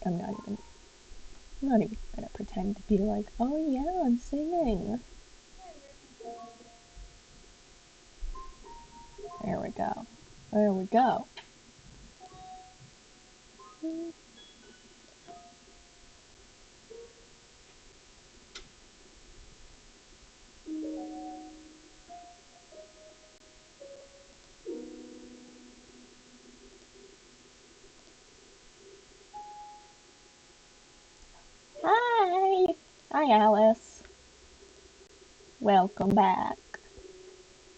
I'm not even gonna pretend to be like, oh yeah, I'm singing. There we go. There we go. Hi! Hi, Alice. Welcome back.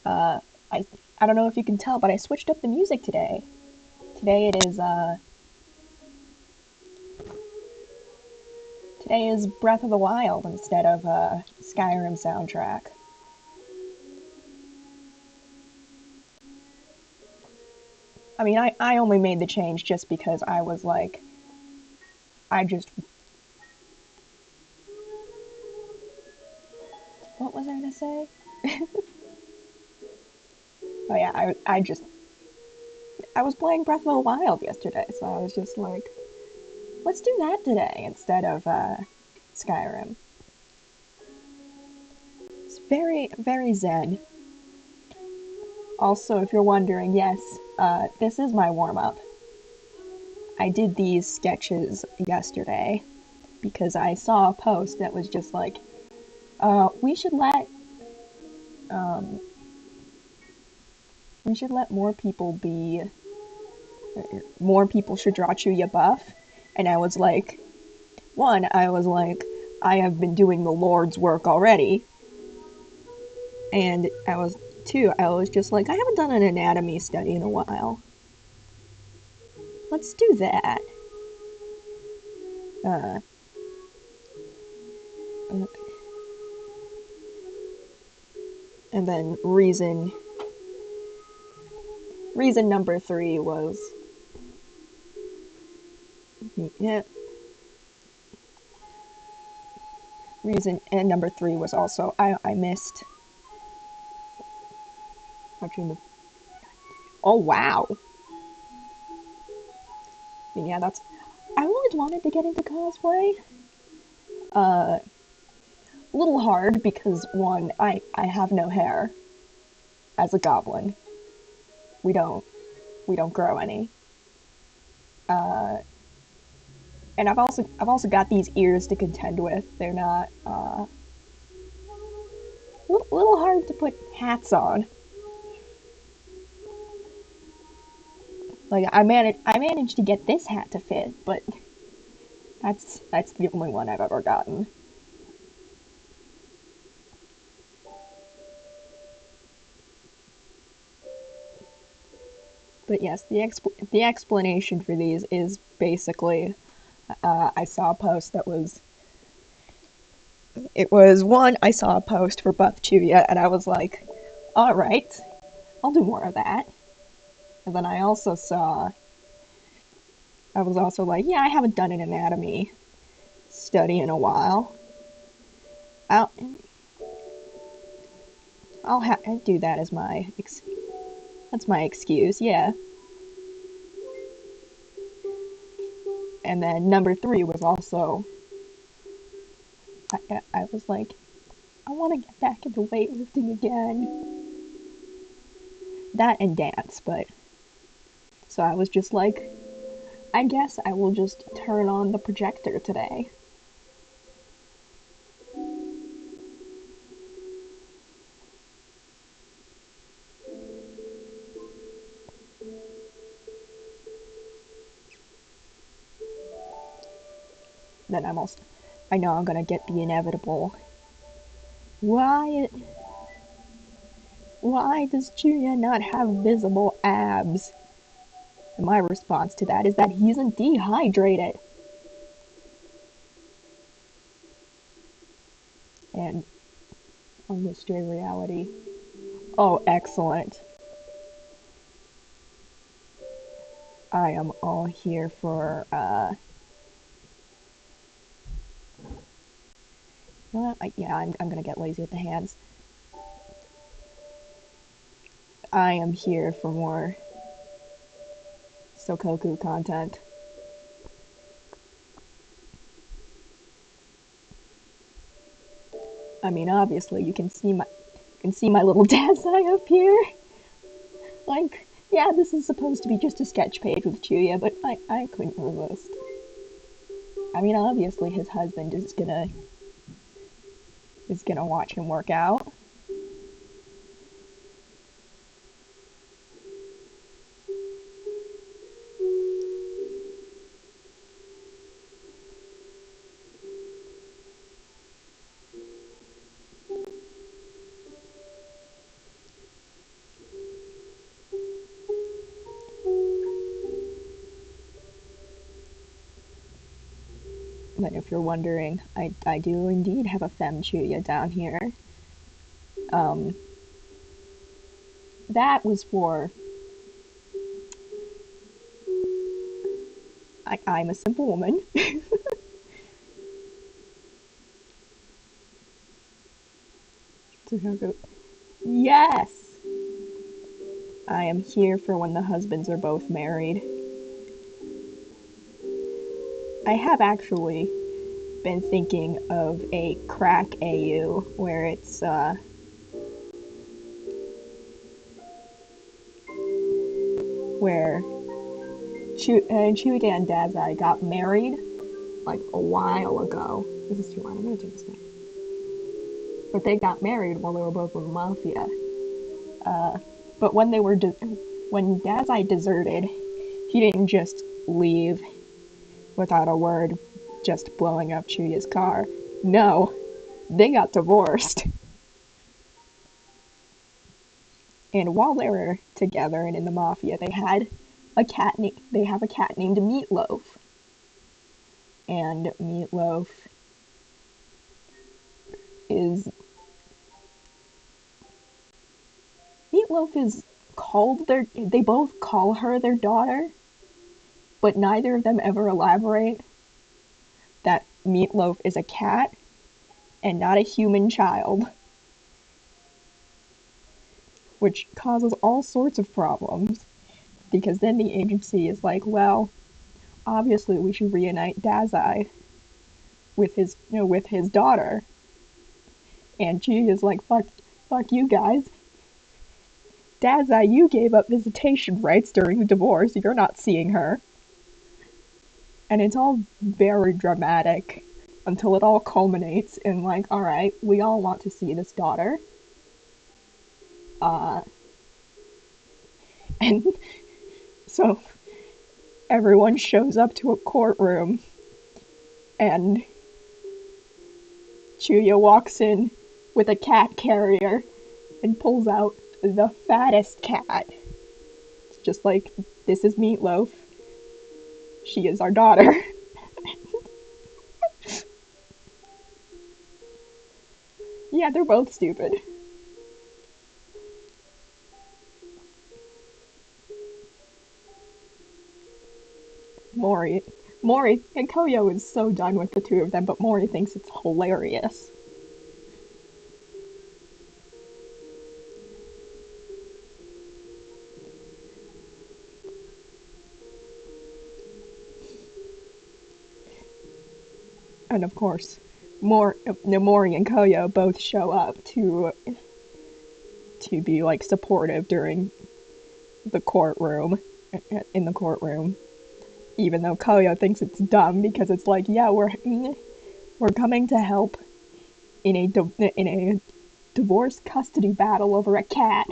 Uh, I, I don't know if you can tell, but I switched up the music today. Today is Breath of the Wild instead of, Skyrim soundtrack. I mean, I only made the change just because I was like, I just, what was I gonna say? Oh yeah, I was playing Breath of the Wild yesterday, so I was just like, let's do that today instead of, Skyrim. It's very, very zen. Also, if you're wondering, yes, this is my warm up. I did these sketches yesterday because I saw a post that was just like, we should let um, more people be, more people should draw Chuya buff, and I was like, I have been doing the Lord's work already, and I was just like, I haven't done an anatomy study in a while. Let's do that. Uh, and then reason number three was, yeah, reason and number three was also I missed watching the. Oh wow! I mean, yeah, that's. I always wanted to get into cosplay. A little hard because one, I have no hair. As a goblin, we don't we don't grow any. Uh, and I've also got these ears to contend with. They're not little hard to put hats on. Like I managed to get this hat to fit, but that's the only one I've ever gotten. But yes, the explanation for these is basically, I saw a post that was, it was one, I saw a post for Buff Chuya, and I was like, all right, I'll do more of that. And then I was also like, yeah, I haven't done an anatomy study in a while. I'll I'll do that as that's my excuse, yeah. And then number three was also, I was like, I want to get back into weightlifting again. That and dance, but so I was just like, I guess I will just turn on the projector today. Then I know I'm gonna get the inevitable. Why, why does Junya not have visible abs? And my response to that is that he isn't dehydrated. And on Mystery Reality. Oh, excellent. I am all here for, well, yeah, I'm gonna get lazy with the hands. I am here for more Sokoku content. I mean, obviously, you can see my little Dazai up here. Like, yeah, this is supposed to be just a sketch page with Chuya, but I couldn't resist. I mean, obviously, his husband is gonna watch him work out. But if you're wondering, I do indeed have a femme Chuya down here. Um, that was for I'm a simple woman. Yes, I am here for when the husbands are both married. I have actually been thinking of a crack AU where it's where Chuida and Dazai got married like a while ago. This is too loud. I'm gonna turn this down. But they got married while they were both in the mafia. But when Dazai deserted, he didn't just leave without a word, just blowing up Chuya's car. No, they got divorced. And while they were together and in the mafia, they have a cat named Meatloaf. And is Meatloaf is they both call her their daughter, but neither of them ever elaborate that Meatloaf is a cat and not a human child, which causes all sorts of problems, because then the agency is like, well, obviously we should reunite Dazai with his daughter. And she is like, fuck you guys. Dazai, you gave up visitation rights during the divorce. You're not seeing her. And it's all very dramatic until it all culminates in like, alright, we all want to see this daughter. And so everyone shows up to a courtroom and Chuya walks in with a cat carrier and pulls out the fattest cat. It's just like, this is Meatloaf. She is our daughter. Yeah, they're both stupid. Mori. Mori and Koyo is so done with the two of them, but Mori thinks it's hilarious. And of course, Mori and Koyo both show up to be like supportive during the courtroom in the courtroom, even though Koyo thinks it's dumb because it's like, yeah, we're coming to help in a divorce custody battle over a cat.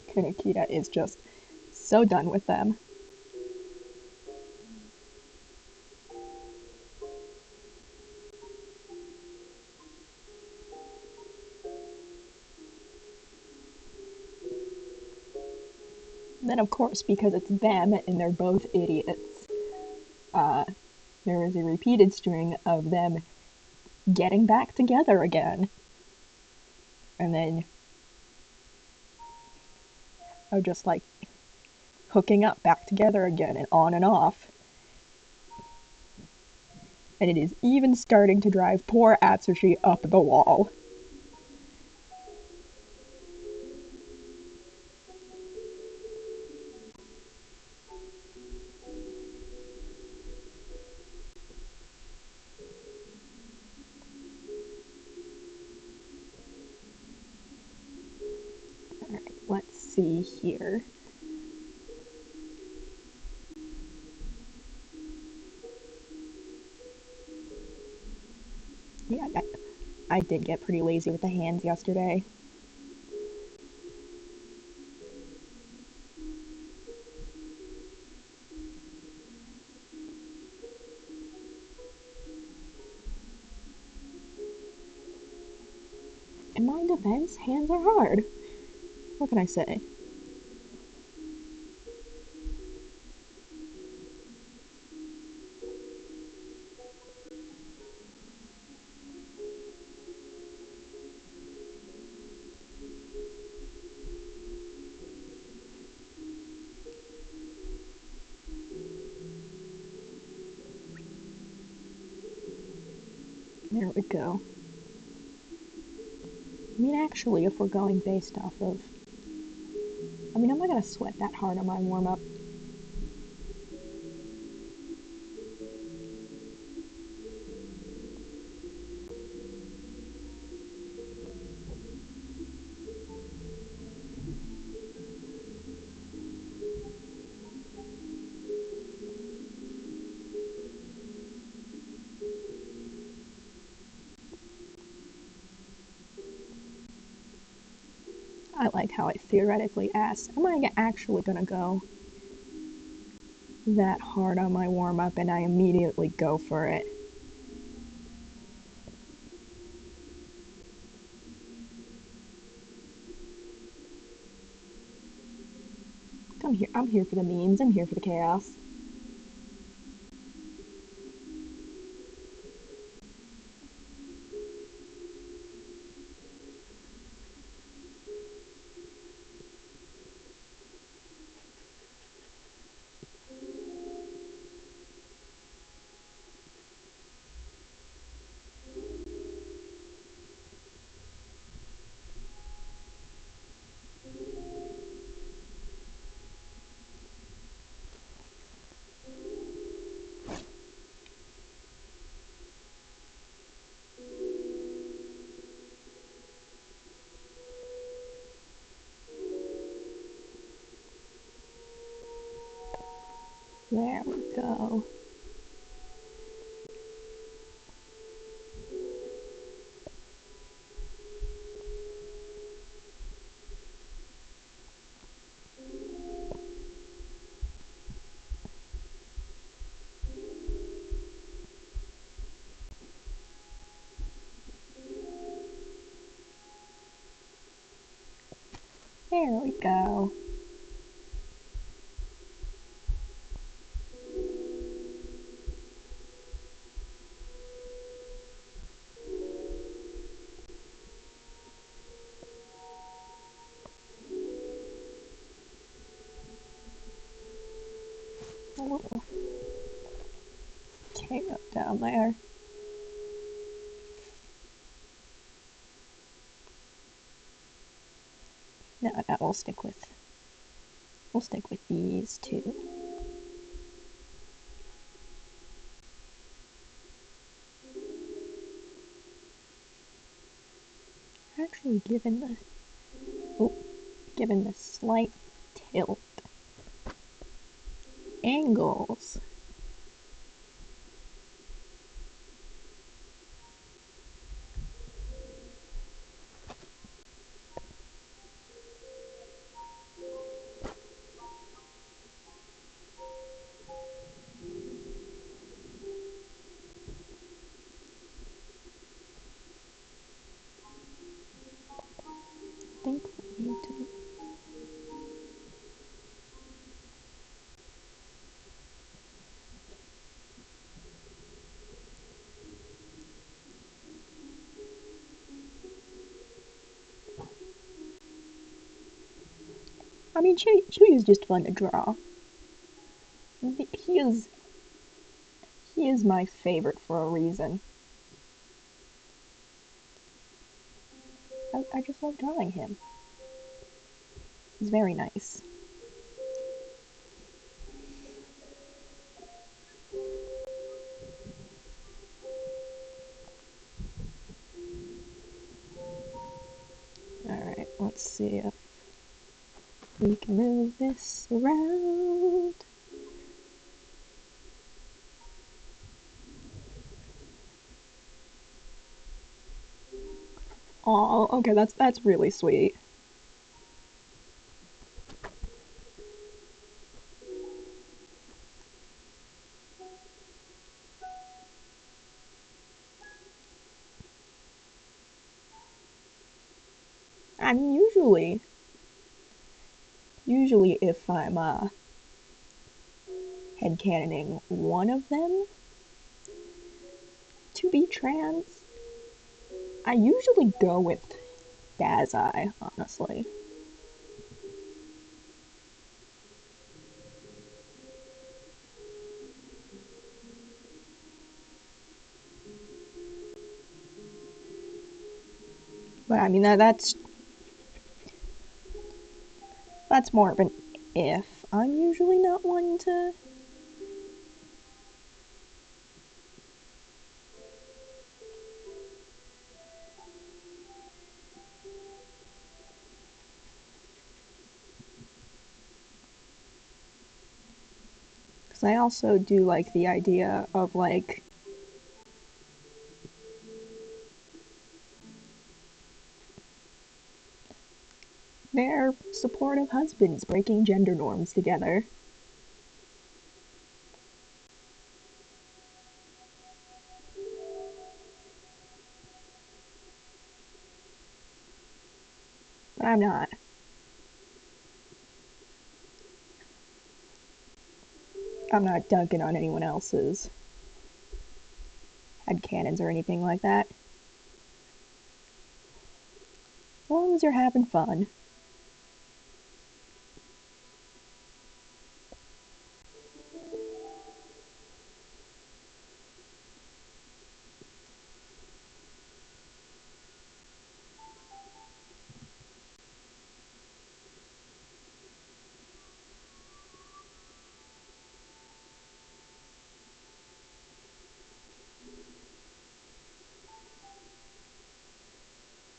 Kunakita is just so done with them. Then, of course, because it's them and they're both idiots, there is a repeated string of them getting back together again. And then, just like hooking up back together again and on and off. And it is even starting to drive poor Atsushi up the wall. Alright, let's see here. Yeah, I did get pretty lazy with the hands yesterday. In my defense, hands are hard. What can I say? There we go. I mean, actually, if we're going based off of... I mean, I'm not gonna sweat that hard on my warm-up. I like how I theoretically asked, am I actually gonna go that hard on my warm-up, and I immediately go for it. I'm here for the memes, I'm here for the chaos. There we go. There we go. A little KO down there. No, we'll stick with these two. Actually, given the slight tilt angles, I think we need to. I mean, Chuy is just fun to draw. He He is my favorite for a reason. I just love drawing him. He's very nice. Alright, let's see if we can move this around. Oh, okay, that's really sweet. I mean, usually if I'm headcanoning one of them to be trans, I usually go with Dazai, honestly. But I mean that's more of an if. I'm usually not one to. Because I also do like the idea of like their supportive husbands breaking gender norms together. But I'm not. I'm not dunking on anyone else's headcanons or anything like that. As long as you're having fun.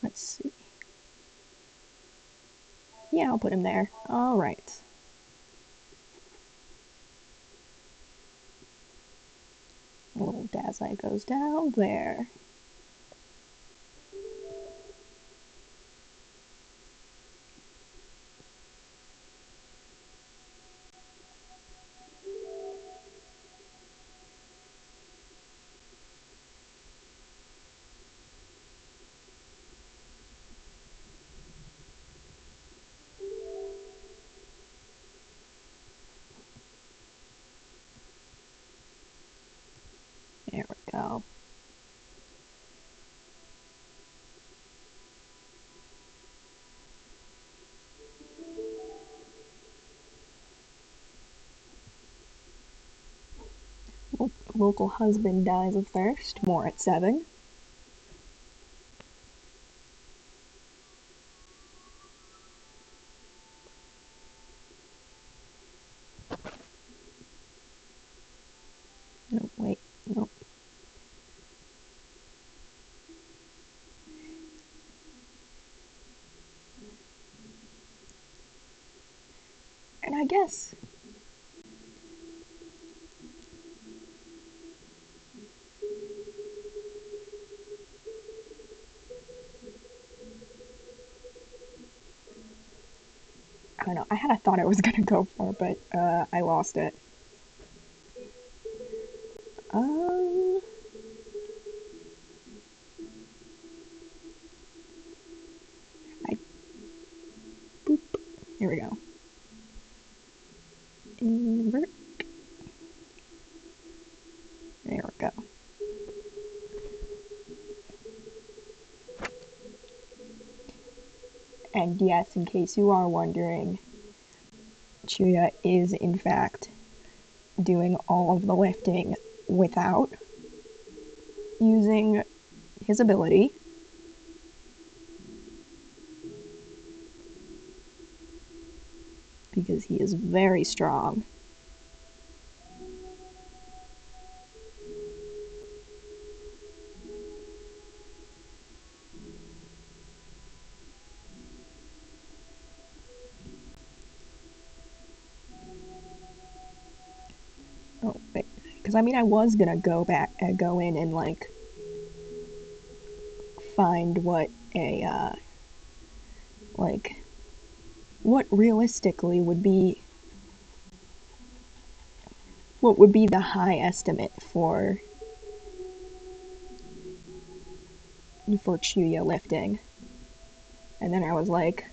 Let's see. Yeah, I'll put him there. Alright. Little Dazai goes down there. There we go. Local husband dies of thirst. More at 7. No, wait. Nope. And I guess I don't know. I had a thought I was gonna go for, but I lost it. Um, I boop. Here we go. Invert. There we go. And yes, in case you are wondering, Chuya is in fact doing all of the lifting without using his ability. Because he is very strong. Oh, wait. Because I mean, I was gonna go in and like find what like what realistically what would be the high estimate for Chuya lifting. And then I was like,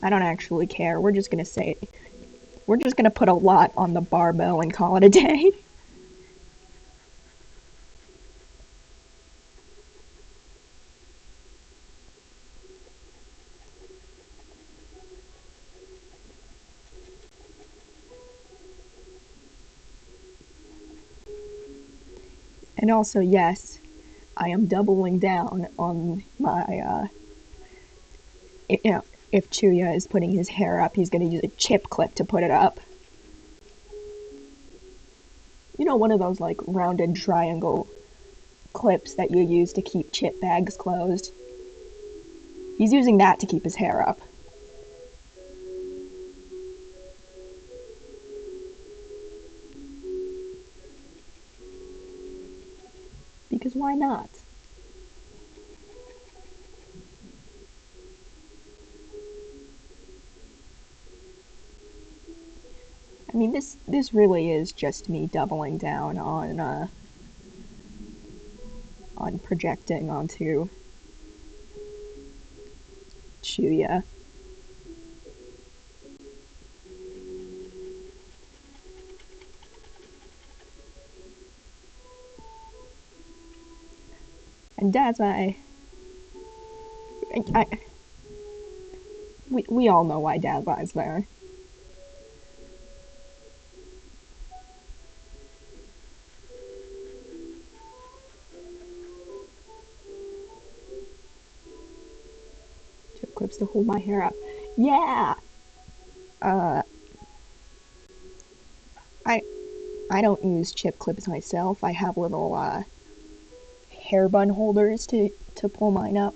I don't actually care. We're just gonna put a lot on the barbell and call it a day. And also, yes, I am doubling down on my you know, if Chuya is putting his hair up, he's gonna use a chip clip to put it up. You know, one of those like rounded triangle clips that you use to keep chip bags closed. He's using that to keep his hair up. Because why not? I mean, this really is just me doubling down on projecting onto Chuya. And I we all know why Dazai's there. Chip clips to hold my hair up. Yeah. Uh, I I don't use chip clips myself. I have little hair bun holders to pull mine up.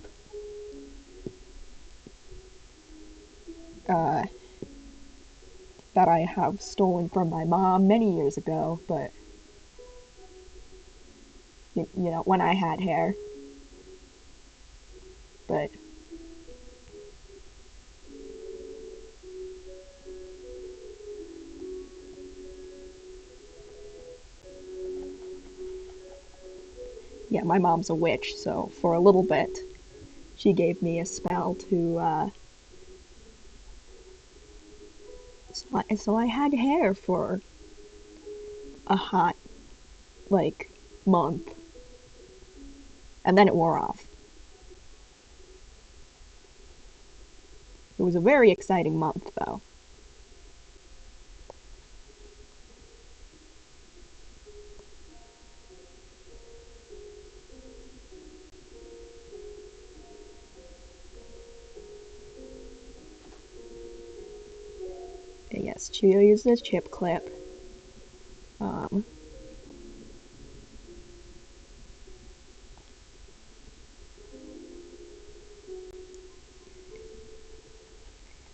Uh, that I have stolen from my mom many years ago, but you know, when I had hair. But yeah, my mom's a witch, so for a little bit, she gave me a spell so I had hair for a hot, like, month. And then it wore off. It was a very exciting month, though. And yes, Chuyo used this chip clip. Um,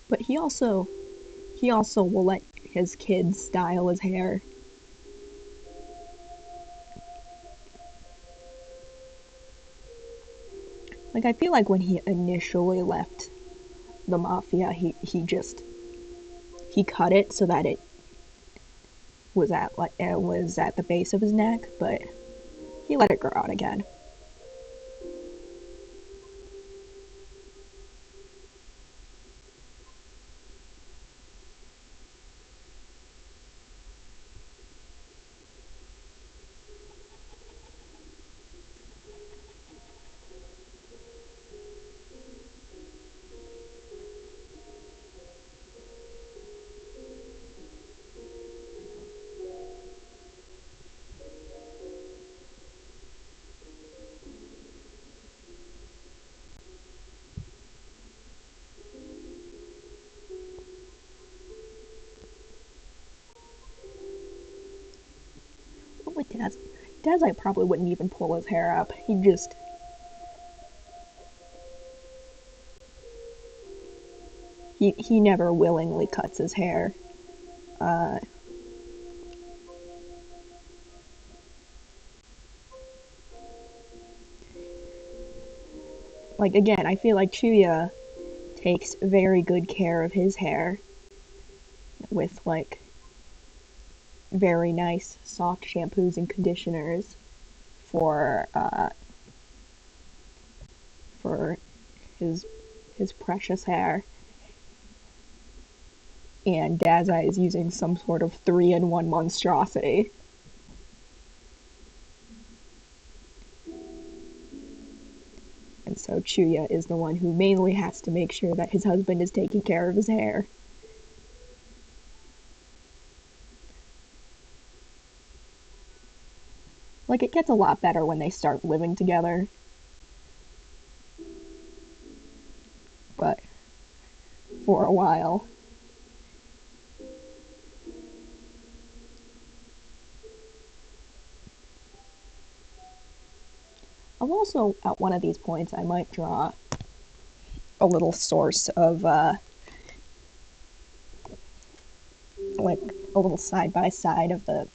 but he also will let his kids style his hair. Like I feel like when he initially left the mafia, he cut it so that it was at the base of his neck, but he let it grow out again. not with Daz. Dazai probably wouldn't even pull his hair up. He never willingly cuts his hair. Uh, like, again, I feel like Chuya takes very good care of his hair with, like, very nice soft shampoos and conditioners for his precious hair. And Dazai is using some sort of 3-in-1 monstrosity. And so Chuya is the one who mainly has to make sure that his husband is taking care of his hair. Like, it gets a lot better when they start living together. But for a while. I'll also, at one of these points, I might draw a little source of, like, a little side-by-side of the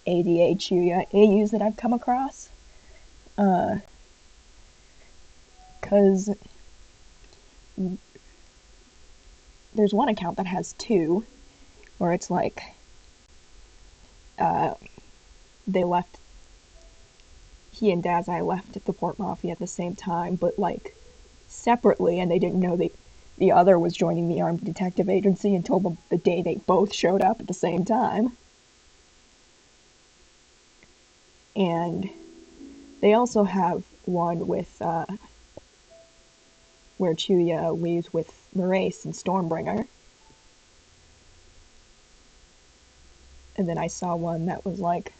ADA Chuya AUs that I've come across. Because there's one account that has two, where it's like, they left, he and Dazai left the Port Mafia at the same time, but, like, separately, and they didn't know the other was joining the Armed Detective Agency until the day they both showed up at the same time. And they also have one with, where Chuya leaves with Merace and Stormbringer. And then I saw one that was like,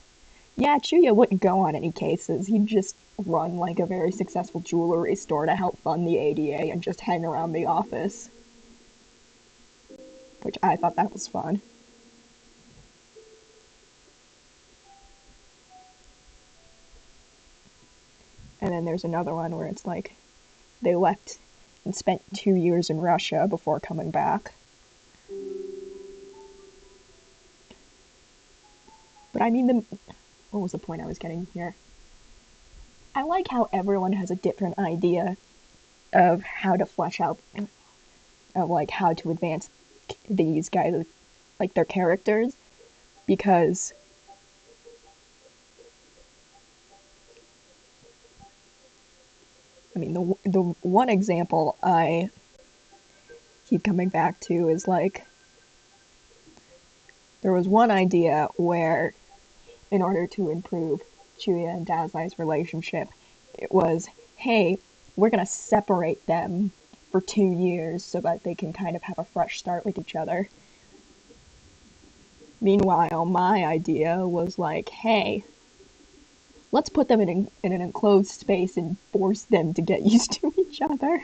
yeah, Chuya wouldn't go on any cases. He'd just run like a very successful jewelry store to help fund the ADA and just hang around the office. Which I thought that was fun. And then there's another one where it's like, they left and spent 2 years in Russia before coming back. But I mean, what was the point I was getting here? I like how everyone has a different idea of how to flesh out, of like how to advance these guys, like their characters, because I mean, the one example I keep coming back to is like, there was one idea where, in order to improve Chuya and Dazai's relationship, it was, hey, we're gonna separate them for 2 years so that they can kind of have a fresh start with each other. Meanwhile, my idea was like, hey, let's put them in an enclosed space and force them to get used to each other.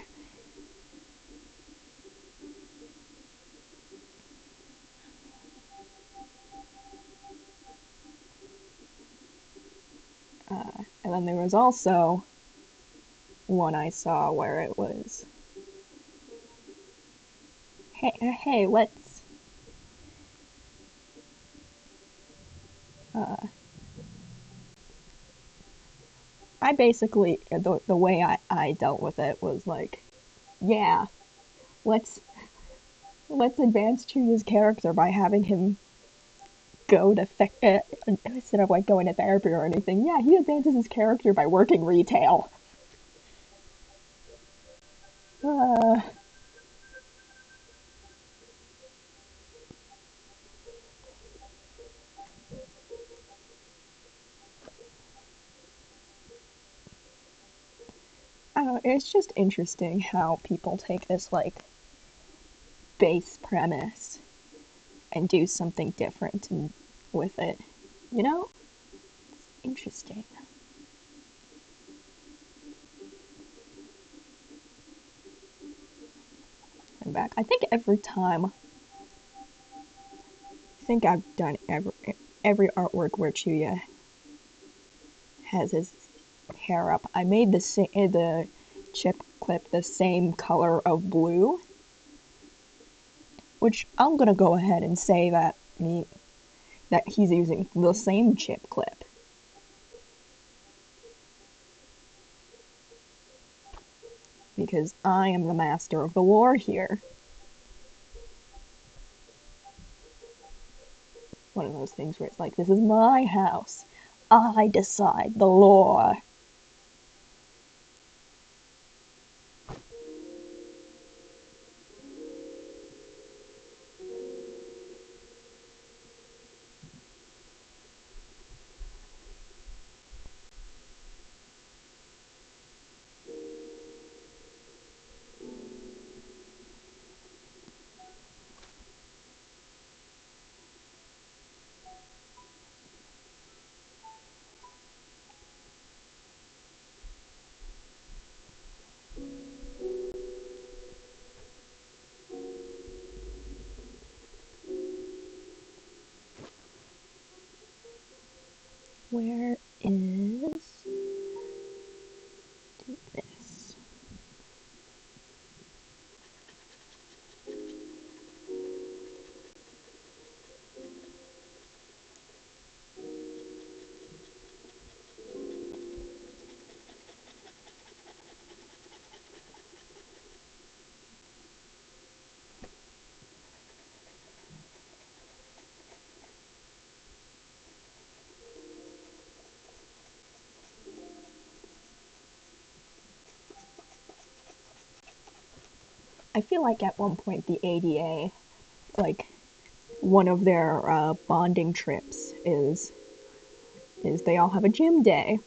And then there was also one I saw where it was, hey, let's, I basically, the way I dealt with it was like, yeah, let's advance Chuya's character by having him go to instead of like going to therapy or anything. Yeah, he advances his character by working retail. Uh, I don't know, it's just interesting how people take this like base premise and do something different with it. You know? It's interesting. I'm back. I think every time, I think I've done every artwork where Chuya has his hair up. I made the chip clip the same color of blue, which I'm gonna go ahead and say that he's using the same chip clip. Because I am the master of the lore here. One of those things where it's like, this is my house. I decide the lore. Where is this? I feel like at one point the ADA, like, one of their bonding trips is they all have a gym day.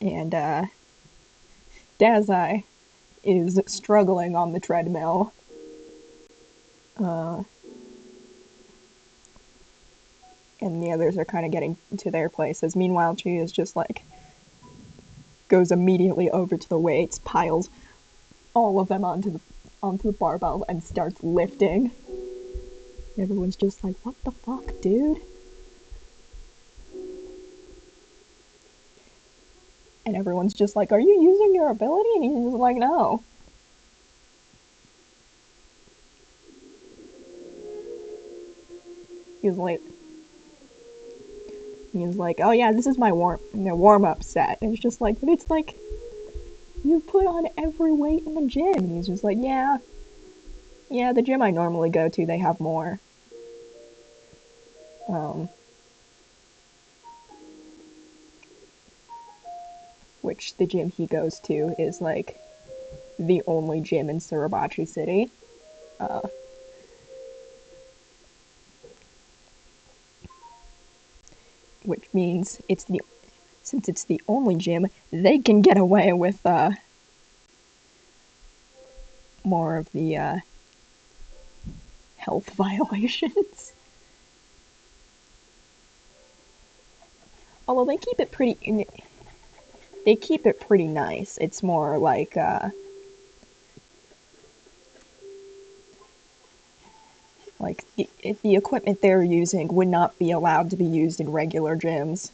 And Dazai is struggling on the treadmill. And the others are kind of getting to their places. Meanwhile, she is just like, goes immediately over to the weights, piles all of them onto the barbell, and starts lifting. Everyone's just like, what the fuck, dude? And everyone's just like, are you using your ability? And he's just like, no. He's like, oh yeah, this is my warm-up set. And it's just like, but it's like, you put on every weight in the gym. And he's just like, yeah, the gym I normally go to, they have more. Which the gym he goes to is like the only gym in Suribachi City. Which means since it's the only gym, they can get away with more of the health violations. Although they keep it pretty nice. It's more like the equipment they're using would not be allowed to be used in regular gyms.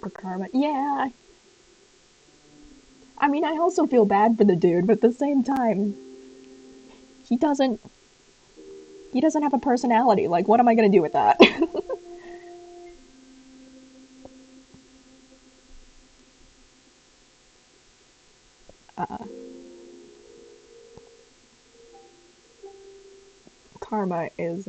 For Karma, yeah. I mean, I also feel bad for the dude, but at the same time, he doesn't have a personality. Like, what am I gonna do with that? uh, Karma is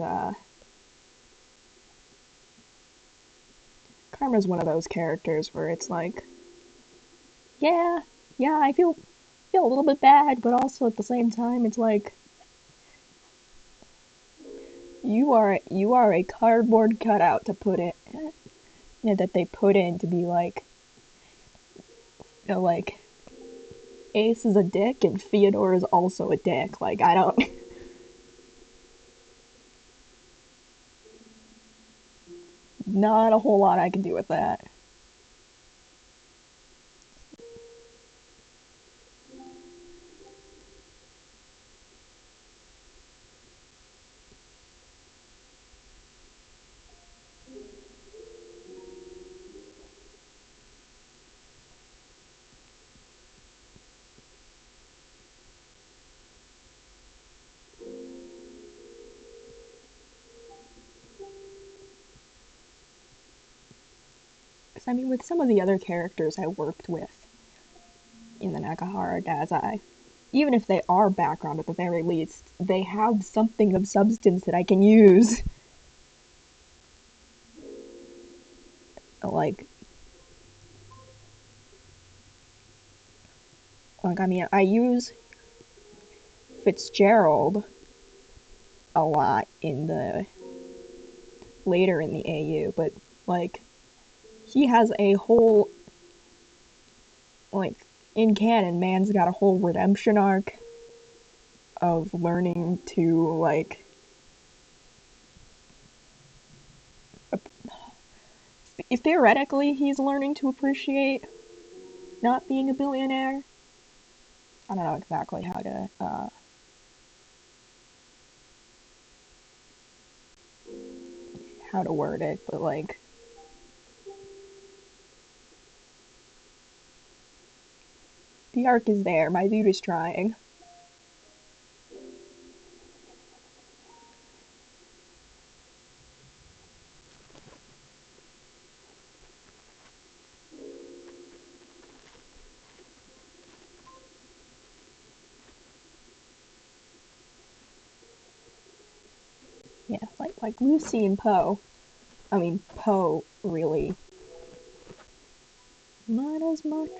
Karma's one of those characters where it's like, yeah, I feel a little bit bad, but also at the same time, it's like, you are a cardboard cutout to put it, that they put in to be like, like, Ace is a dick and Theodore is also a dick. Like, I don't. Not a whole lot I can do with that. I mean, with some of the other characters I worked with in the Nakahara Dazai, even if they are background at the very least, they have something of substance that I can use. Like, I mean, I use Fitzgerald a lot in the later in the AU, but like he has a whole like in canon, man's got a whole redemption arc of learning to like if theoretically he's learning to appreciate not being a billionaire. I don't know exactly how to word it, but like the arc is there. My dude is trying. Yeah, like Lucy and Poe. I mean, Poe really not as much,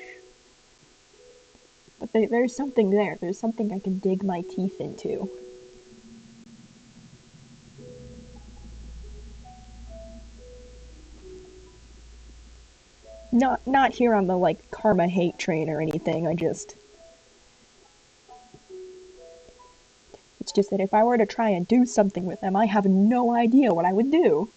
but there's something there. There's something I can dig my teeth into. Not here on the like karma hate train or anything. It's just that if I were to try and do something with them, I have no idea what I would do.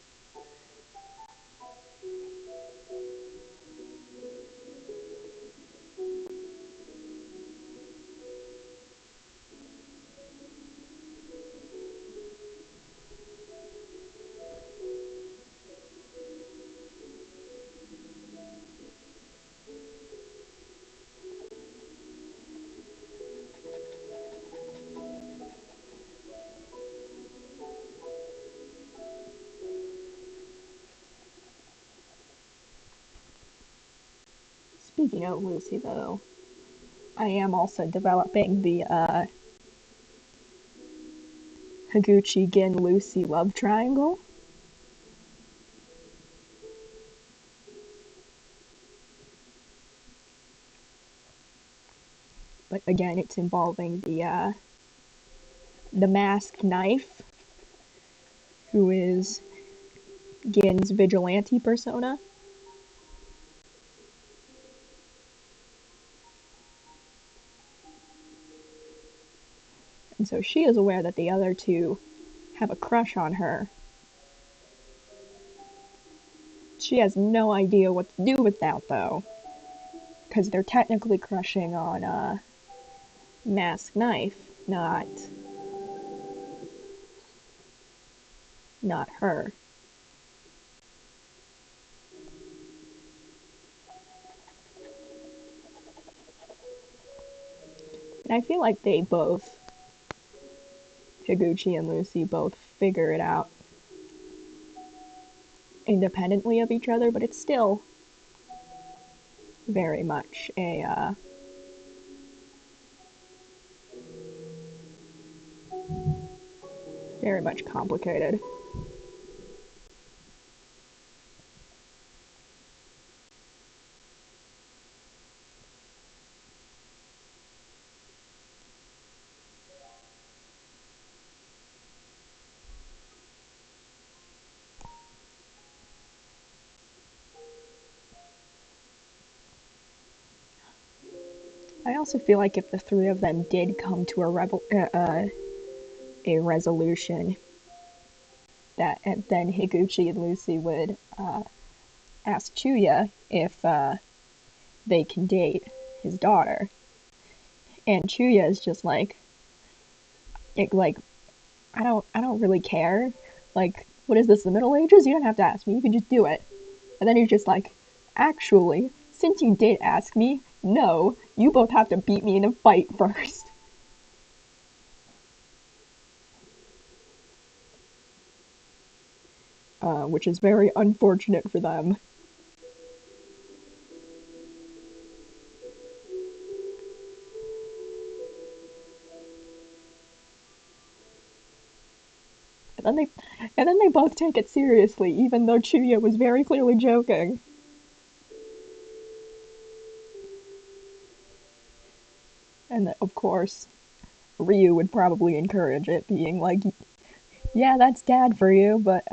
Speaking of Lucy, though, I am also developing the Higuchi Gin Lucy love triangle. But again, it's involving the masked knife, who is Gin's vigilante persona. And so she is aware that the other two have a crush on her. She has no idea what to do with that, though, because they're technically crushing on Mask Knife, not her. And I feel like they both, Higuchi and Lucy, both figure it out independently of each other, but it's still very much very much complicated. I also feel like if the three of them did come to a resolution, that and then Higuchi and Lucy would ask Chuya if they can date his daughter, and Chuya is just like I don't really care. Like, what is this, the Middle Ages? You don't have to ask me. You can just do it. And then he's just like, actually, since you did ask me, no, you both have to beat me in a fight first. Which is very unfortunate for them. And then they and then they both take it seriously, even though Chuya was very clearly joking. And of course, Ryu would probably encourage it, being like, "Yeah, that's dad for you, but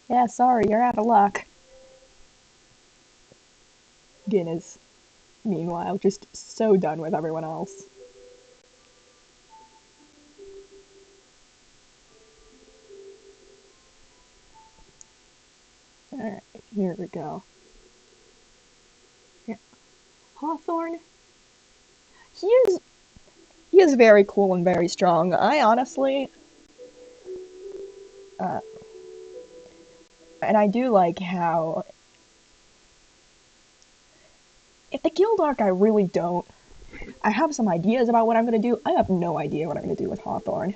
yeah, sorry, you're out of luck." Gin is, meanwhile, just so done with everyone else. Alright, here we go. Yeah. Hawthorne, he is he is very cool and very strong. I honestly, uh, and I do like how, if the guild arc, I really don't. I have some ideas about what I'm gonna do. I have no idea what I'm gonna do with Hawthorne.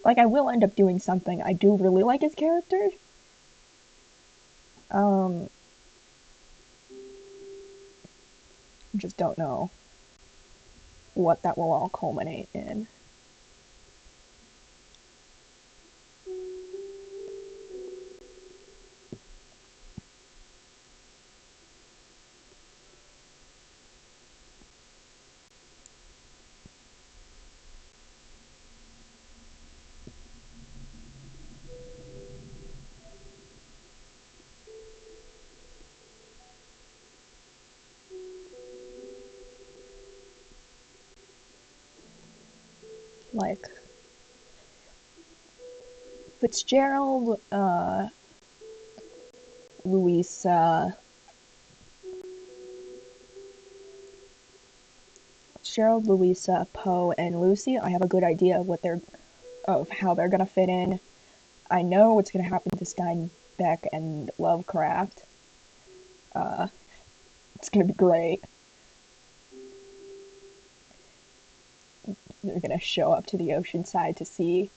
Like, I will end up doing something. I do really like his character. Um, just don't know what that will all culminate in. Like, Fitzgerald, Louisa, Fitzgerald, Louisa, Poe, and Lucy. I have a good idea of how they're gonna fit in. I know what's gonna happen to Steinbeck and Lovecraft. Uh, it's gonna be great. They're gonna show up to the ocean side to see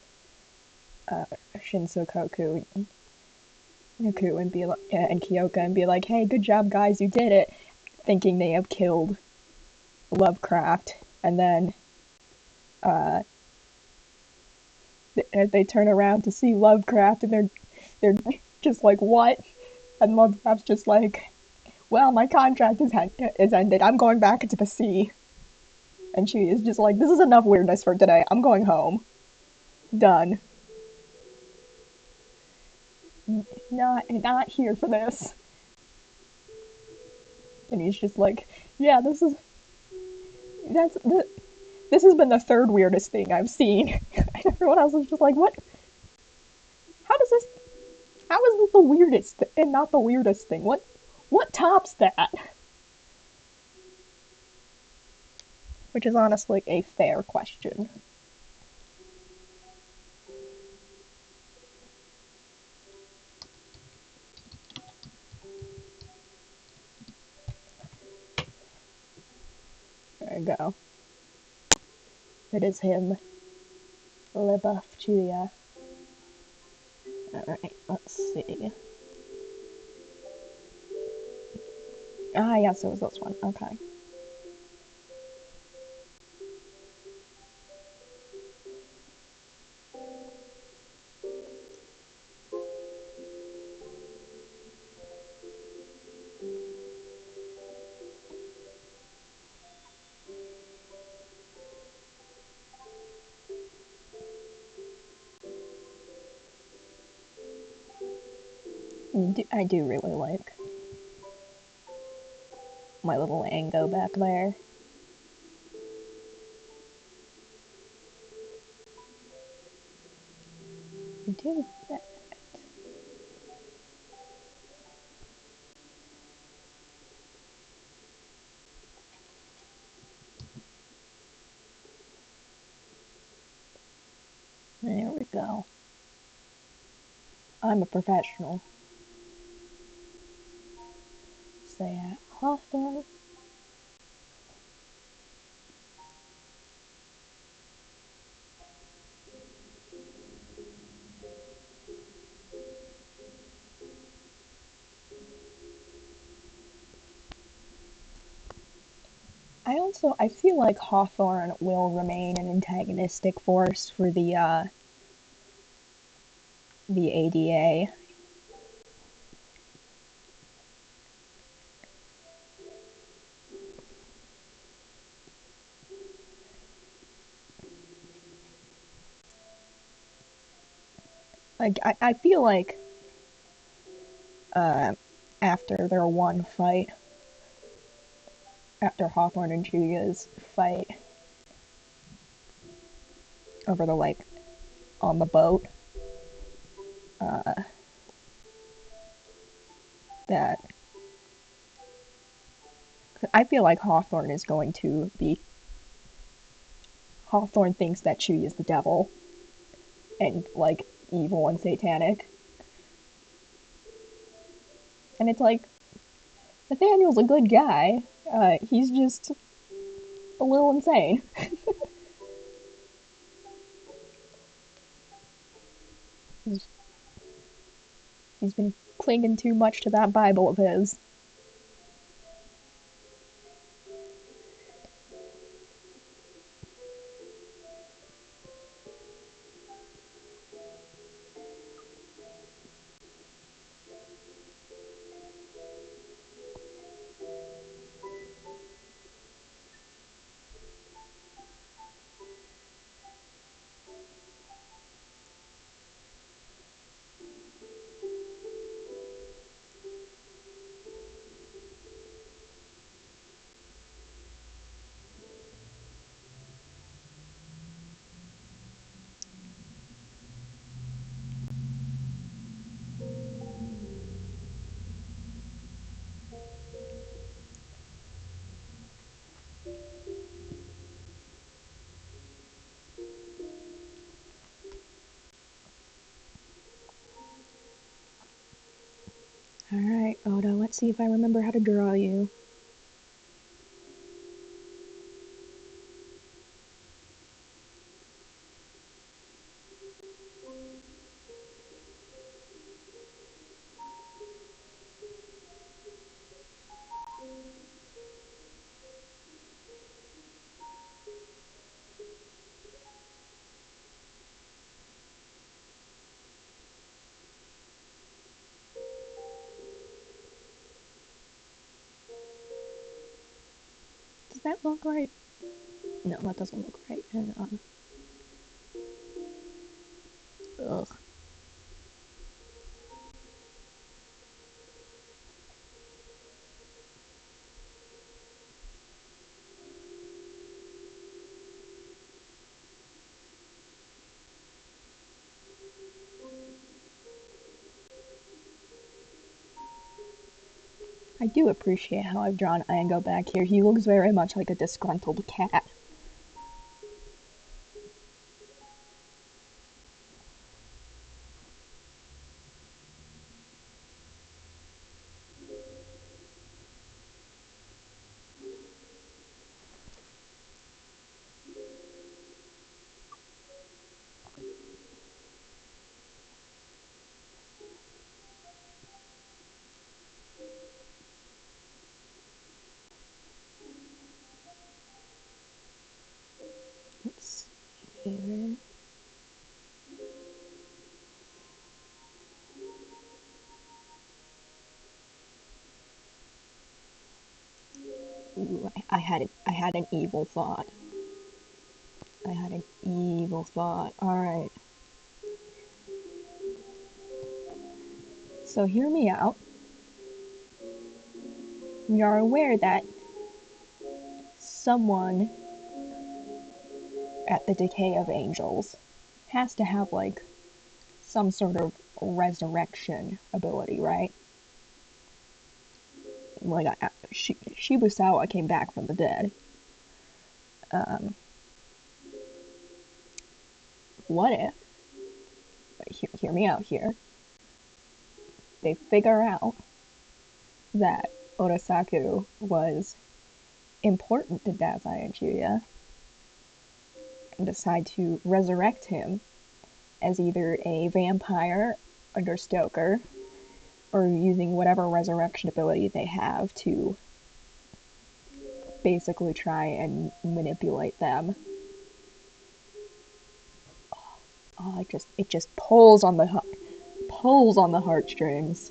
Shinso Koku and be like, and Kyoka and be like, "Hey, good job, guys, you did it," thinking they have killed Lovecraft, and then uh, they turn around to see Lovecraft, and they're just like, "What?" And Lovecraft's just like, "Well, my contract is ended. I'm going back into the sea." And she is just like, "This is enough weirdness for today. I'm going home. Done. Not here for this." And he's just like, "Yeah, that's this has been the third weirdest thing I've seen." And everyone else is just like, "What? How does this? How is this the weirdest and not the weirdest thing? What tops that?" Which is honestly a fair question. There you go. It is him, LeBuff Julia. Alright, let's see. Ah, yes, it was this one. Okay. I do really like my little Ango back there. Do that. There we go. I'm a professional. Say at Hawthorne. I feel like Hawthorne will remain an antagonistic force for the the ADA. Like, I feel like uh, after their one fight, after Hawthorne and Julia's fight over the, like, on the boat, that I feel like Hawthorne is going to be. Hawthorne thinks that Chuy is the devil and, like, evil and satanic. And it's like, Nathaniel's a good guy. He's just a little insane. he's, he's been clinging too much to that Bible of his. Alright, Oda, let's see if I remember how to draw you. Does that look right? No, that doesn't look right. And, ugh. I do appreciate how I've drawn Ango back here. He looks very much like a disgruntled cat. Let's see here. Ooh, I had an evil thought. I had an evil thought. Alright. So hear me out. We are aware that someone at the Decay of Angels has to have, like, some sort of resurrection ability, right? Like, Shibusawa came back from the dead. Um, what if, hear me out here, they figure out that Urasaku was important to Dazai and Chuya and decide to resurrect him as either a vampire under Stoker or using whatever resurrection ability they have to basically try and manipulate them. Oh, it just pulls on the pulls on the heartstrings.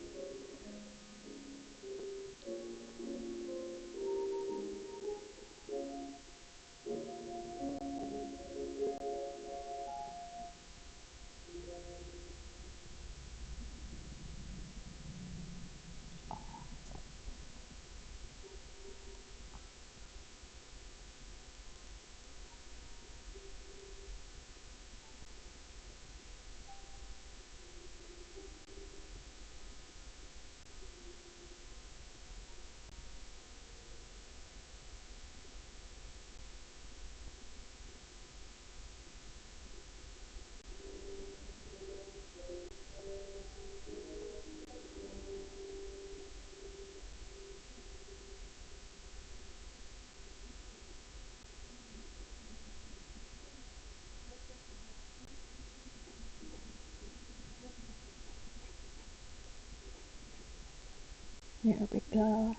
There we go.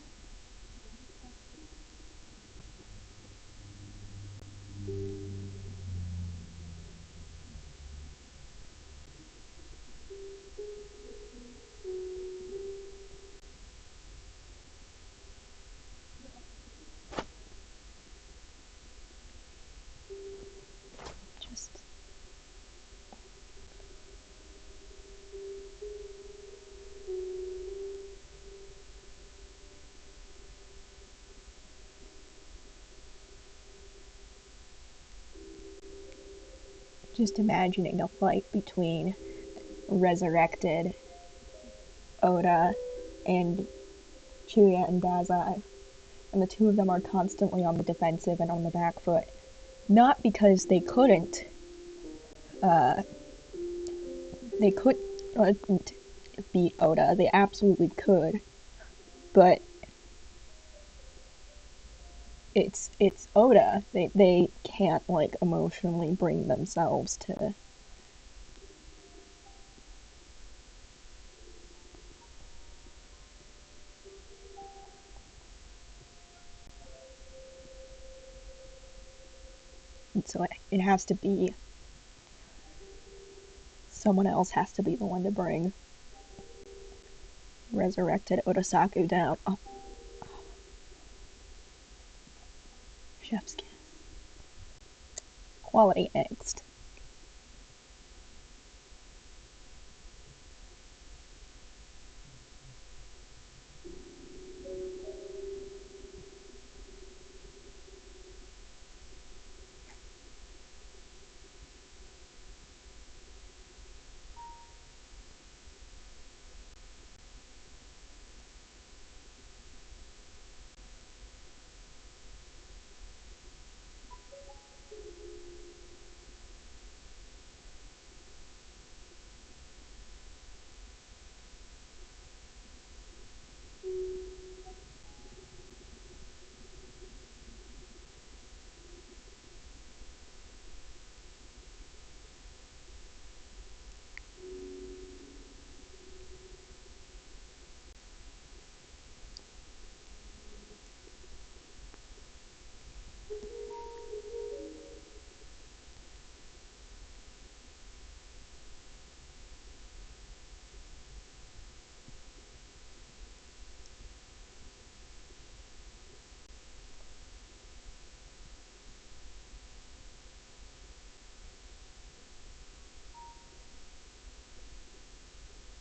Just imagining a fight between resurrected Oda and Chuya and Dazai, and the two of them are constantly on the defensive and on the back foot. Not because they couldn't beat Oda. They absolutely could, but it's Oda. They can't like emotionally bring themselves to. And so it has to be someone else has to be the one to bring resurrected Otasaku down. Oh, chef's kiss. Quality angst.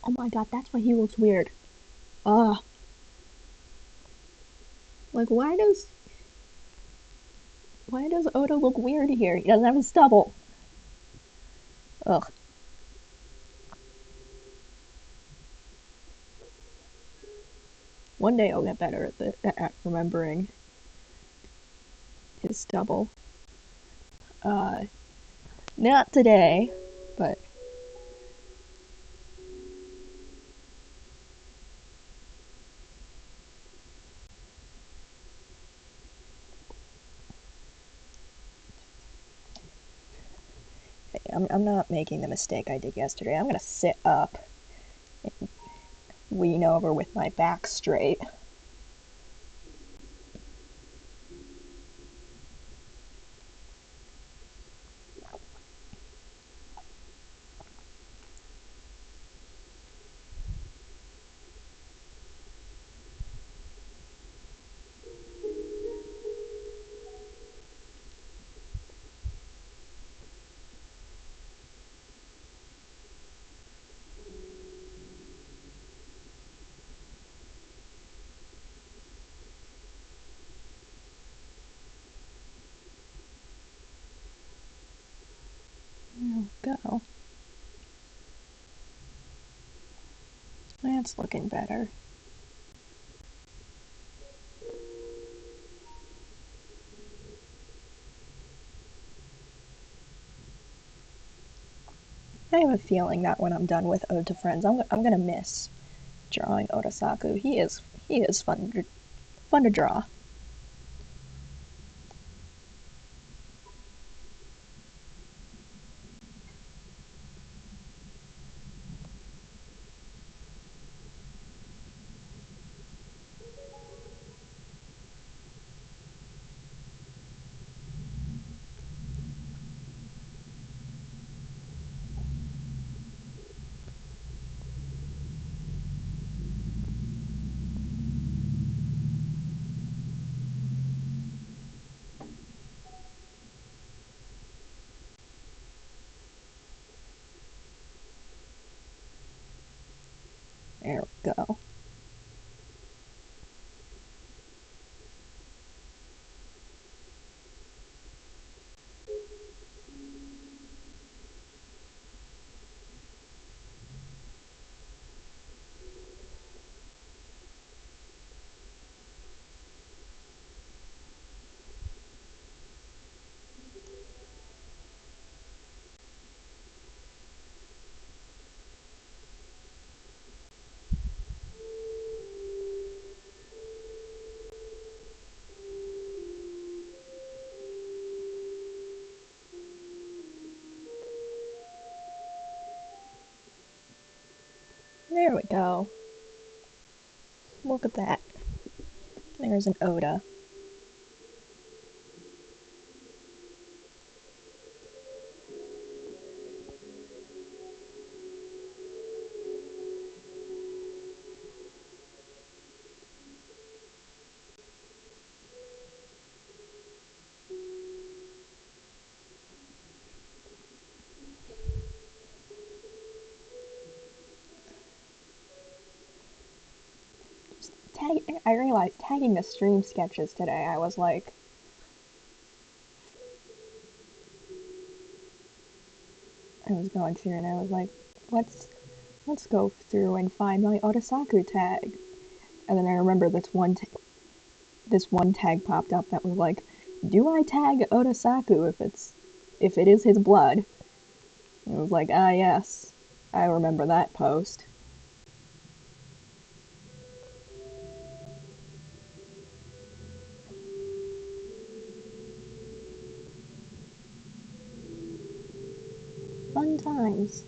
Oh my god, that's why he looks weird. Ugh. Like why does Oda look weird here? He doesn't have a stubble. Ugh. One day I'll get better at remembering his stubble. Not today, but hey, I'm not making the mistake I did yesterday. I'm gonna sit up and lean over with my back straight. go. That's looking better. I have a feeling that when I'm done with Ode to Friends, I'm gonna miss drawing Otasaku. He is fun to draw. There we go. There we go. Look at that. There's an Oda. I realized tagging the stream sketches today, I was like, I was going through and I was like, let's go through and find my Otasaku tag. And then I remember this one tag popped up that was like, do I tag Otasaku if it is his blood? And it was like, ah yes, I remember that post. Fun times.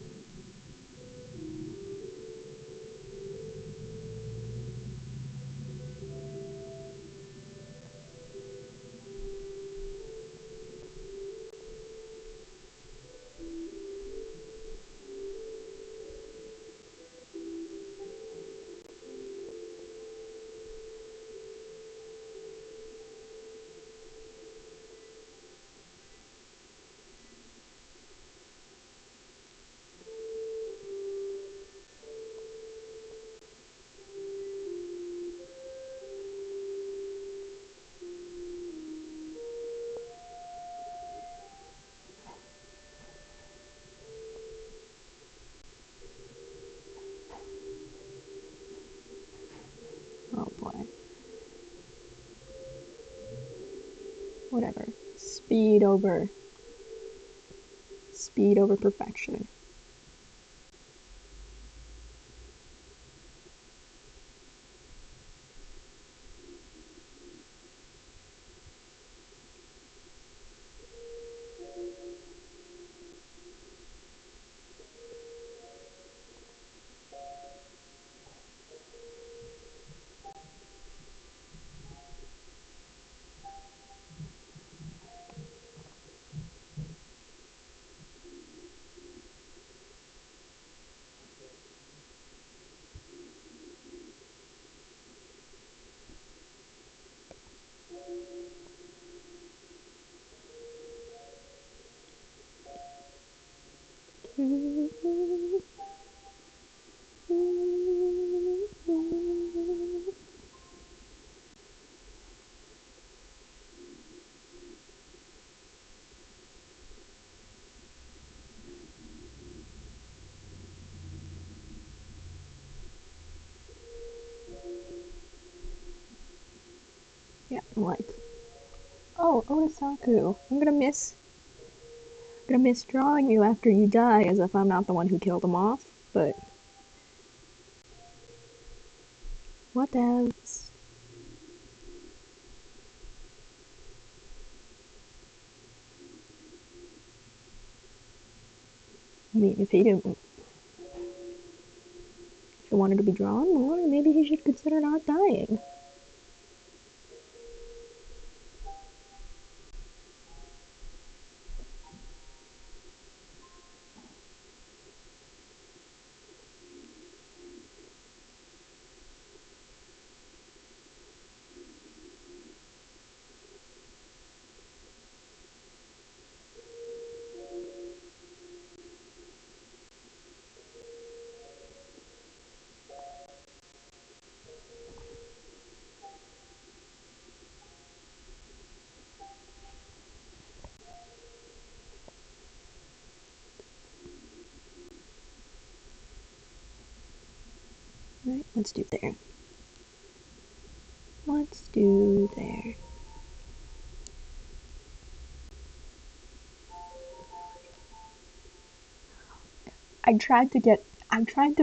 Oh boy. Whatever. Speed over perfection. like, oh, Otasaku, gonna miss drawing you after you die, as if I'm not the one who killed him off, but what else? I mean, if he wanted to be drawn more, maybe he should consider not dying. Right, let's do there. Let's do there. I tried to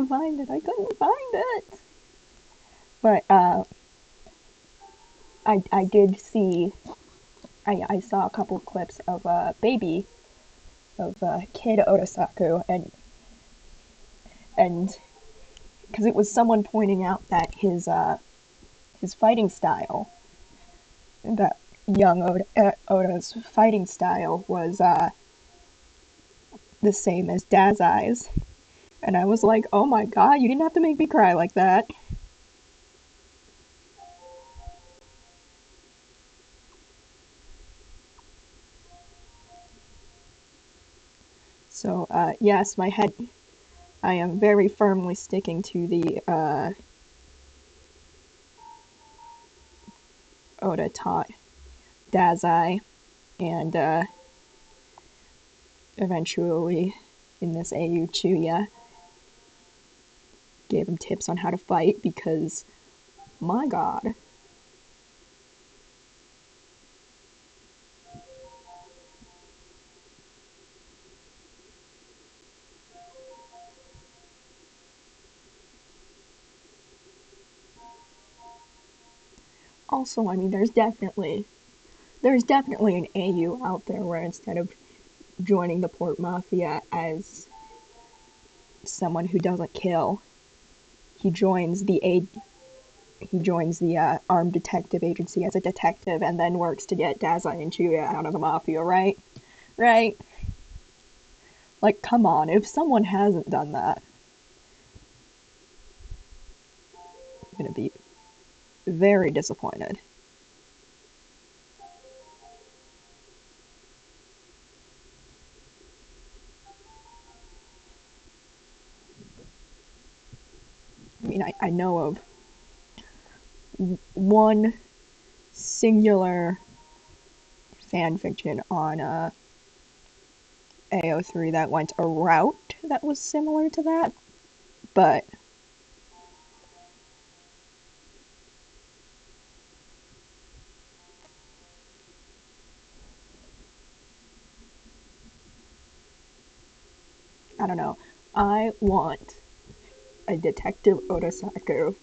find it, I couldn't find it! But, I did see, I saw a couple of clips of, Baby, of, Kid Otasaku, and, because it was someone pointing out that his fighting style, that young Oda's fighting style was, the same as Dazai's. And I was like, oh my god, you didn't have to make me cry like that. So, yes, I am very firmly sticking to the, Oda taught Dazai, and, eventually, in this AU Chuya, gave him tips on how to fight, because, my god. Also, I mean, there's definitely an AU out there where instead of joining the Port Mafia as someone who doesn't kill, he joins the armed detective agency as a detective and then works to get Dazai and Chuya out of the Mafia, right? Right? Like, come on, if someone hasn't done that, I'm gonna be very disappointed. I mean, I know of one singular fanfiction on AO3 that went a route that was similar to that, but I don't know. I want a Detective Otasaku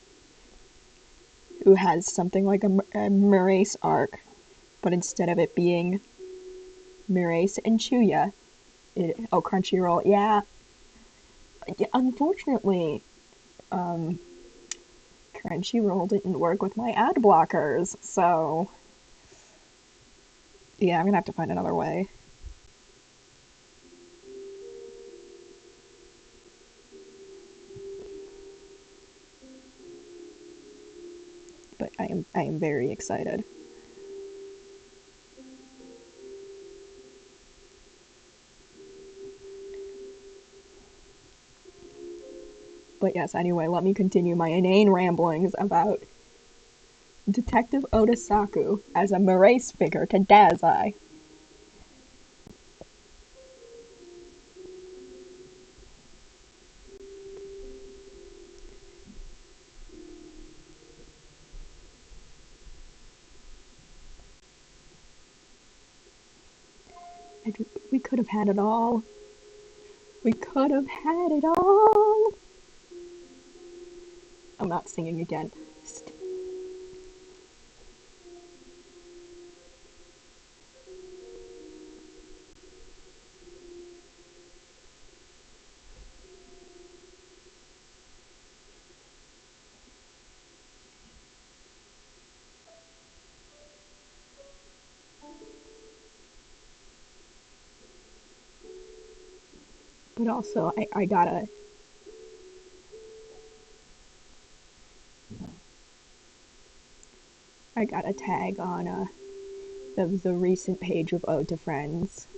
who has something like a Murace arc, but instead of it being Murace and Chuya, Crunchyroll, yeah. Unfortunately, Crunchyroll didn't work with my ad blockers, so yeah, I'm gonna have to find another way. But I am very excited. But yes, anyway, let me continue my inane ramblings about Detective Otasaku as a Murace figure to Dazai. We could have had it all. We could have had it all. I'm not singing again. But also, I got a tag on the recent page of Ode to Friends,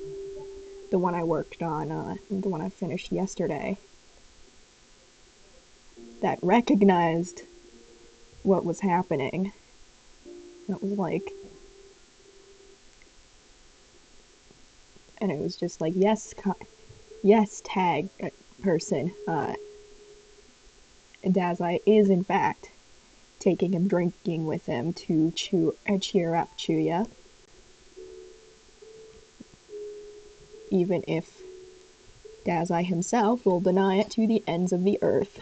the one I worked on, the one I finished yesterday, that recognized what was happening. It was like, and it was just like, yes, tag person. Dazai is in fact taking him drinking with him to cheer up Chuya, even if Dazai himself will deny it to the ends of the earth.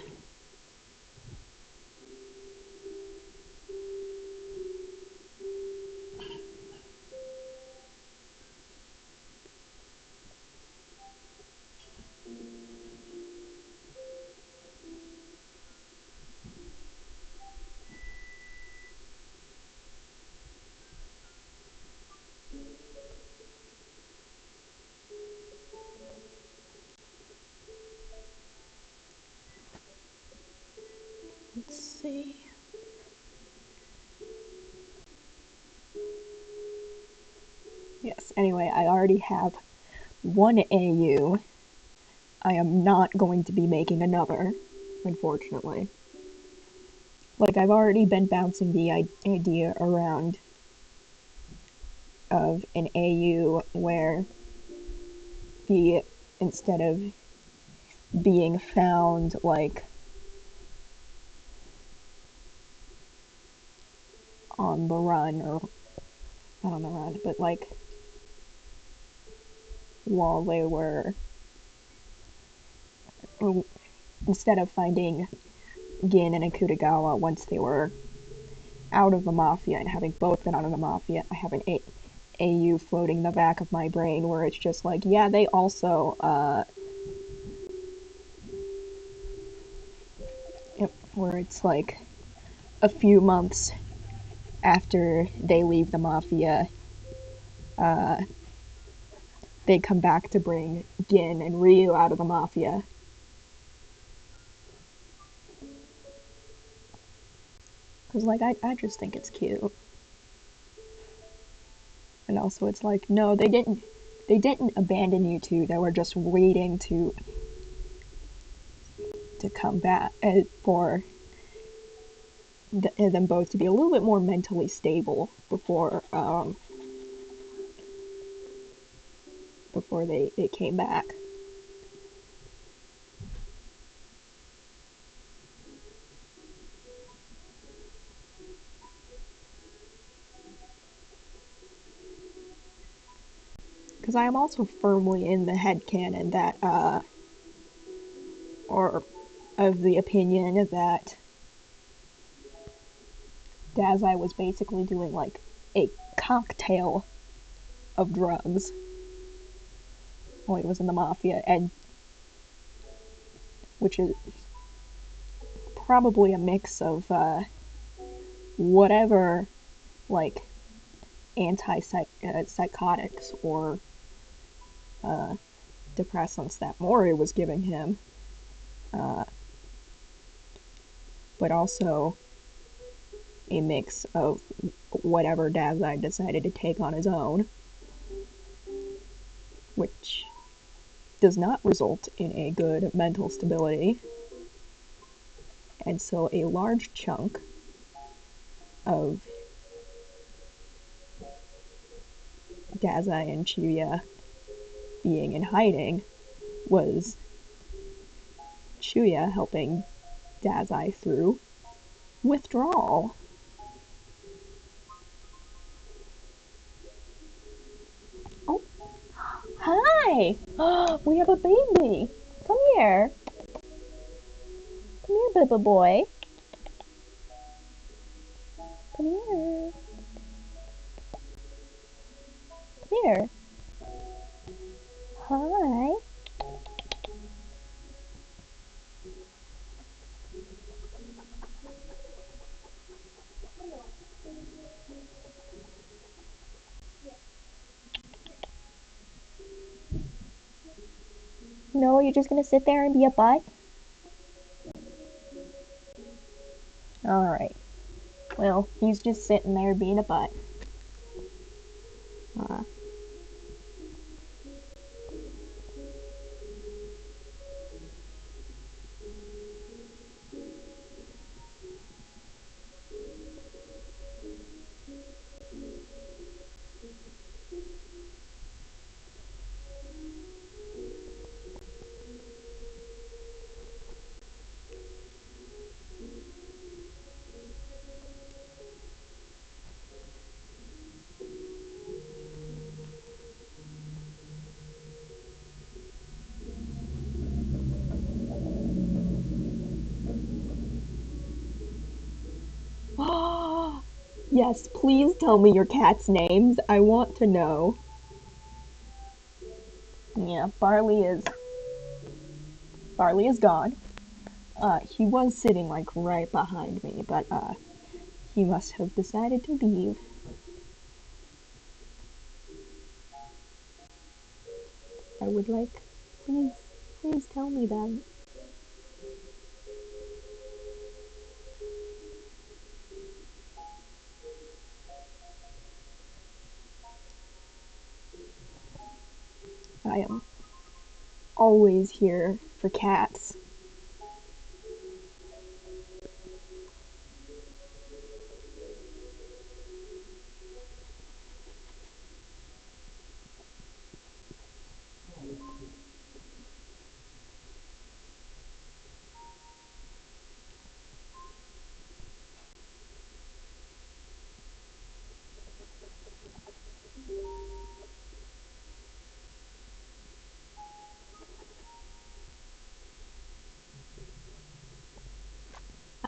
Let's see. Yes, anyway, I already have one AU. I am not going to be making another, unfortunately. Like, I've already been bouncing the idea around of an AU where he, instead of being found, like, on the run, or not on the run, but, like, while they were, instead of finding Gin and Akutagawa once they were out of the Mafia and having both been out of the Mafia, I have an AU floating in the back of my brain where it's just like, yeah, they also, where it's like a few months after they leave the Mafia, they come back to bring Gin and Ryu out of the Mafia. Because, like, I just think it's cute. And also it's like, no, they didn't abandon you two. They were just waiting to come back for them both to be a little bit more mentally stable before they came back. Because I am also firmly in the headcanon that, or of the opinion that Dazai was basically doing like a cocktail of drugs while he was in the Mafia, and which is probably a mix of whatever, like, antipsychotics or depressants that Mori was giving him, but also a mix of whatever Dazai decided to take on his own, which does not result in a good mental stability. And so a large chunk of Dazai and Chuya being in hiding was Chuya helping Dazai through withdrawal. Oh, Hi! We have a baby! Come here! Come here, Bubba boy. Come here. Come here. Hi. No, you're just gonna sit there and be a butt? Alright. Well, he's just sitting there being a butt. Uh, yes, please tell me your cat's names. I want to know. Yeah, Barley is gone. He was sitting like right behind me, but he must have decided to leave. I would like, please tell me them. I am always here for cats.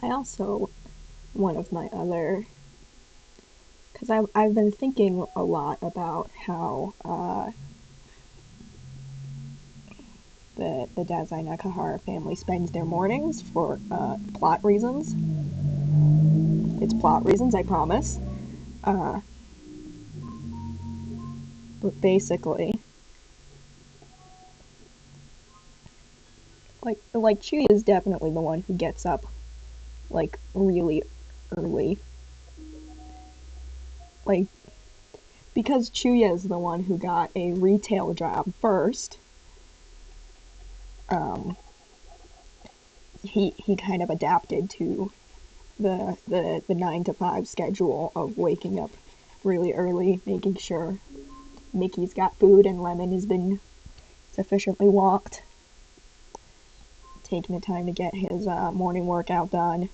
I also, one of my other, because I've been thinking a lot about how the Dazai Nakahara family spends their mornings for plot reasons. It's plot reasons, I promise. Uh, but basically, like Chuya is definitely the one who gets up like really early. Like because Chuya is the one who got a retail job first. Um, he kind of adapted to the 9 to 5 schedule of waking up really early, making sure Mickey's got food and Lemon has been sufficiently walked, taking the time to get his morning workout done,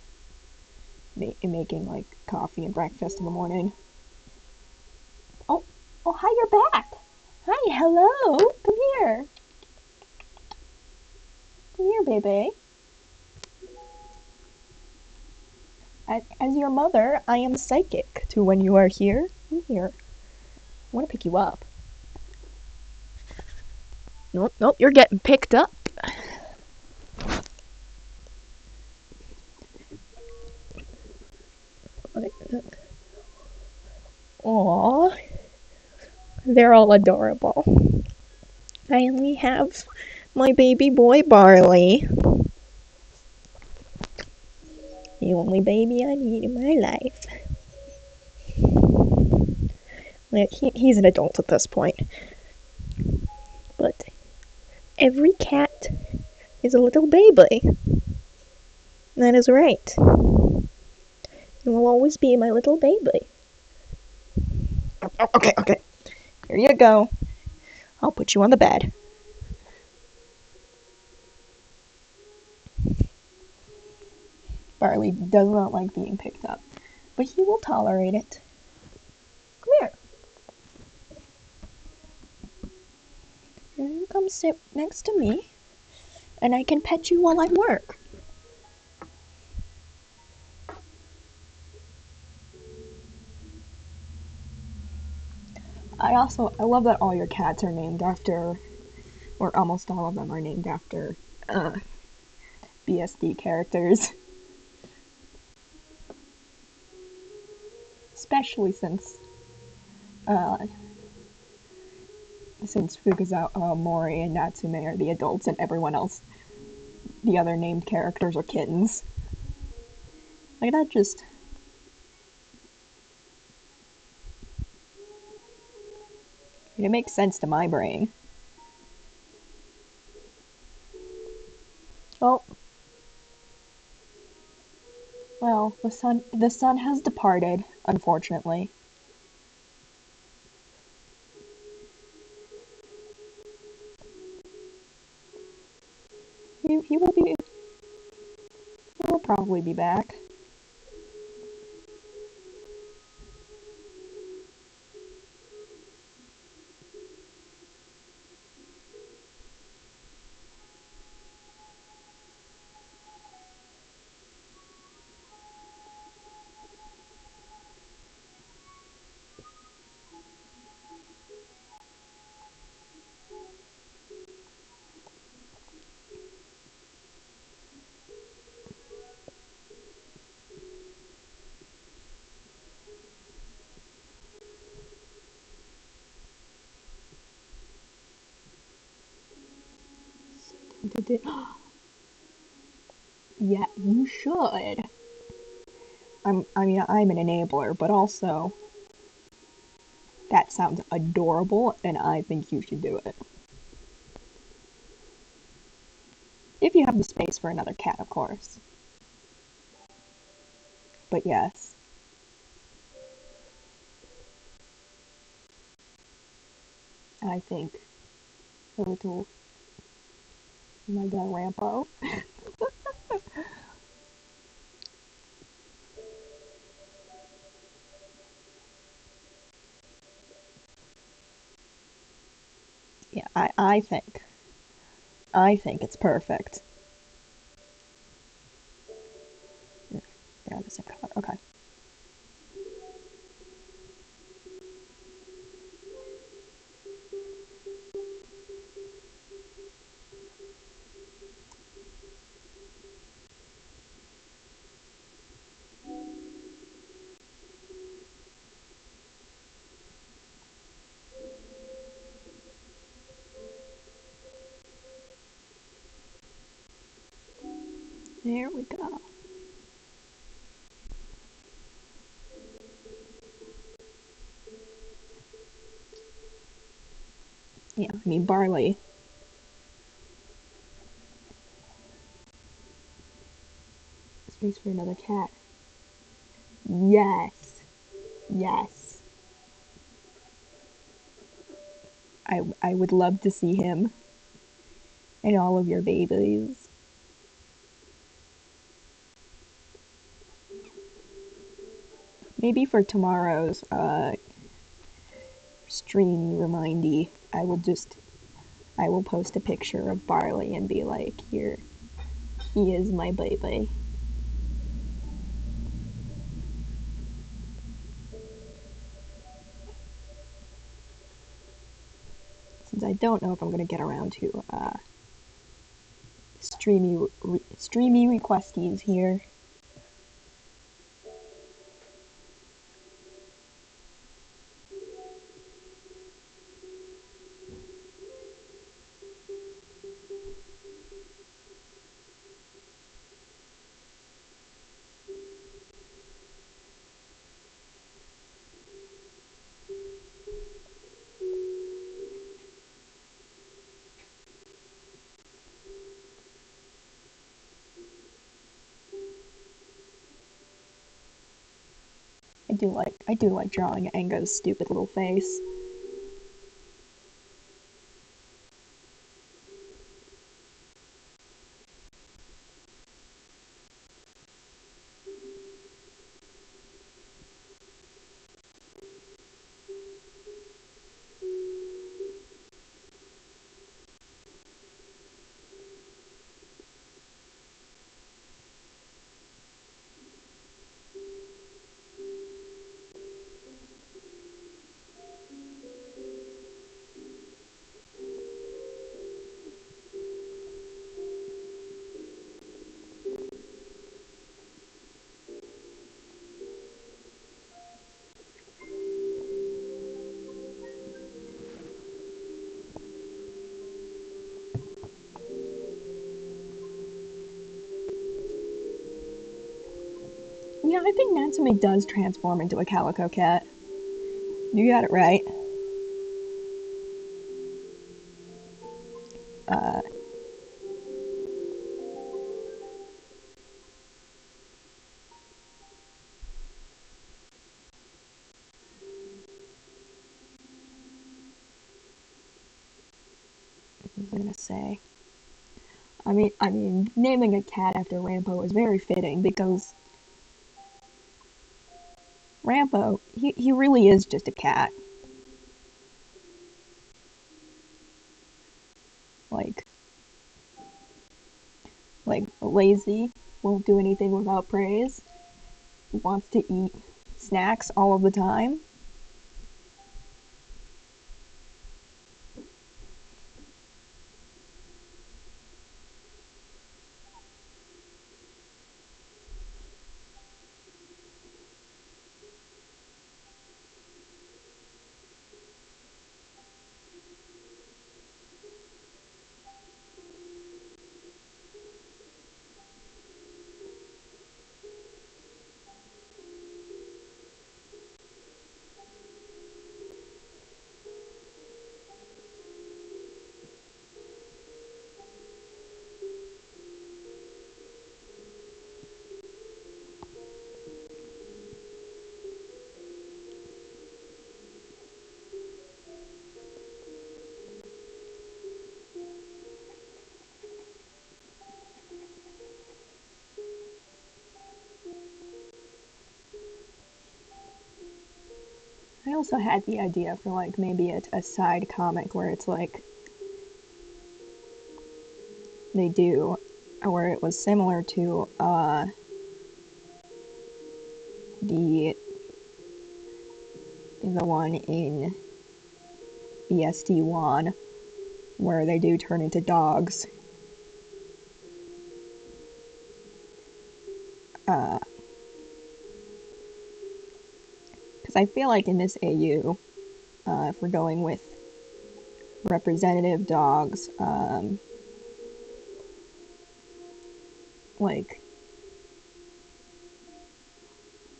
making like coffee and breakfast in the morning. Oh, oh, hi, you're back. Hi, hello. Come here. Come here, baby. As your mother, I am psychic to when you are here. Come here. I want to pick you up. Nope, nope, you're getting picked up. Aww, they're all adorable. I only have my baby boy Barley. The only baby I need in my life. He's an adult at this point. But every cat is a little baby. That is right. You will always be my little baby. Oh, okay, okay. Here you go. I'll put you on the bed. Barley does not like being picked up, but he will tolerate it. Come here. sit next to me, and I can pet you while I work. I love that all your cats are named after, or almost all of them are named after, BSD characters. Especially uh, since Fukazawa Mori and Natsume are the adults and everyone else, the other named characters are kittens. Like, that just... It makes sense to my brain. Oh. Well, the sun has departed, unfortunately. He will be... He will probably be back. Yeah, you should. I mean, I'm an enabler, but also, that sounds adorable, and I think you should do it. If you have the space for another cat, of course. But yes. I think a little... Oh my god, Rampo. Yeah, I think it's perfect. They're the same color. Okay. There we go. Yeah, I mean, Barley. Space for another cat. Yes. Yes. I would love to see him and all of your babies. Maybe for tomorrow's stream remindy, I will post a picture of Barley and be like, here, he is my baby. Since I don't know if I'm gonna get around to streamy requesties here. I do like drawing Anga's stupid little face. Yeah, I think Natsume does transform into a calico cat. You got it right. Uh, what was I gonna say? I mean, naming a cat after Rampo is very fitting because Rampo, he really is just a cat. Like, like lazy, won't do anything without praise, wants to eat snacks all of the time. I also had the idea for like maybe a side comic where it's like they do, where it was similar to the one in BSD1 where they do turn into dogs. Because I feel like in this AU, if we're going with representative dogs, like,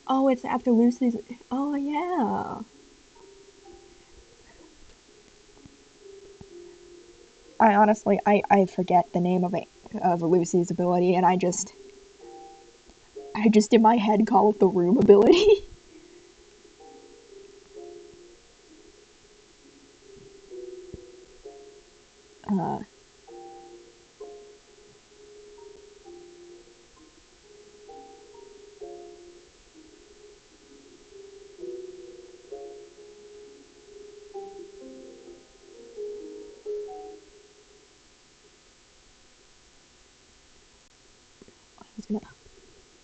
oh, it's after Lucy's. Oh yeah. I honestly, I forget the name of Lucy's ability, and I just in my head call it the room ability. uh, I was gonna.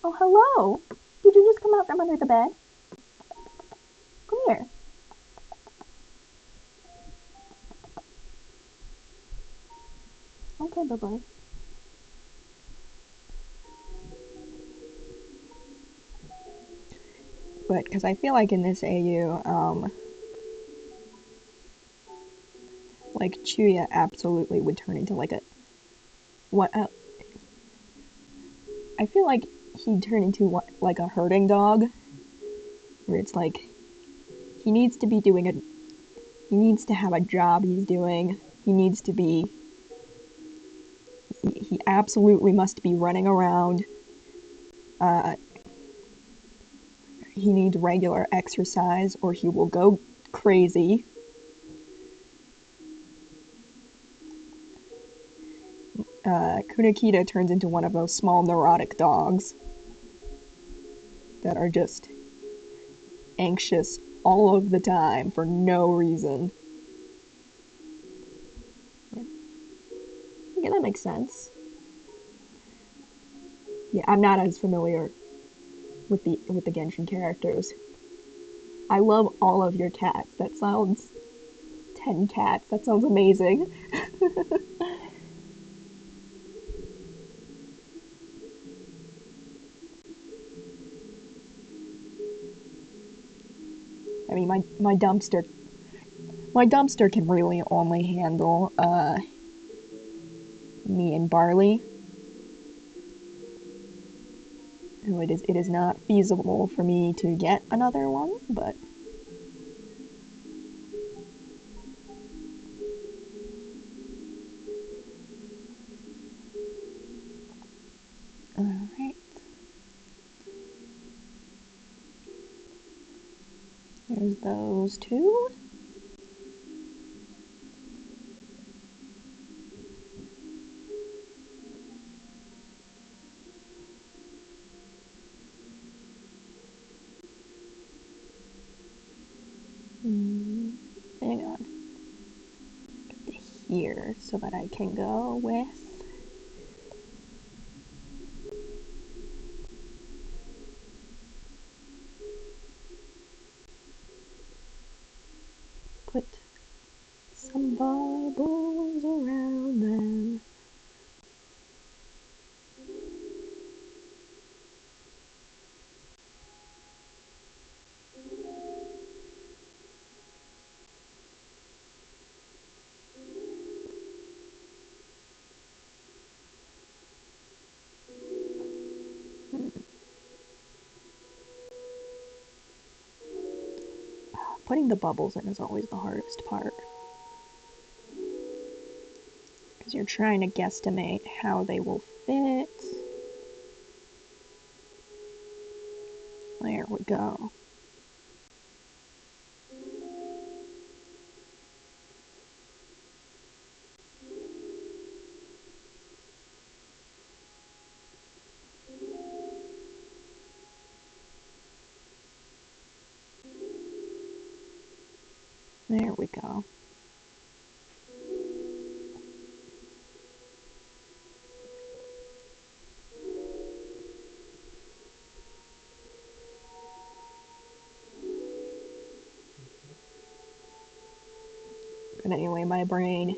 Oh, hello. Did you just come out from under the bed? Come here. Okay, bye bye. But because I feel like in this AU, like Chuya absolutely would turn into like a what? I feel like he'd turn into what, like a herding dog, where it's like he needs to be doing a, he needs to have a job he's doing. He needs to be, he absolutely must be running around. Uh, he needs regular exercise, or he will go crazy. Kunakita turns into one of those small neurotic dogs that are just anxious all of the time for no reason. Yeah, that makes sense. Yeah, I'm not as familiar with the Genshin characters. I love all of your cats. That sounds 10 cats. That sounds amazing. I mean, my dumpster can really only handle me and Barley. So it is not feasible for me to get another one, but alright. There's those two. Hang on. Here so that I can go with put some bubbles around them. Putting the bubbles in is always the hardest part. Because you're trying to guesstimate how they will fit. There we go. There we go. But anyway, my brain.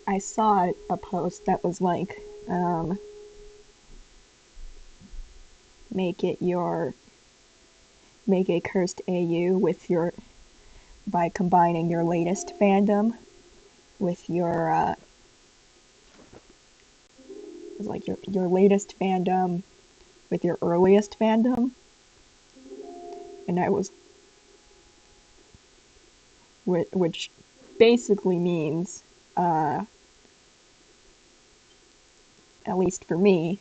I saw a post that was like, make a cursed AU with your, by combining your latest fandom with your, it was like your latest fandom with your earliest fandom. And I was, which basically means, at least for me,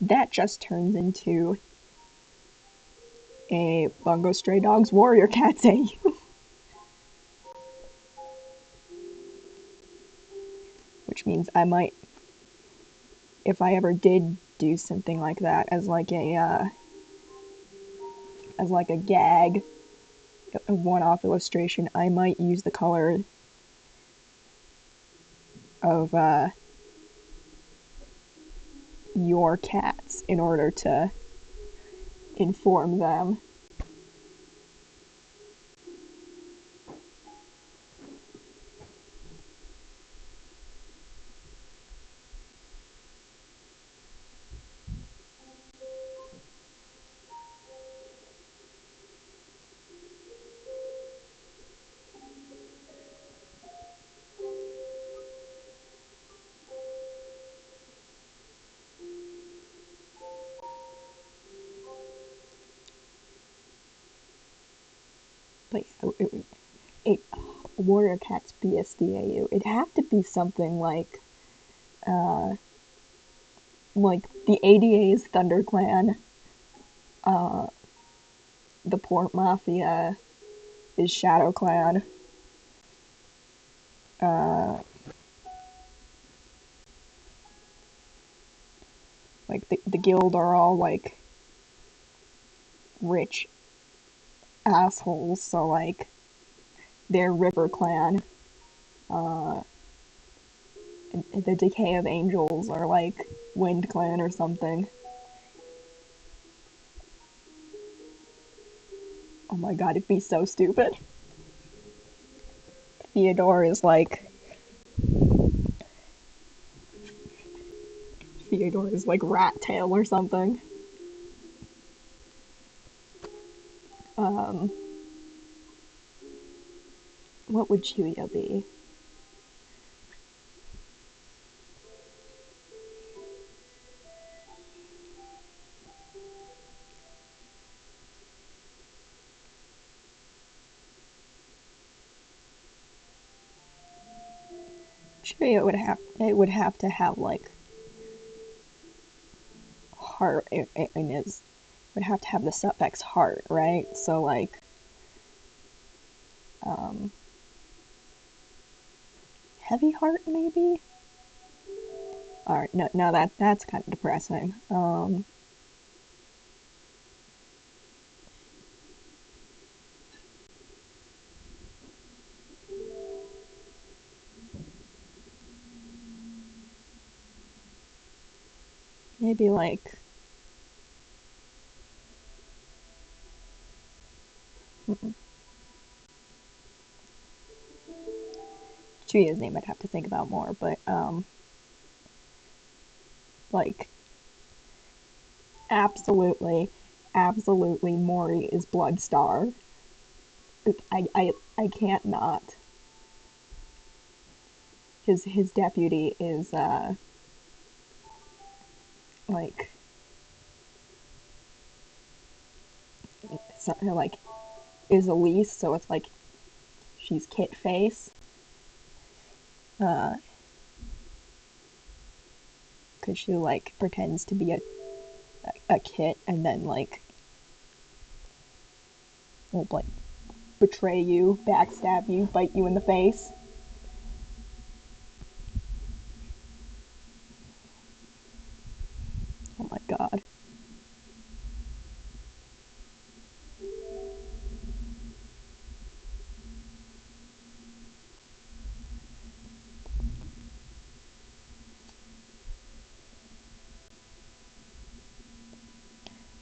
that just turns into a Bungo Stray Dogs Warrior Cats AU. Which means I might, if I ever did do something like that as like a gag, a one-off illustration, I might use the color of your cats in order to inform them. But it Warrior Cats BSDAU. It'd have to be something like the ADA's ThunderClan, the Port Mafia is ShadowClan, like the guild are all like rich assholes, so like they're River Clan. And the Decay of Angels are like Wind Clan or something. Oh my god, it'd be so stupid. Theodore is like Rat Tail or something. What would Chuya be? Sure, it would have to have like heart in his would have to have the suffix heart, right? So like um heavy heart maybe? Alright, no that's kind of depressing. Maybe like Chuya's name I'd have to think about more, but like absolutely, absolutely Mori is Bloodstar. I can't not. His deputy is like something like is Elise, so it's like she's Kit Face. Uh, cause she like pretends to be a kit and then like will like betray you, backstab you, bite you in the face. Oh my god.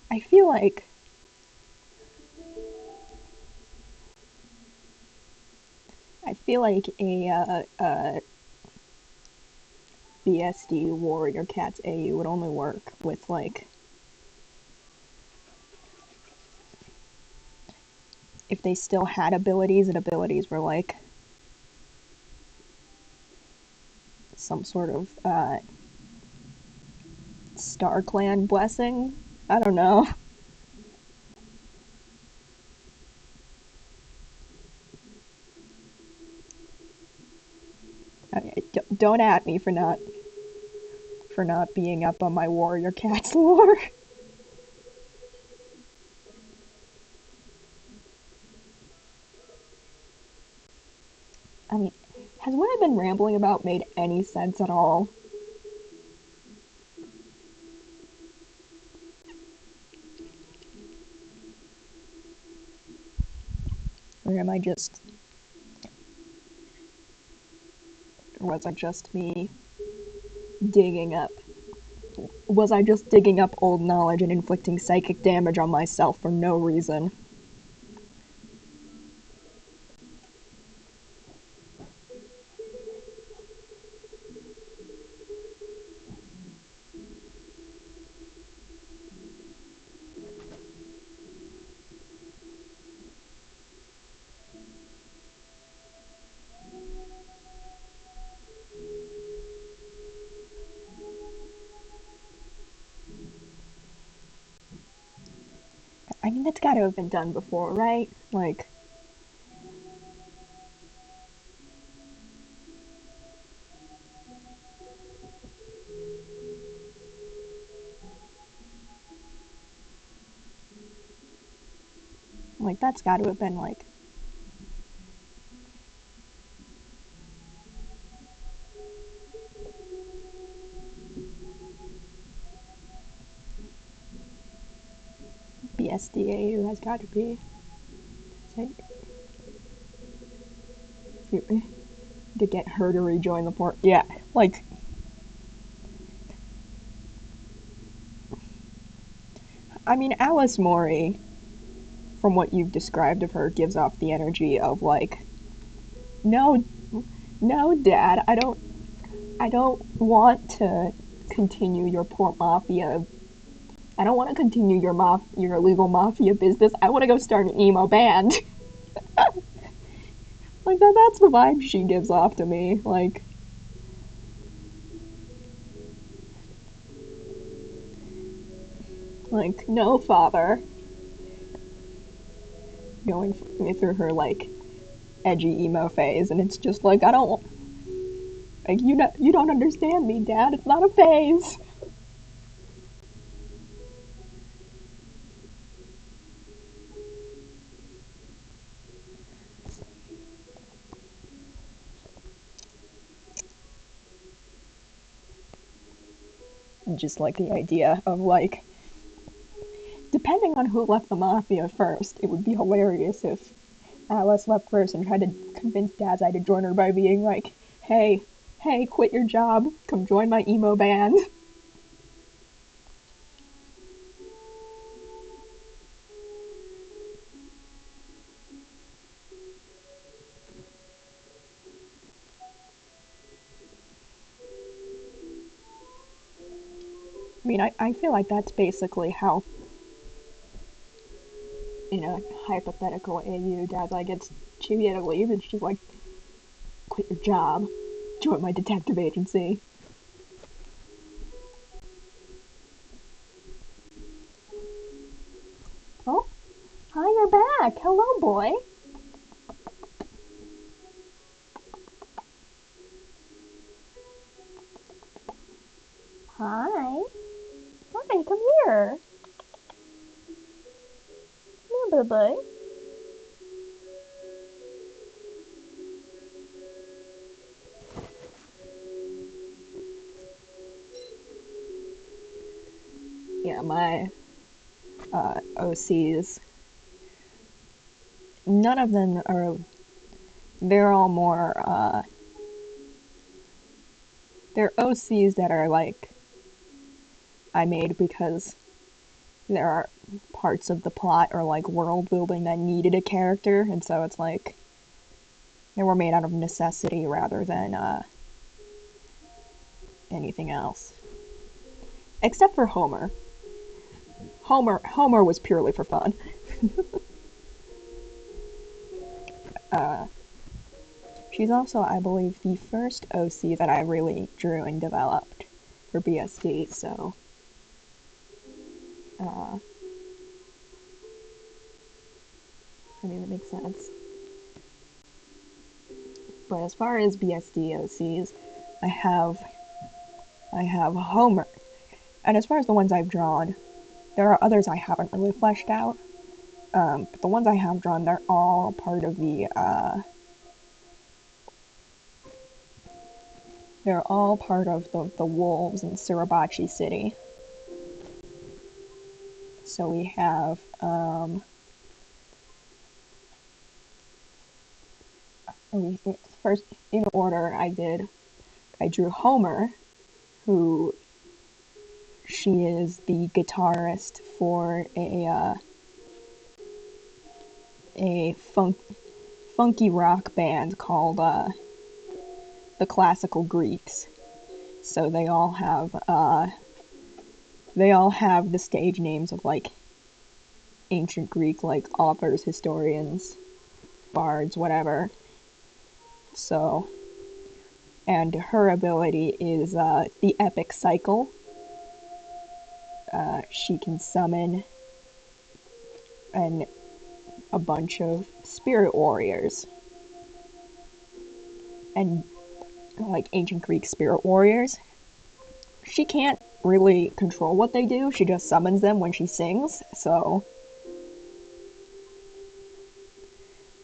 I feel like I feel like a BSD Warrior Cats AU would only work with like if they still had abilities and abilities were like some sort of Star Clan blessing. I don't know. I mean, don't at me for not being up on my Warrior Cats lore. I mean, has what I've been rambling about made any sense at all? Or am I just, or was I just me digging up? Was I just digging up old knowledge and inflicting psychic damage on myself for no reason? I mean, that's gotta have been done before, right? Like that's gotta have been BSDAU has got to be. Like, to get her to rejoin the port. Yeah, like I mean, Alice Mori, from what you've described of her, gives off the energy of like, no, no, Dad, I don't want to continue your port mafia. I don't want to continue your illegal mafia business. I want to go start an emo band. Like that's the vibe she gives off to me. Like no, father. Going through her like edgy emo phase, and it's just like I don't. Like, you don't understand me, Dad. It's not a phase. Just like the idea of like, depending on who left the mafia first, it would be hilarious if Alice left first and tried to convince Dazai to join her by being like, hey, hey, quit your job, come join my emo band. I mean, I feel like that's basically how, in a hypothetical AU, Dazai gets Chibiya to leave, and she's like, quit your job, join my detective agency. Oh, hi, you're back. Hello, boy. Hi. Hi, come here. Come here, boo. Yeah, my OCs, none of them are, they're all more, they're OCs that are like, I made because there are parts of the plot or like world building that needed a character, and so it's like, they were made out of necessity rather than, anything else. Except for Homer. Homer was purely for fun. She's also, I believe, the first OC that I really drew and developed for BSD, so I mean, it makes sense. But as far as BSD OCs, I have I have Homer. And as far as the ones I've drawn, there are others I haven't really fleshed out. But the ones I have drawn, they're all part of the wolves in Suribachi City. So we have, first, in order, I drew Homer, who she is the guitarist for a funky rock band called the Classical Greeks. So they all have the stage names of like ancient Greek like authors, historians, bards, whatever. So, and her ability is the epic cycle. She can summon an a bunch of spirit warriors and like ancient Greek spirit warriors. She can't really control what they do. She just summons them when she sings. So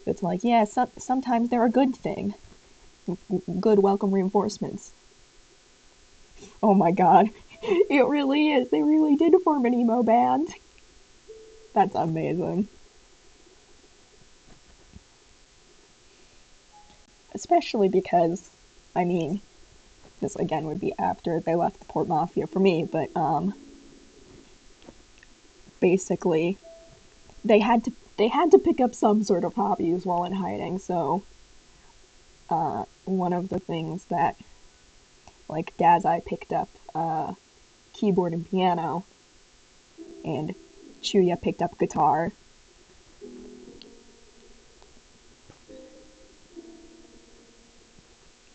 it's like, yeah, sometimes they're a good thing. Good welcome reinforcements. Oh my god. It really is. They really did form an emo band. That's amazing. Especially because, I mean, this again would be after they left the Port Mafia for me, but basically they had to pick up some sort of hobbies while in hiding. So one of the things that like Dazai picked up keyboard and piano, and Chuya picked up guitar.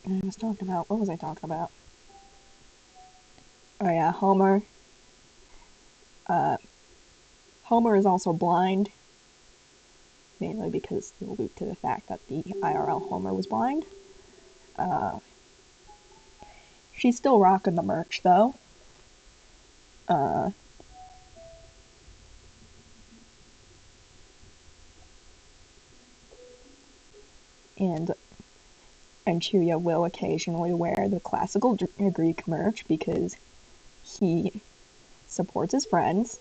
And I was talking about, what was I talking about? Oh yeah, Homer. Homer is also blind, mainly because they allude to the fact that the IRL Homer was blind. She's still rocking the merch though. Uh, and Chuya will occasionally wear the classical Greek merch because he supports his friends.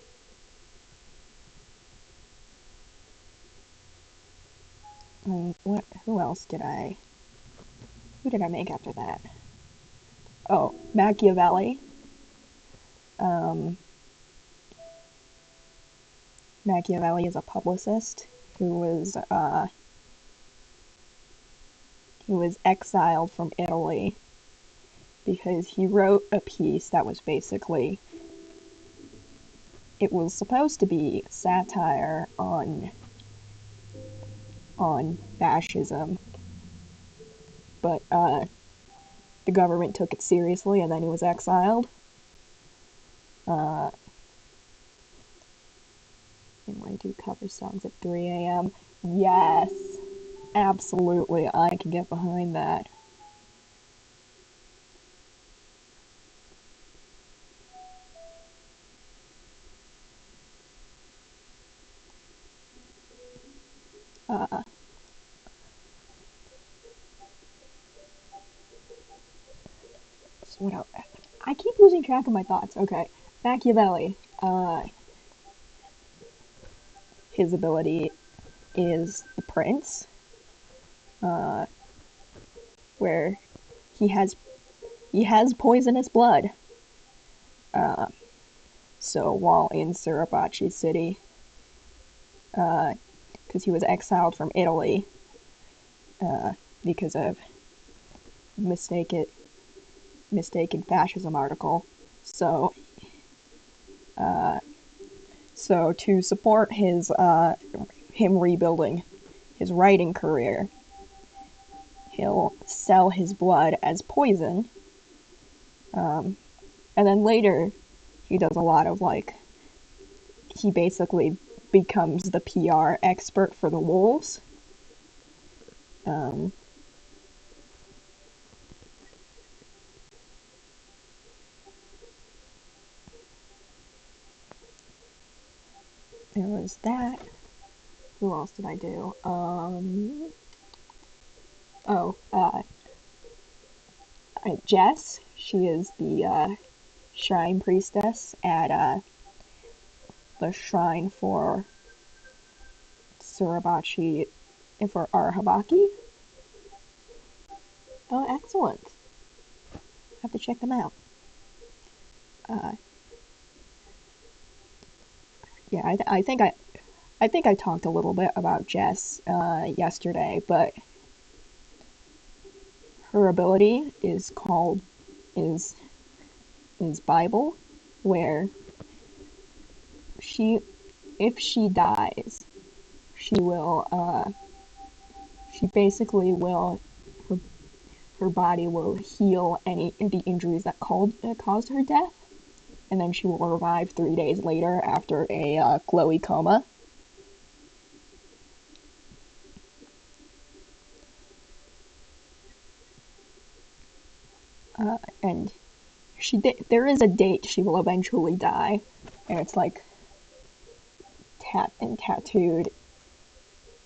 And who else did I? Who did I make after that? Oh, Machiavelli. Um, Machiavelli is a publicist who was exiled from Italy because he wrote a piece that was basically, it was supposed to be satire on fascism, but the government took it seriously and then he was exiled. And I do cover songs at 3 a.m. Yes, absolutely, I can get behind that. Uh, so what else? I keep losing track of my thoughts. Okay, Machiavelli. His ability is the Prince, where he has poisonous blood. So while in Suribachi City, because he was exiled from Italy because of mistaken fascism article. So so to support him rebuilding his writing career, he'll sell his blood as poison. And then later, he does a lot of he basically becomes the PR expert for the wolves. Um, there was that. Who else did I do? Jess. She is the shrine priestess at the shrine for Suribachi, for Arahabaki. Oh, excellent. Have to check them out. Uh, yeah, I think I talked a little bit about Jess yesterday, but her ability is Bible, where she if she dies, she basically will her, her body will heal any the injuries that caused her death, and then she will revive 3 days later after a glowy coma. And there is a date she will eventually die, and it's tattooed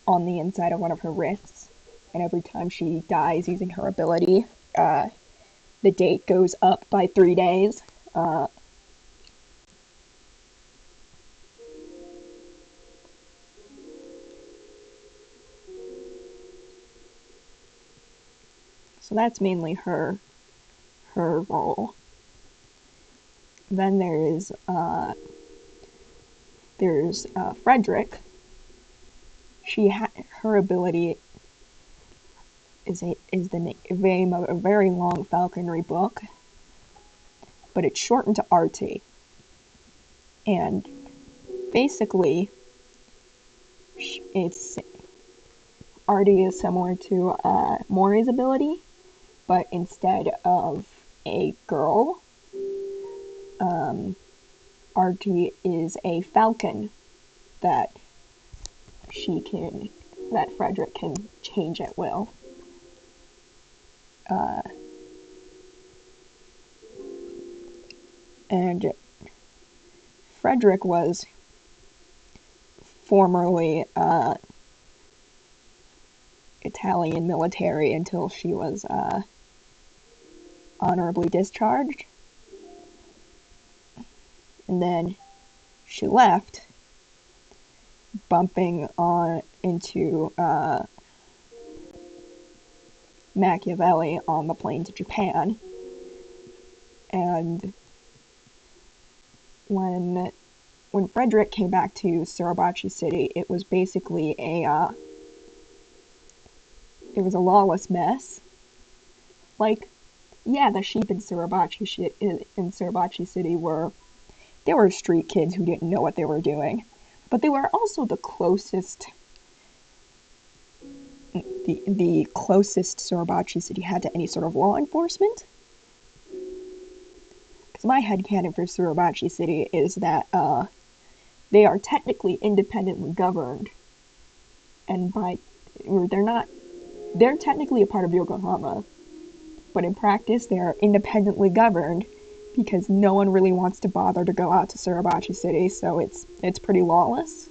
on the inside of one of her wrists. And every time she dies using her ability, the date goes up by 3 days. So that's mainly her role. Then there's Frederick. Her ability is the name of a very long falconry book, but it's shortened to RT. And basically, it's RT is similar to Mori's ability, but instead of a girl, RT is a falcon that Frederick can change at will. And Frederick was formerly Italian military until she was honorably discharged. And then she left, bumping on into Machiavelli on the plane to Japan. And when Frederick came back to Suribachi City, it was basically a lawless mess. Like, yeah, the sheep in Suribachi City were street kids who didn't know what they were doing, but they were also the closest Suribachi City had to any sort of law enforcement. Because my headcanon for Suribachi City is that they are technically independently governed, and they're technically a part of Yokohama, but in practice they are independently governed because no one really wants to bother to go out to Suribachi City, so it's pretty lawless.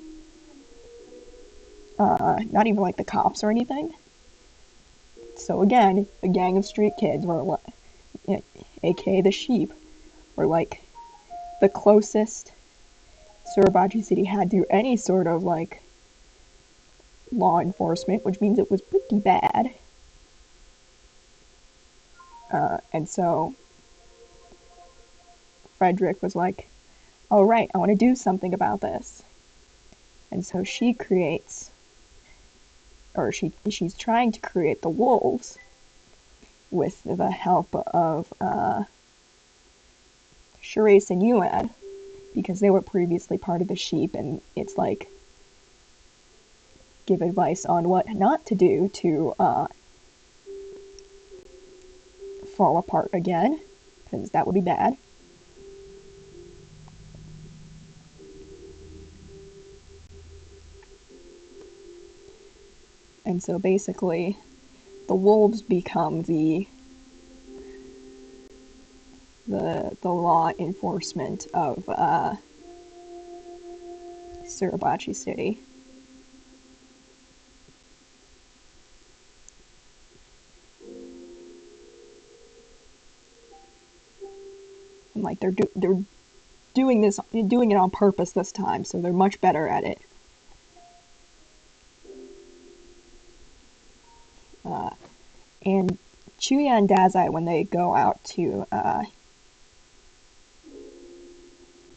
Not even like the cops or anything. So again, a gang of street kids, aka the sheep, were like the closest Suribachi City had to any sort of like law enforcement, which means it was pretty bad. And so Frederick was like, all right, I want to do something about this. And so she's trying to create the wolves with the help of Charisse and Yuan, because they were previously part of the sheep, and it's like give advice on what not to do to fall apart again, because that would be bad. And so basically, the wolves become the law enforcement of Suribachi City. And like they're doing it on purpose this time, so they're much better at it. And Chuya and Dazai, when they go out to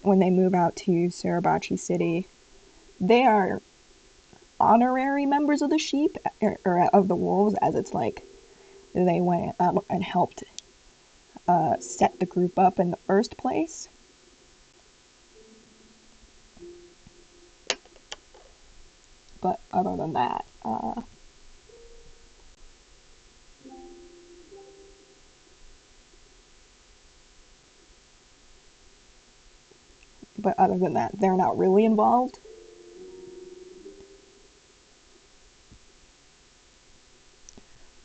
when they move out to Suribachi City, they are honorary members of the sheep, or of the wolves, as it's like they went out and helped set the group up in the first place. But other than that, they're not really involved.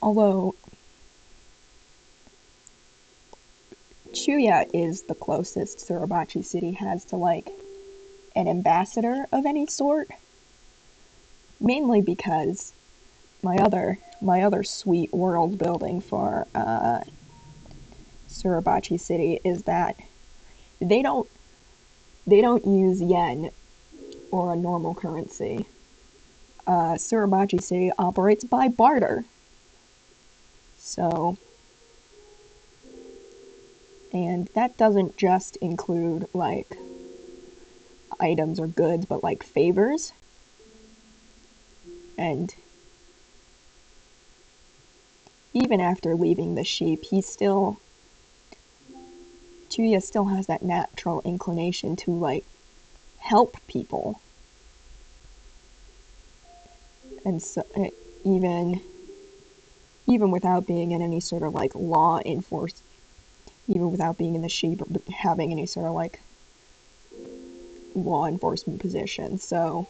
Although Chuya is the closest Suribachi City has to like an ambassador of any sort. Mainly because my other sweet world building for Suribachi City is that they don't use yen or a normal currency. Suribachi City operates by barter. So, and that doesn't just include like items or goods, but like favors. And even after leaving the sheep, Chuya still has that natural inclination to like help people. And so even without being in any sort of like law enforcement, even without being in the sheep, having any sort of like law enforcement position. So,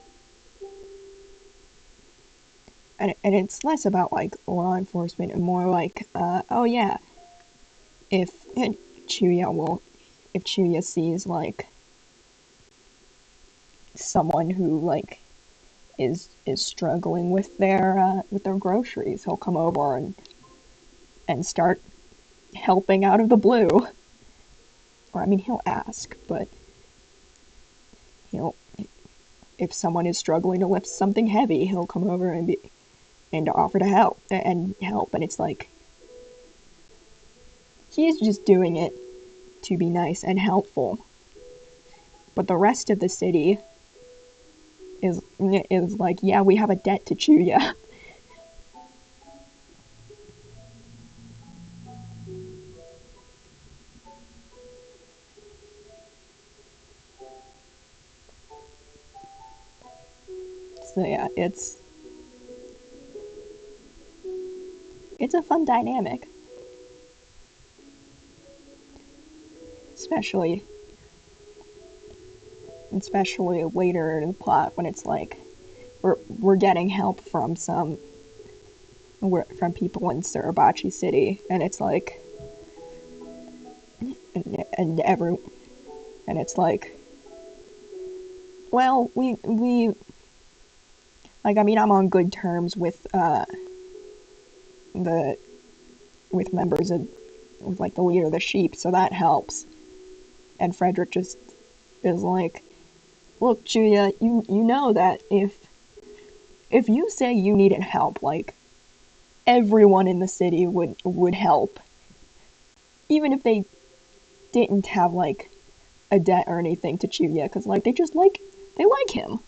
and it's less about like law enforcement and more like, oh yeah, if if Chuya sees like someone who like is struggling with their groceries, he'll come over and start helping out of the blue. Or I mean, he'll ask, but he'll if someone is struggling to lift something heavy, he'll come over and offer to help, and it's like he's just doing it to be nice and helpful. But the rest of the city is like, yeah, we have a debt to Chuya. So yeah, it's a fun dynamic, especially later in the plot when it's like we're getting help from from people in Suribachi City, and it's like and every and it's like, well, we like, I mean, I'm on good terms the with members of with like the leader of the sheep, so that helps. And Frederick just is like, look, Chuya, you know that if you say you needed help, like everyone in the city would help, even if they didn't have like a debt or anything to Chuya, because like they like him.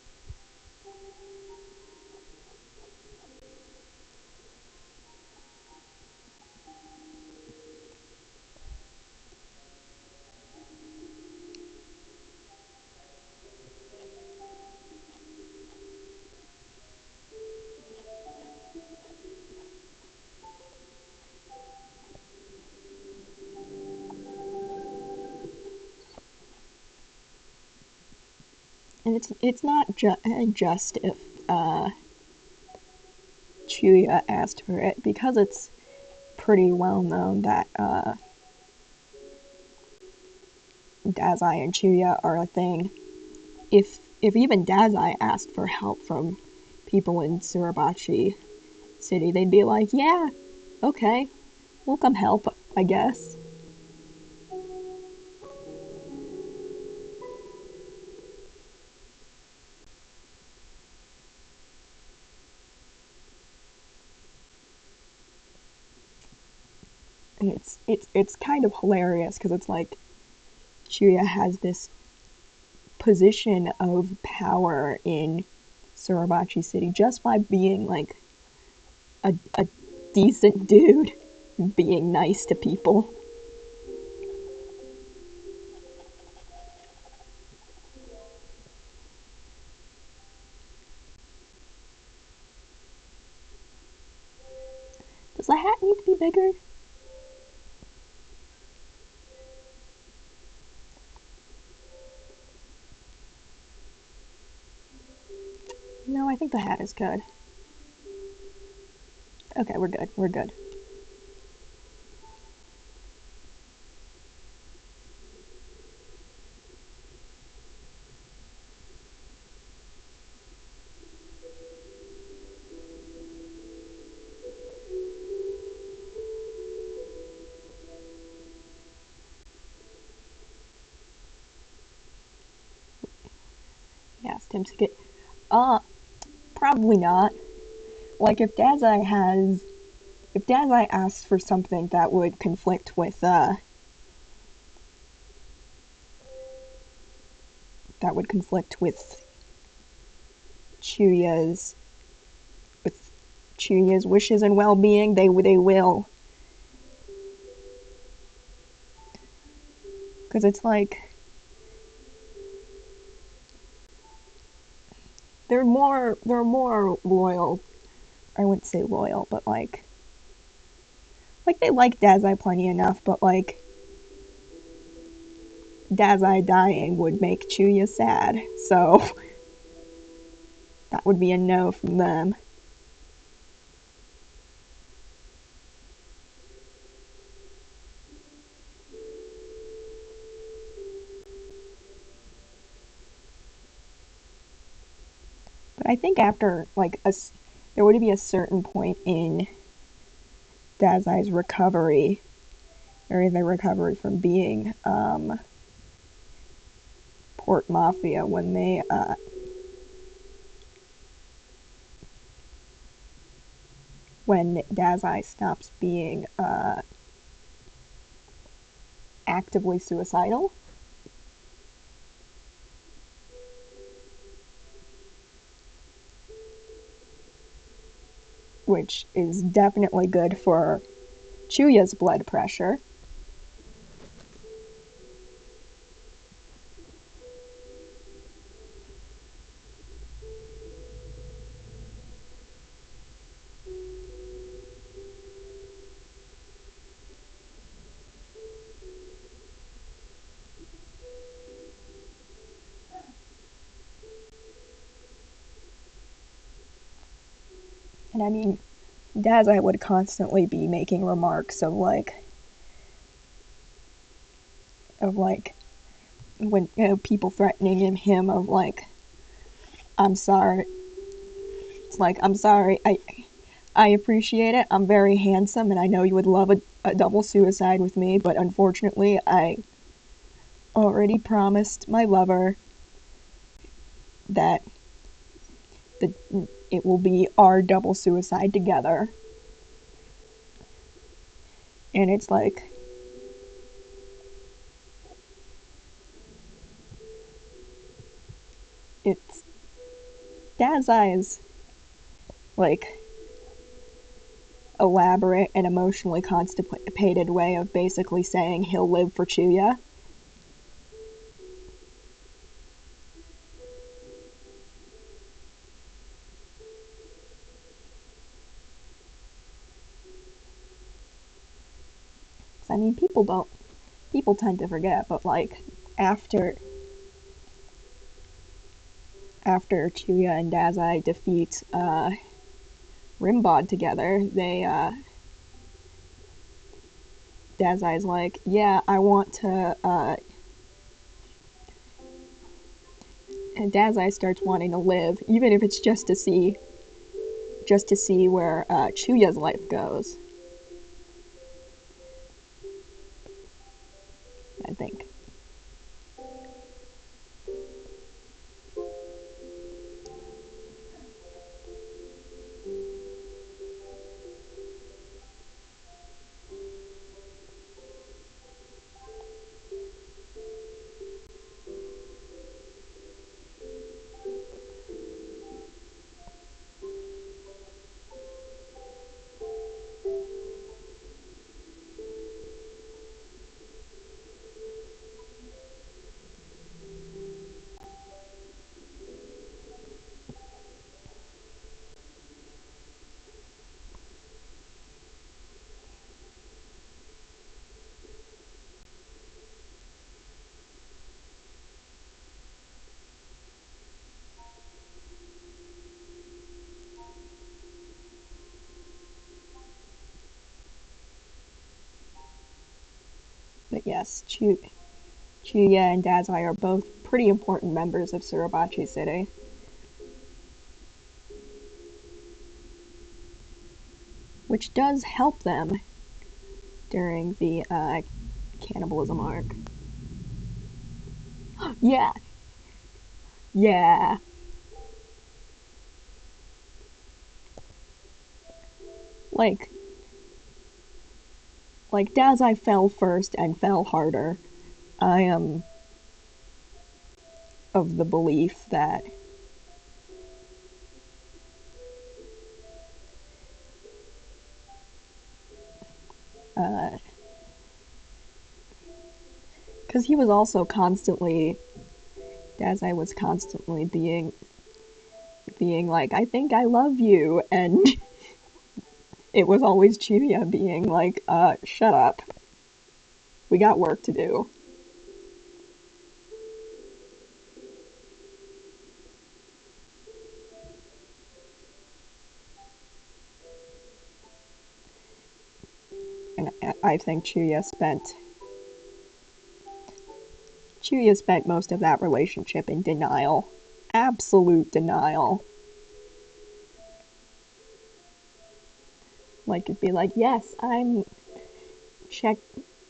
And it's not just if Chuya asked for it, because it's pretty well known that Dazai and Chuya are a thing. If even Dazai asked for help from people in Suribachi City, they'd be like, yeah, okay, we'll come help, I guess. And it's kind of hilarious because it's like Chuya has this position of power in Suribachi City just by being like a decent dude, being nice to people. Does the hat need to be bigger? No, I think the hat is good. Okay, we're good. We're good. He asked him to get. Uh, Probably not. Like if Dazai asks for something that would conflict with that would conflict Chuya's with Chuya's wishes and well-being, they will. Because it's like they're more loyal. I wouldn't say loyal, but like they like Dazai plenty enough, but like Dazai dying would make Chuya sad, so that would be a no from them. I think after like there would be a certain point in Dazai's recovery, or the recovery from being Port Mafia, when Dazai stops being actively suicidal. Which is definitely good for Chuya's blood pressure. And I mean, Dazai would constantly be making remarks of like when people threatening him of like, I'm sorry. It's like, I'm sorry. I appreciate it. I'm very handsome, and I know you would love a double suicide with me, but unfortunately, I already promised my lover that the, it will be our double suicide together. And it's like, it's Dazai's like elaborate and emotionally constipated way of basically saying he'll live for Chuya. I mean, people tend to forget, but like after Chuya and Dazai defeat Rimbod together, Dazai's like, yeah, I want to and Dazai starts wanting to live, even if it's just to see where Chuya's life goes. I think. But yes, Chuya and Dazai are both pretty important members of Suribachi City. Which does help them during the cannibalism arc. Yeah, yeah. Like, Dazai fell first and fell harder. I am of the belief that because he was also constantly Dazai was constantly being like, I think I love you, and it was always Chuya being like, shut up. We got work to do. And I think Chuya spent most of that relationship in denial. Absolute denial. Like it'd be like, yes, I'm check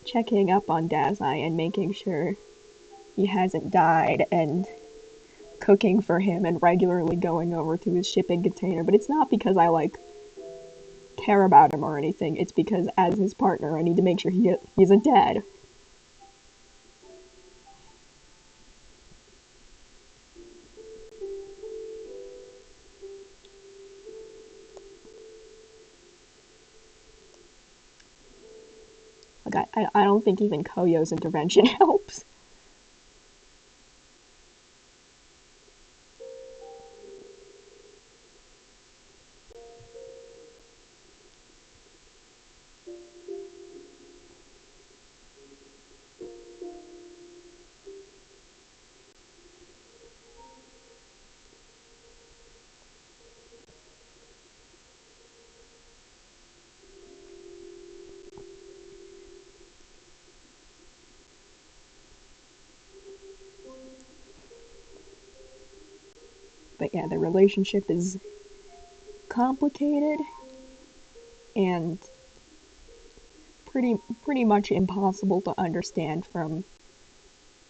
checking up on Dazai and making sure he hasn't died and cooking for him and regularly going over to his shipping container. But it's not because I like care about him or anything. It's because as his partner, I need to make sure he isn't dead. Like I don't think even Koyo's intervention helps. But yeah, the relationship is complicated and pretty much impossible to understand from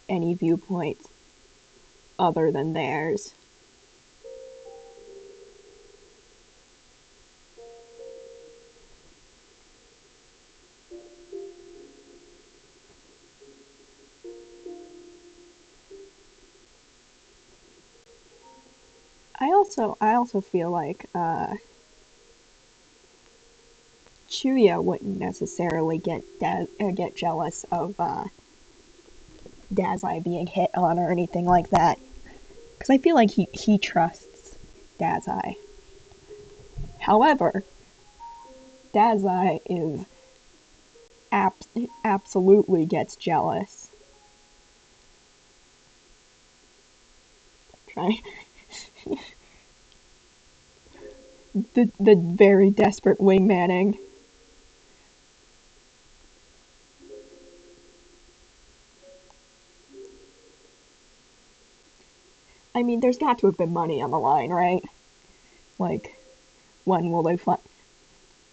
any viewpoint other than theirs. I also feel like Chuya wouldn't necessarily get jealous of Dazai being hit on or anything like that, because I feel like he trusts Dazai. However, Dazai is absolutely gets jealous. Try the very desperate wingmanning. I mean, there's got to have been money on the line, right? Like, when will they find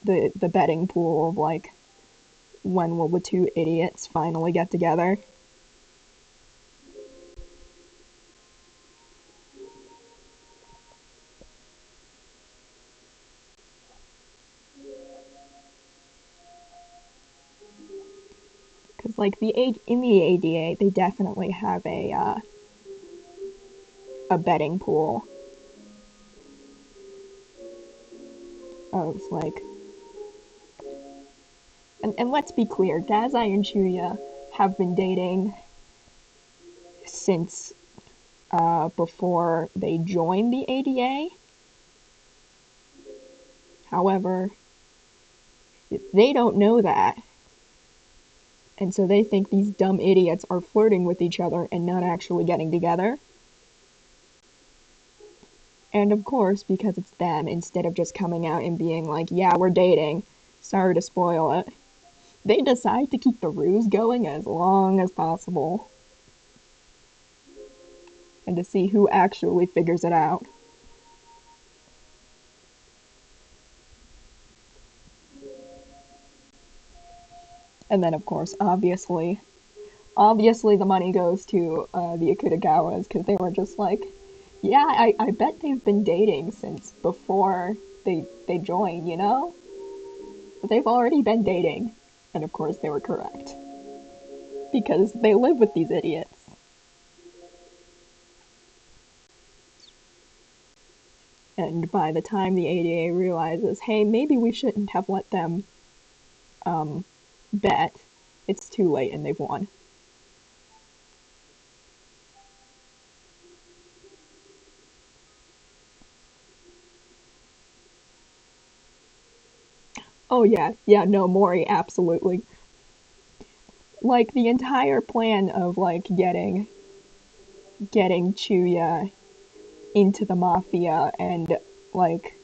the betting pool of like when will the two idiots finally get together? Because like in the ADA, they definitely have a betting pool of like, and let's be clear, Dazai and Chuya have been dating since before they joined the ADA. However, they don't know that, and so they think these dumb idiots are flirting with each other and not actually getting together. And of course, because it's them, instead of just coming out and being like, yeah, we're dating, sorry to spoil it, they decide to keep the ruse going as long as possible. And to see who actually figures it out. And then, of course, obviously the money goes to the Akutagawas because they were just like, yeah, I bet they've been dating since before they joined, you know? But they've already been dating. And of course they were correct. Because they live with these idiots. And by the time the ADA realizes, hey, maybe we shouldn't have let them bet, it's too late and they've won. Oh yeah, no, Mori, absolutely. Like the entire plan of like getting Chuya into the mafia and like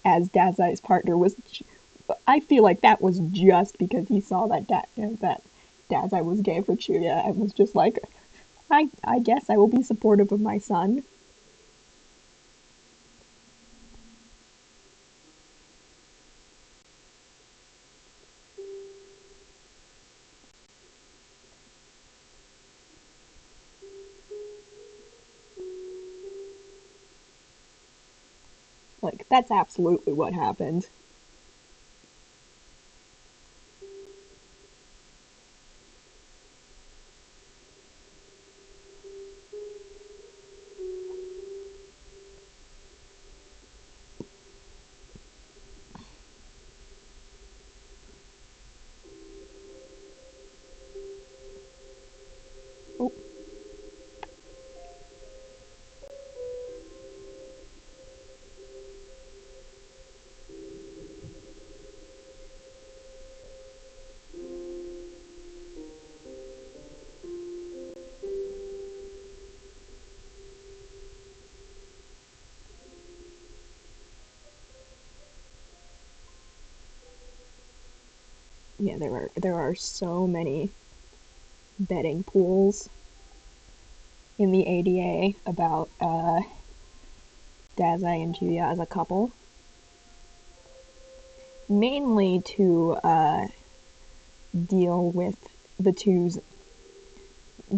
as Dazai's partner was, I feel like that was just because he saw that Dazai was gay for Chuya and was just like, I guess I will be supportive of my son. Like, that's absolutely what happened. Oh, yeah, there are so many betting pools in the ADA about Dazai and Juya as a couple, mainly to deal with the two's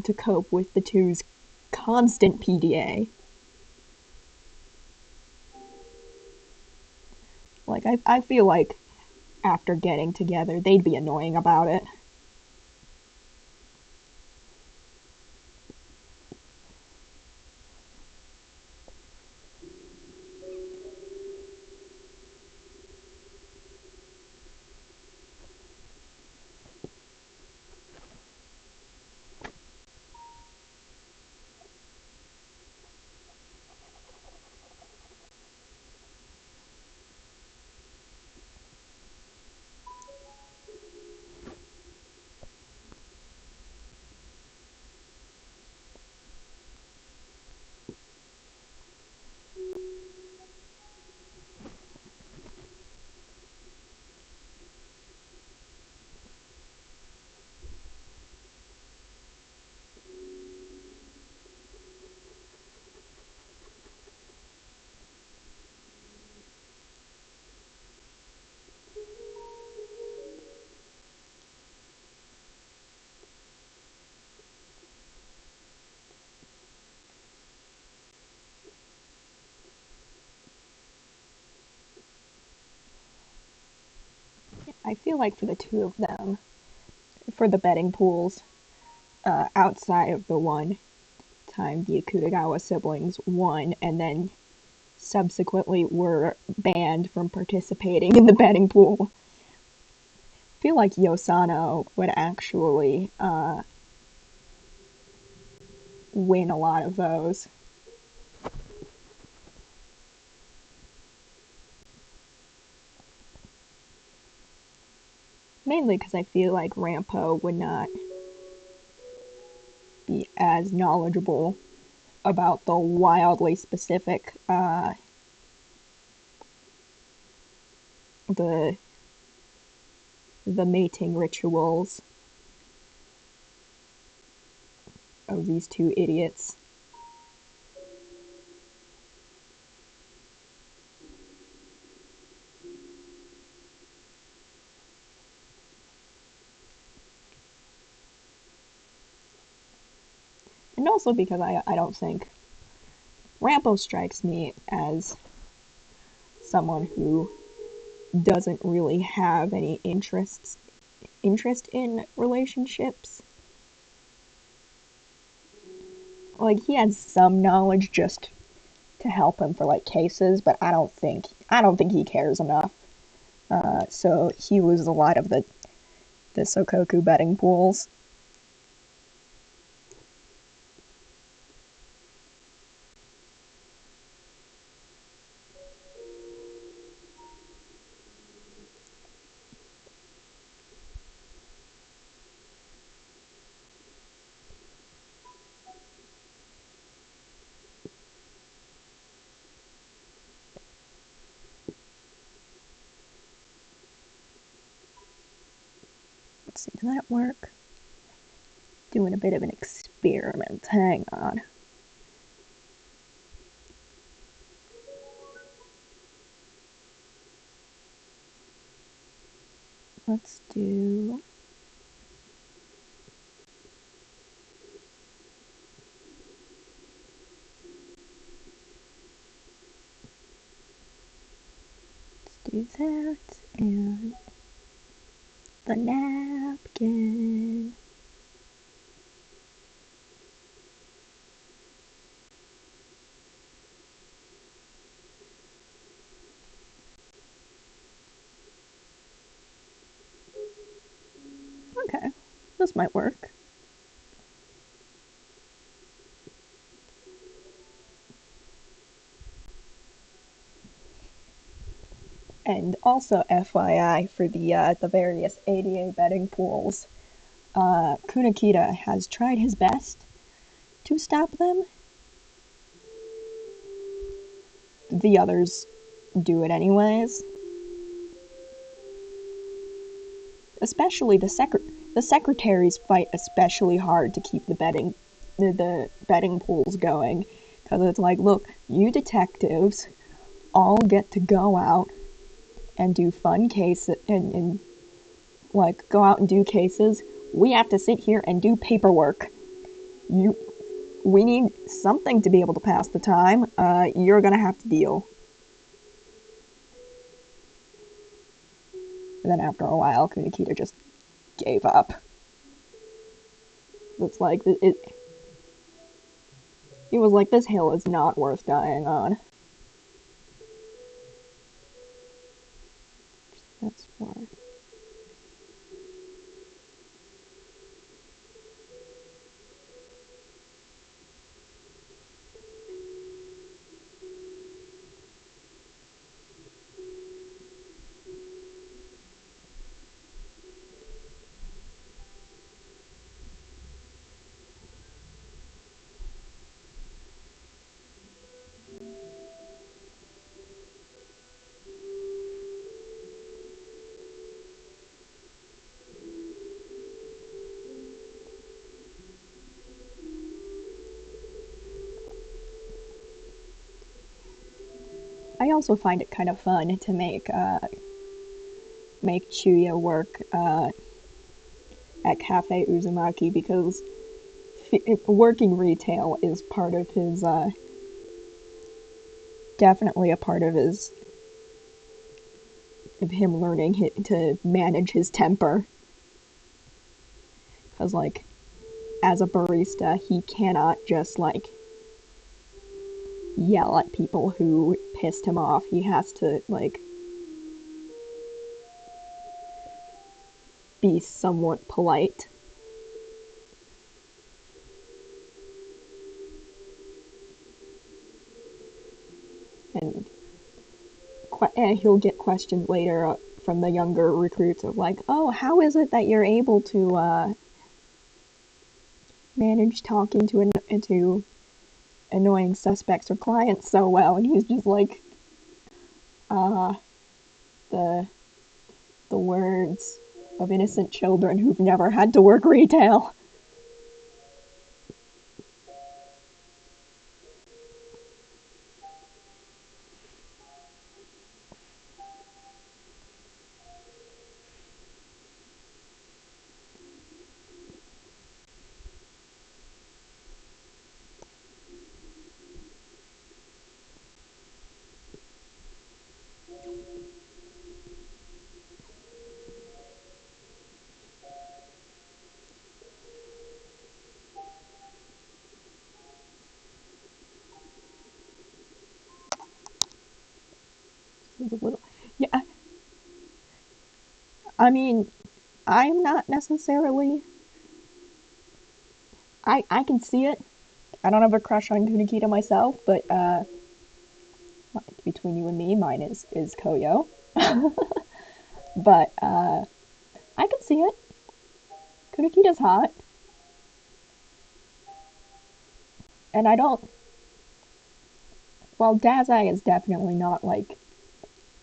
to cope with the two's constant PDA. Like I feel like after getting together, they'd be annoying about it. I feel like for the two of them, for the betting pools, outside of the one time the Akutagawa siblings won and then subsequently were banned from participating in the betting pool, I feel like Yosano would actually win a lot of those. Mainly because I feel like Rampo would not be as knowledgeable about the wildly specific the mating rituals of these two idiots. And also because I don't think Rampo strikes me as someone who doesn't really have any interest in relationships. Like he has some knowledge just to help him for like cases, but I don't think he cares enough. So he loses a lot of the Sokoku betting pools. Let's see, did that work? Doing a bit of an experiment. Hang on. Let's do. do that, and the napkin. Okay, this might work. And also, FYI, for the various ADA betting pools, Kunakita has tried his best to stop them. The others do it anyways. Especially the secretaries fight especially hard to keep the betting pools going, because it's like, look, you detectives all get to go out and do fun cases and like go out and do cases. We have to sit here and do paperwork. We need something to be able to pass the time. You're gonna have to deal. And then after a while, Kunikita just gave up. It's like he was like, this hill is not worth dying on. That's why. I also find it kind of fun to make Chuya work at Cafe Uzumaki, because working retail is part of his definitely a part of him learning to manage his temper. Because like as a barista, he cannot just like yell at people who pissed him off. He has to like be somewhat polite. And he'll get questioned later from the younger recruits of like, oh, how is it that you're able to manage talking to annoying suspects or clients so well? And he's just like, the the words of innocent children who've never had to work retail. He's a little, yeah. I mean, I'm not necessarily. I can see it. I don't have a crush on Kunikita myself, but between you and me, mine is Koyo. But I can see it. Kunikita's hot, and I don't. Well, Dazai is definitely not like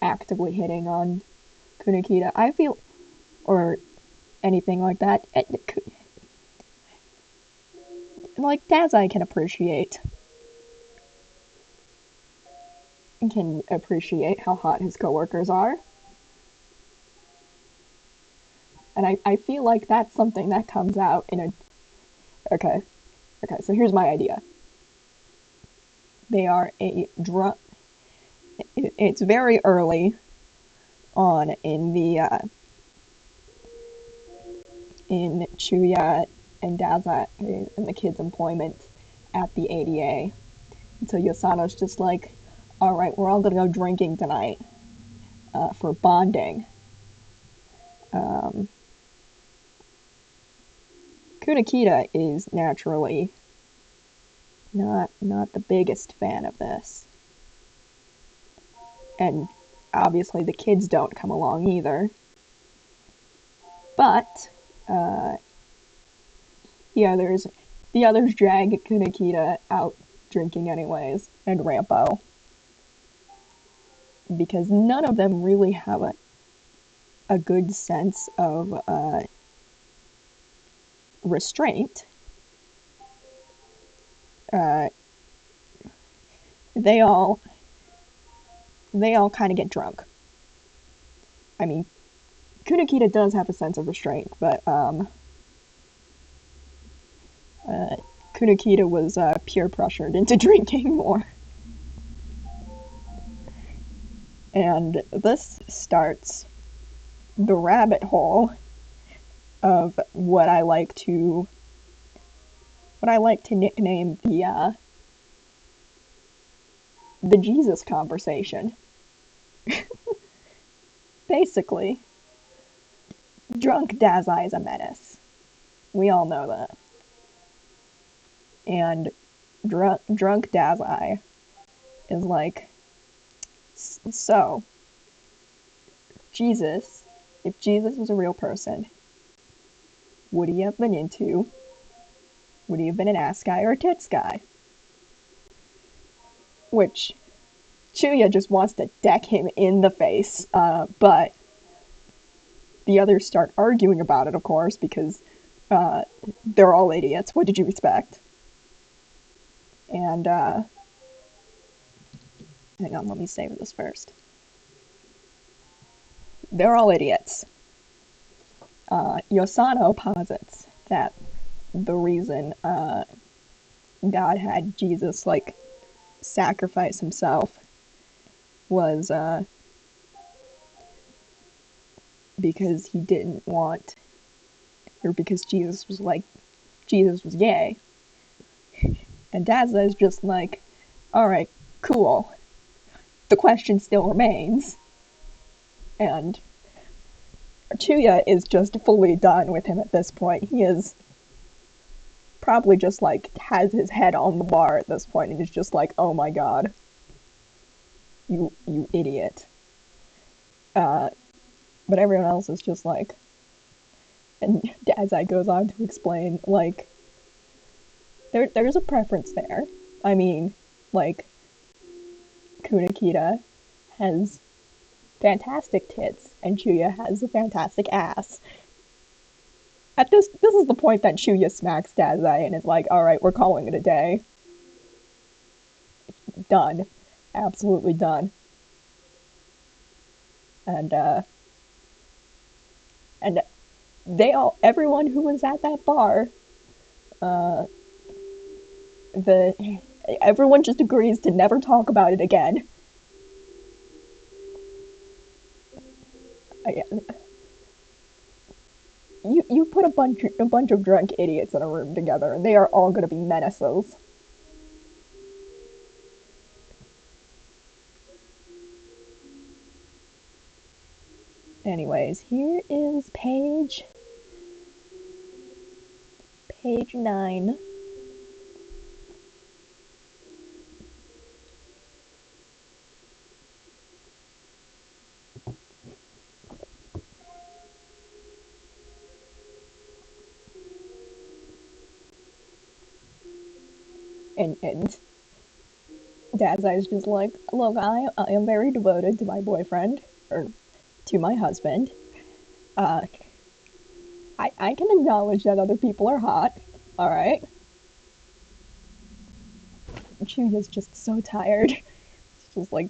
actively hitting on Kunikita. I feel, or anything like that. Like Dazai can appreciate how hot his coworkers are. And I feel like that's something that comes out in a. Okay. Okay, so here's my idea. They are a drunk. It's very early. on in Chuya and Daza and the kids' employment at the ADA. And so Yosano's just like, all right, we're all gonna go drinking tonight for bonding. Um, Kunakita is naturally not the biggest fan of this, and obviously the kids don't come along either. But uh, the others drag Kunakita out drinking anyways, and Rampo, because none of them really have a good sense of restraint. Uh, they all kind of get drunk. I mean, Kunakita does have a sense of restraint, but uh, Kunakita was peer pressured into drinking more. And this starts the rabbit hole of what I like to nickname the Jesus conversation. Basically, drunk Dazai is a menace. We all know that. And drunk Dazai is like, so, Jesus, if Jesus was a real person, would he have been into, would he have been an ass guy or a tits guy? Which Chuya just wants to deck him in the face, but the others start arguing about it, of course, because they're all idiots. What did you expect? And, hang on, let me save this first. They're all idiots. Yosano posits that the reason God had Jesus, like, sacrifice himself was because he didn't want, or because Jesus was gay. And Daza is just like, alright, cool. The question still remains. And Chuya is just fully done with him at this point. He is probably just like has his head on the bar at this point and is just like, oh my god. You idiot. But everyone else is just like, and Dazai goes on to explain, like, there's a preference there. I mean, like, Kunakita has fantastic tits, and Chuya has a fantastic ass. At this is the point that Chuya smacks Dazai and is like, alright, we're calling it a day. Done. Absolutely done. And everyone who was at that bar, everyone just agrees to never talk about it again. You put a bunch of drunk idiots in a room together, and they are all going to be menaces. Anyways, here is page 9. And Dazai is just like, look, I am very devoted to my boyfriend, or to my husband. I can acknowledge that other people are hot, alright? Chuya's just so tired. It's just like,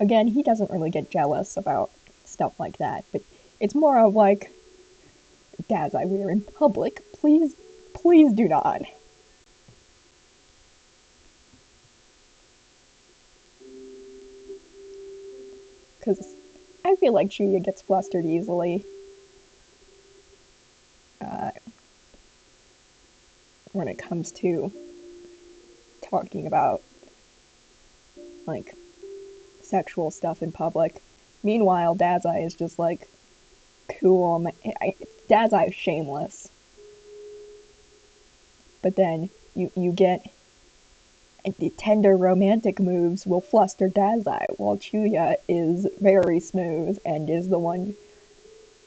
again, he doesn't really get jealous about stuff like that, but it's more of like, Dazai, we are in public, please do not. because I feel like Chuya gets flustered easily uh, when it comes to talking about like sexual stuff in public. Meanwhile, Dad's Eye is just like cool. Dad's Eye is shameless, but then you get the tender romantic moves will fluster Dad's Eye, while Chuya is very smooth and is the one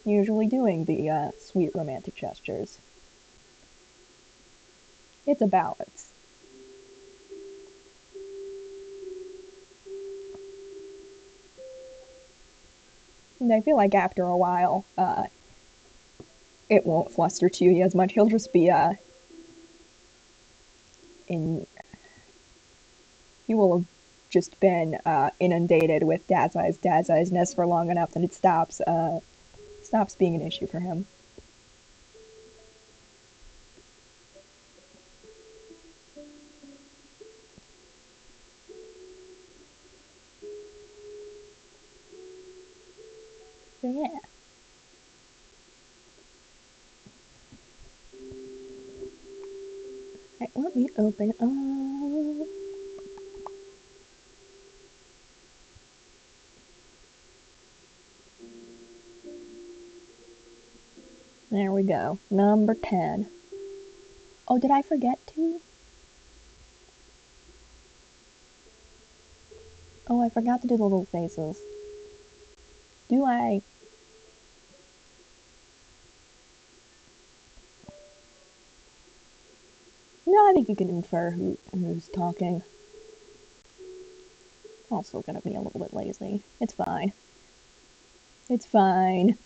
usually doing the sweet romantic gestures. It's a balance. And I feel like after a while, it won't fluster Chuya as much. He'll just be in. He will have just been inundated with Dad's Eye's nest for long enough that it stops being an issue for him. So yeah. Right, let me open up. There we go. Number 10. Oh, did I forget to? Oh, I forgot to do the little faces. Do I? No, I think you can infer who's talking. Also gonna be a little bit lazy. It's fine. It's fine.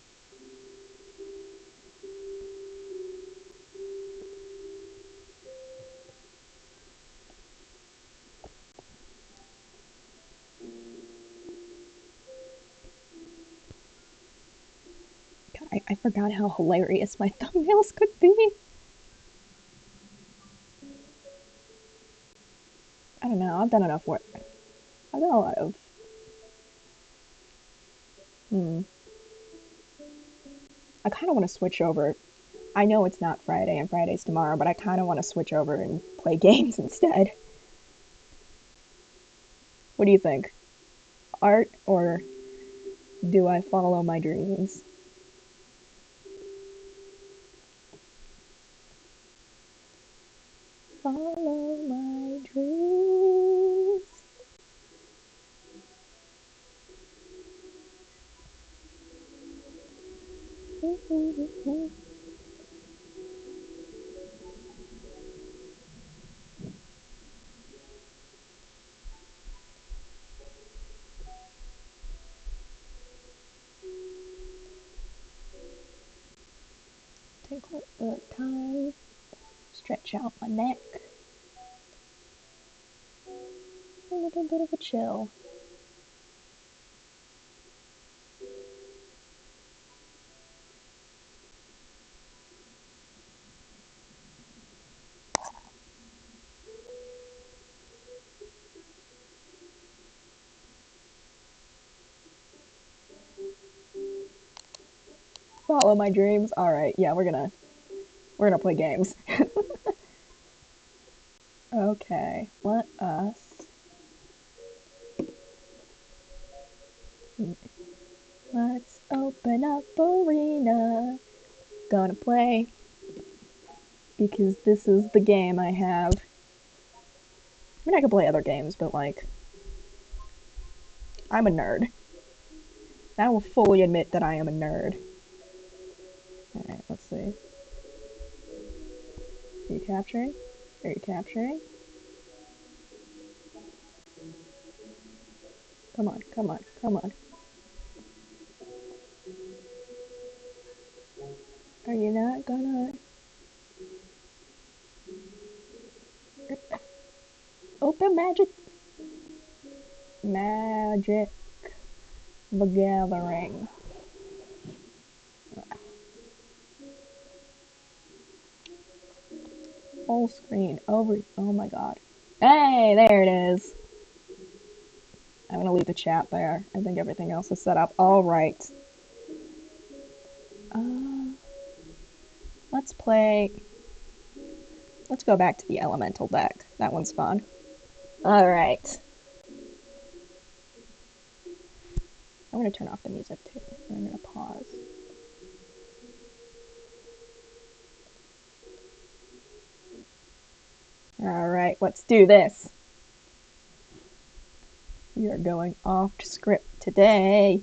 God, I forgot how hilarious my thumbnails could be. I don't know. I've done enough work. I've done a lot of. Hmm. I kind of want to switch over. I know it's not Friday and Friday's tomorrow, but I kind of want to switch over and play games instead. What do you think? Art or do I follow my dreams? Follow my dreams. Take a little time, stretch out my neck, a little bit of a chill. Follow my dreams. All right, yeah, we're gonna play games. Okay, let's open up Arena. Gonna play because this is the game I have. I mean, I could play other games, but like, I'm a nerd. I will fully admit that I am a nerd. All right, let's see. Are you capturing? Are you capturing? Come on, come on, come on. Are you not gonna open magic? Magic the Gathering. Full screen over. Oh my god. Hey, there it is. I'm gonna leave the chat there. I think everything else is set up. Alright. Uh, let's play... Let's go back to the elemental deck. That one's fun. Alright. I'm gonna turn off the music too. I'm gonna pause. Alright, let's do this. We are going off script today.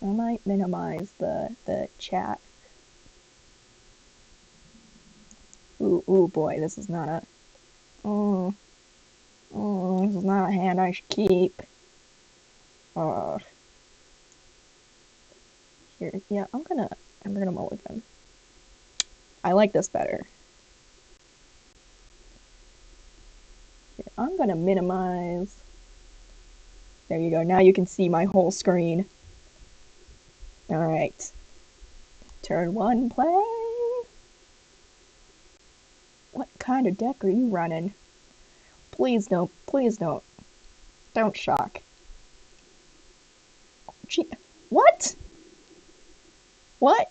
I might minimize the chat. Ooh boy, this is not a... this is not a hand I should keep. Here, yeah, I'm gonna mulligan. I like this better. Here, I'm gonna minimize. There you go, now you can see my whole screen. Alright. Turn 1, play! What kind of deck are you running? Please don't, please don't. Don't shock. Gee, what? What?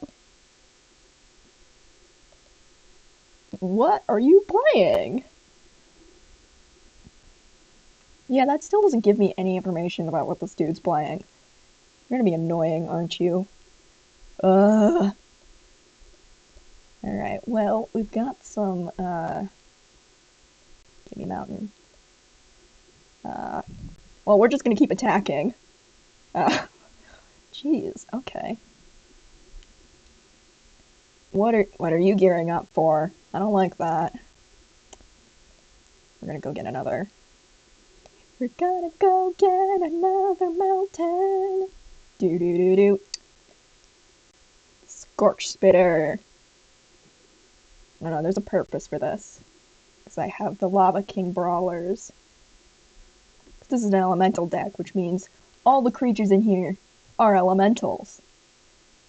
What are you playing? Yeah, that still doesn't give me any information about what this dude's playing. You're gonna be annoying, aren't you? Alright, well, we've got some, give me mountain. Well, we're just gonna keep attacking. Jeez, okay. What are you gearing up for? I don't like that. We're gonna go get another. We're gonna go get another mountain. Do. Scorch Spitter. No, there's a purpose for this. Because I have the Lava King Brawlers. This is an elemental deck, which means all the creatures in here are elementals.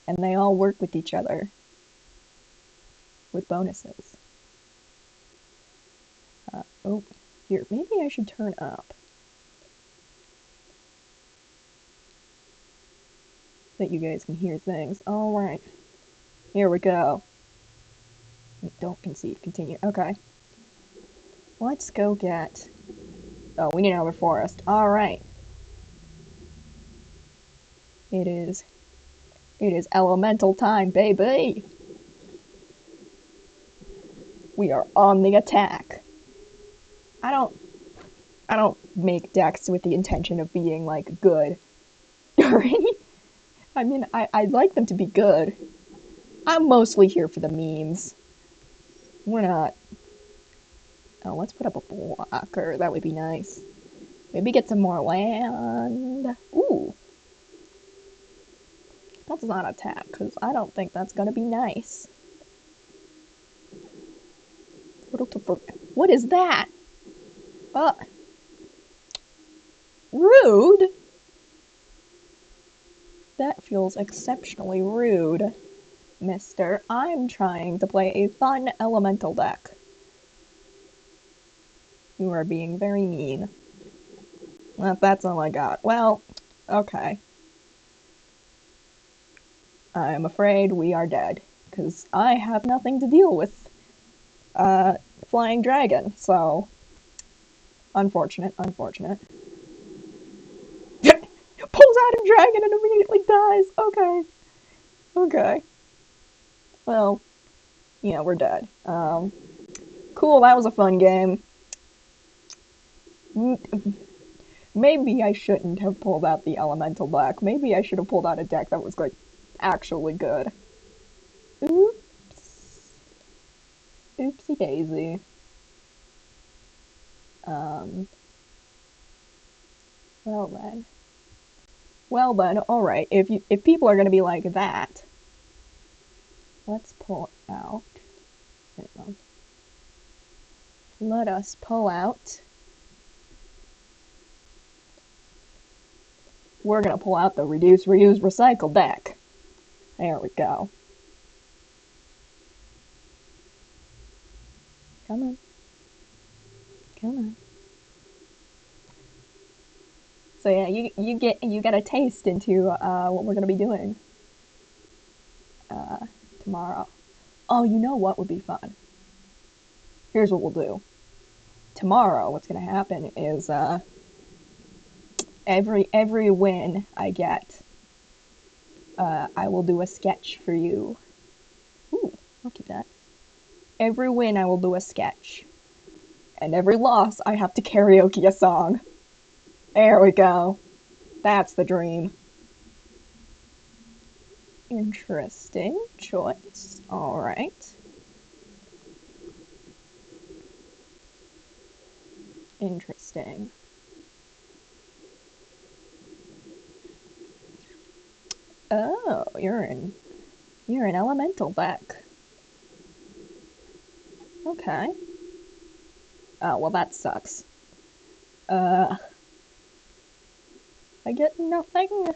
And they all work with each other. With bonuses. Oh, here, maybe I should turn up. So that you guys can hear things. Alright. Here we go. Don't concede, continue. Okay. Let's go get... Oh, we need another forest. Alright. It is elemental time, baby! We are on the attack. I don't make decks with the intention of being, like, good. I mean, I'd like them to be good. I'm mostly here for the memes. We're not... Oh, let's put up a blocker. That would be nice. Maybe get some more land. Ooh. That's not attack, because I don't think that's gonna be nice. What is that? Rude? That feels exceptionally rude, mister. I'm trying to play a fun elemental deck. You are being very mean. That's all I got. Well, okay. I'm afraid we are dead, because I have nothing to deal with Flying Dragon, so... Unfortunate. Pulls out a dragon and immediately dies! Okay. Well, yeah, we're dead. Cool, that was a fun game. Maybe I shouldn't have pulled out the elemental deck. Maybe I should have pulled out a deck that was, like, actually good. Oops. Oopsie daisy. Well then, alright, if people are gonna be like that, let's pull out, let us pull out, we're gonna pull out the Reduce, Reuse, Recycle deck. There we go. Come on. So yeah, you get a taste into what we're gonna be doing tomorrow. Oh, you know what would be fun? Here's what we'll do. Tomorrow, what's gonna happen is every win I get, I will do a sketch for you. Ooh, I'll keep that. Every win I will do a sketch, and every loss I have to karaoke a song. There we go. That's the dream. Interesting choice. All right. Interesting. Oh, you're an elemental deck. Okay. Oh, well that sucks. Uh, I get nothing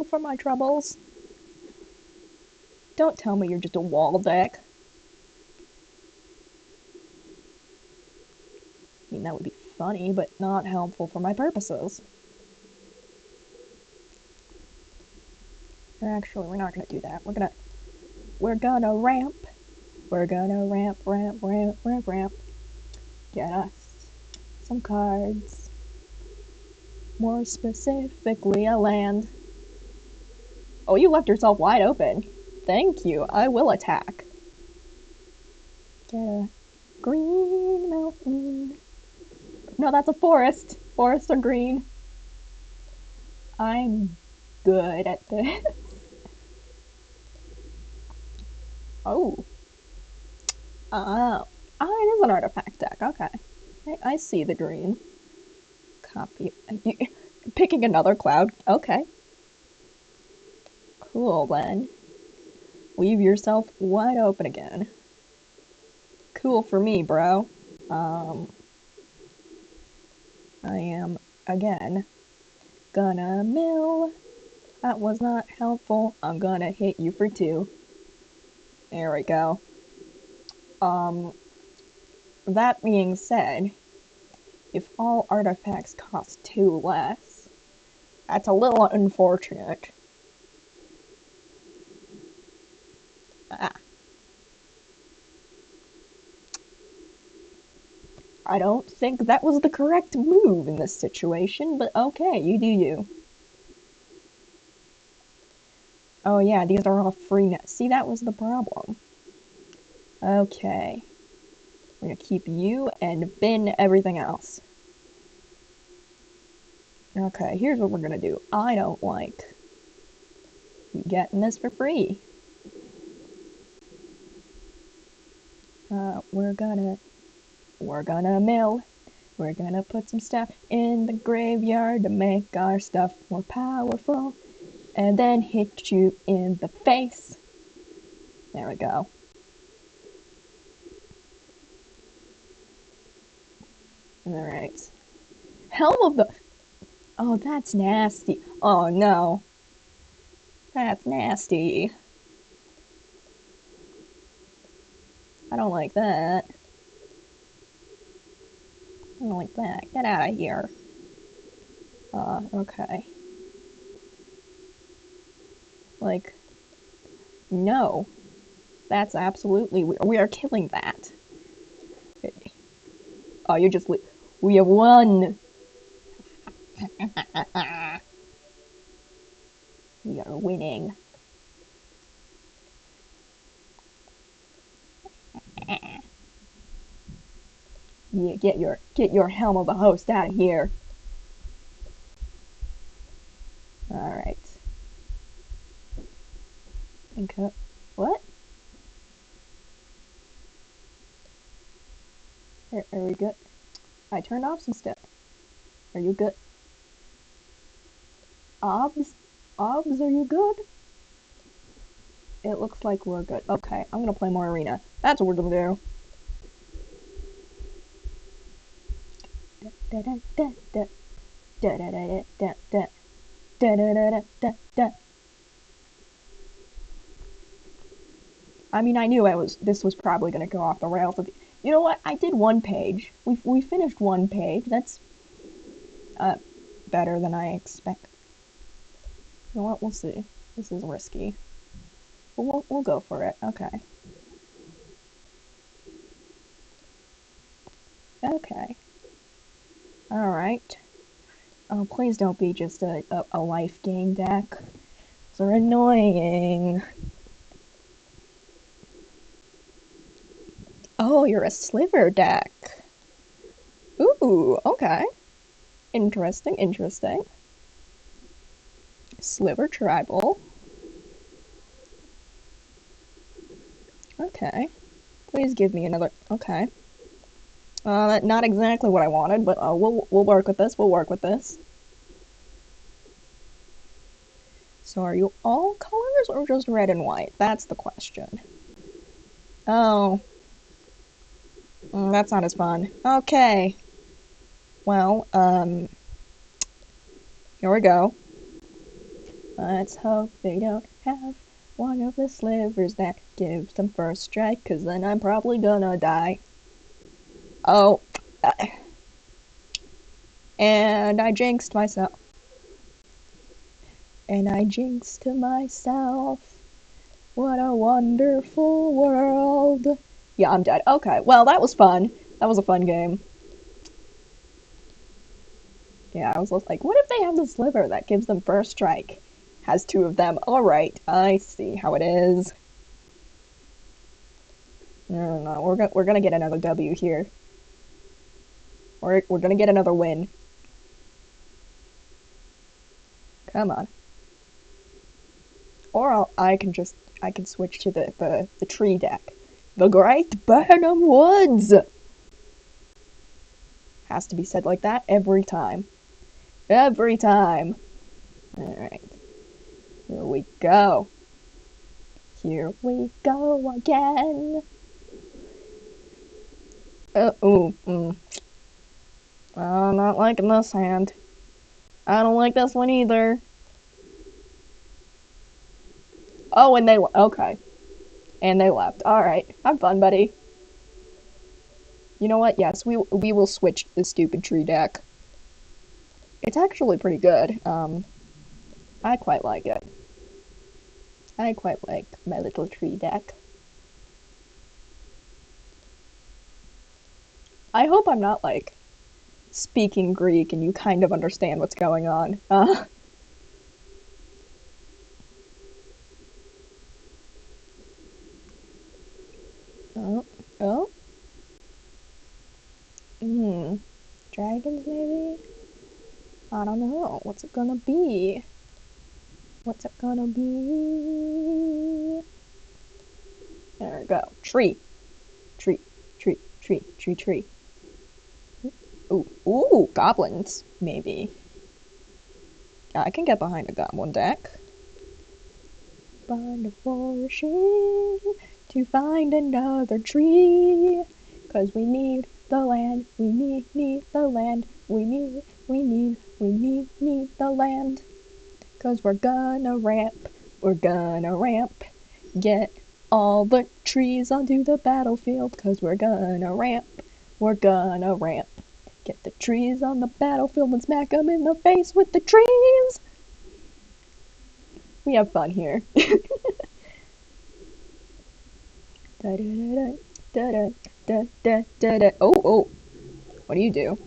for my troubles. Don't tell me you're just a wall deck. I mean, that would be funny, but not helpful for my purposes. Actually, we're not gonna do that. We're gonna ramp. We're gonna ramp. Get us some cards. More specifically, a land. Oh, you left yourself wide open. Thank you. I will attack. Get a green mountain. No, that's a forest. Forests are green. I'm good at this. Oh. Oh. Oh, it is an artifact deck. Okay. I see the green. Copy. Picking another cloud. Okay. Cool, then. Leave yourself wide open again. Cool for me, bro. I am, again, gonna mill. That was not helpful. I'm gonna hit you for 2. There we go. That being said, if all artifacts cost 2 less, that's a little unfortunate. Ah. I don't think that was the correct move in this situation, but okay, you do you. Oh yeah, these are all free now. See, that was the problem. Okay. We're gonna keep you and bin everything else. Okay, here's what we're gonna do. I don't like getting this for free. We're gonna mill. We're gonna put some stuff in the graveyard to make our stuff more powerful. And then hit you in the face. There we go. Alright. Helm of the... Oh, that's nasty. Oh, no. That's nasty. I don't like that. I don't like that. Get out of here. Okay. Like, no. That's absolutely... We are killing that. Oh, you just... We have won! We are winning. Yeah, get your Helm of the Host out of here. Alright. Okay. What? Are we good? I turned off some stuff. Are you good? Obs? Obs, are you good? It looks like we're good. Okay, I'm gonna play more arena. That's what we're gonna do. I mean, I knew this was probably gonna go off the rails. You know what? I did one page. We finished one page. That's better than I expect. You know what? We'll see. This is risky. But we'll go for it. Okay. Okay. Alright. Oh, please don't be just a life gain deck. They're annoying. Oh, you're a sliver deck. Ooh, okay. Interesting, interesting. Sliver tribal. Okay. Please give me another. Okay. Not exactly what I wanted, but we'll work with this. We'll work with this. So are you all colors or just red and white? That's the question. Oh. That's not as fun. Okay. Well, here we go. Let's hope they don't have one of the slivers that gives them first strike, 'cause then I'm probably gonna die. Oh. And I jinxed myself. And I jinxed to myself. What a wonderful world. Yeah, I'm dead. Okay, well, that was fun. That was a fun game. Yeah, I was like, what if they have the sliver that gives them first strike? Has two of them. Alright, I see how it is. No, we're gonna get another W here. We're gonna get another win. Come on. Or I can switch to the tree deck. The Great Burnham Woods! Has to be said like that every time. Every time. Alright. Here we go. Here we go again. I'm not liking this hand. I don't like this one either. Oh, and okay. And they left. Alright. Have fun, buddy. You know what? Yes, we will switch the stupid tree deck. It's actually pretty good. I quite like it. I quite like my little tree deck. I hope I'm not, like, speaking Greek and you kind of understand what's going on. Oh, oh. Dragons, maybe? I don't know. What's it gonna be? What's it gonna be? There we go. Tree. Tree. Tree. Tree. Tree. Tree. Ooh, goblins, maybe. I can get behind a goblin deck. Find a forest to find another tree. 'Cause we need the land, we need the land, we need the land. 'Cause we're gonna ramp, get all the trees onto the battlefield. 'Cause we're gonna ramp, get the trees on the battlefield and smack them in the face with the trees. We have fun here. Oh, what do you do?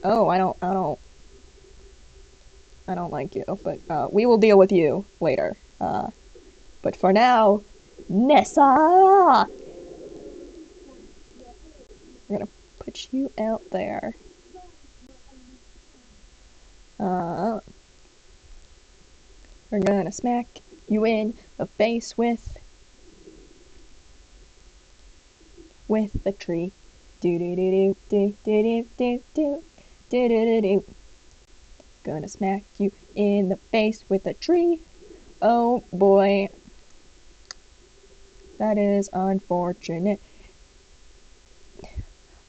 Oh, I don't like you, but we will deal with you later. But for now, Nessa! We're gonna put you out there. We're gonna smack you in the face with the tree. Do do do do do do do do do do do. Gonna smack you in the face with a tree. Oh boy. That is unfortunate.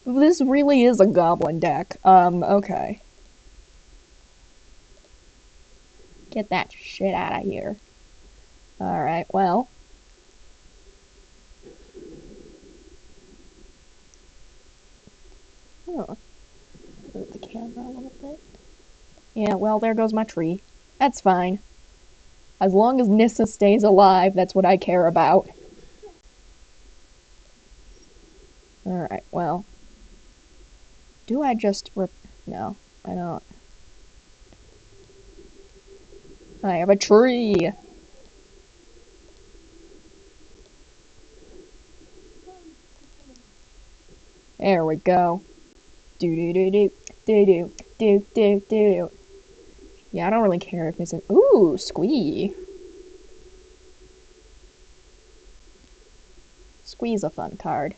This really is a goblin deck. Okay. Get that shit out of here. Alright, well. Huh. Move the camera a little bit. Yeah, well, there goes my tree. That's fine. As long as Nissa stays alive, that's what I care about. Alright, well. Do I just rip... No, I don't. I have a tree! There we go. Do-do-do-do. Do-do. Do-do-do-do. Yeah, I don't really care if it's an... Ooh, Squee. Squee's a fun card.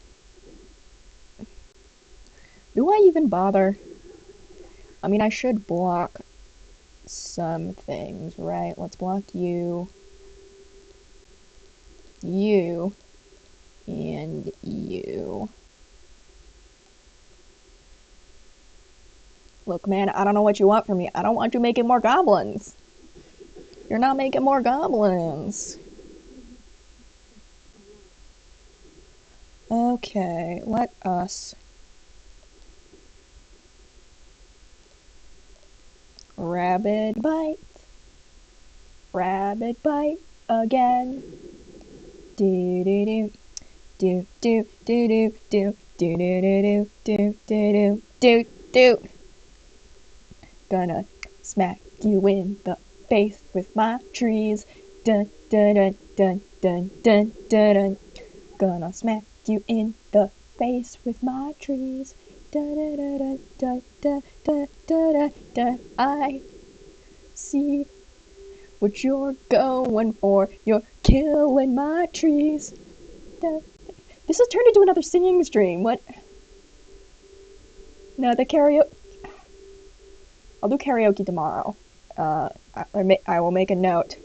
Do I even bother? I mean, I should block some things, right? Let's block you, you, and you. Look, man, I don't know what you want from me. I don't want you making more goblins. You're not making more goblins. Okay, let us Rabid bite. Rabid bite again. Do do do do do do do do do do do do do do do. Gonna smack you in the face with my trees. Dun dun dun dun dun dun dun dun. Gonna smack you in the face with my trees. Dun dun dun dun dun dun dun dun dun. I see what you're going for. You're killing my trees. Dun. This has turned into another singing stream. What? No, the karaoke. I'll do karaoke tomorrow. I will make a note.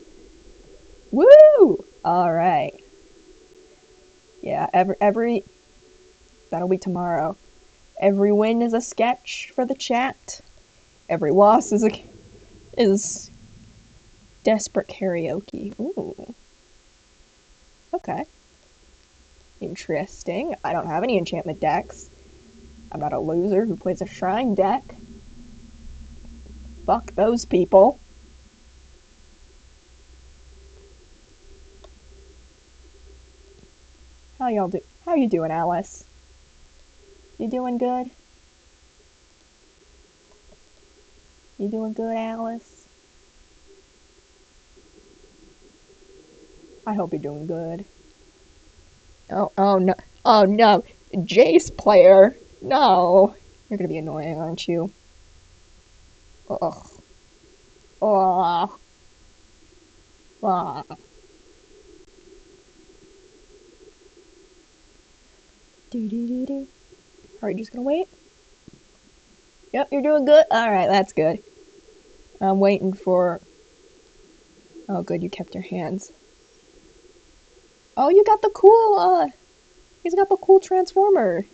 Woo! All right. Yeah, every that'll be tomorrow. Every win is a sketch for the chat. Every loss is desperate karaoke. Ooh. Okay. Interesting. I don't have any enchantment decks. I'm not a loser who plays a shrine deck. Fuck those people. How you doing, Alice? You doing good? You doing good, Alice? I hope you're doing good. Oh no. Oh no. Jace player. No. You're gonna be annoying, aren't you? Ugh. Ugh. Ugh. Do do do do. Are you just gonna wait? Yep, you're doing good. Alright, that's good. I'm waiting for... Oh, good, you kept your hands. Oh, you got the cool, he's got the cool transformer.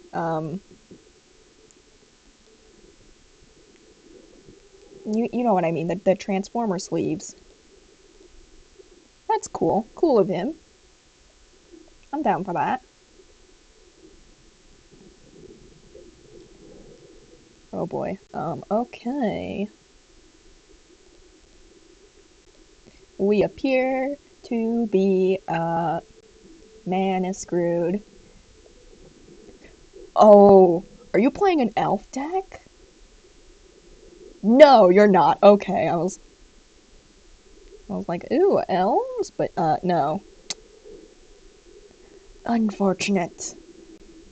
You know what I mean, the transformer sleeves. That's cool. Cool of him. I'm down for that. Oh boy. Okay. We appear to be, man is screwed. Oh, are you playing an elf deck? No, you're not. Okay, I was like, ooh, elves? But, no. Unfortunate.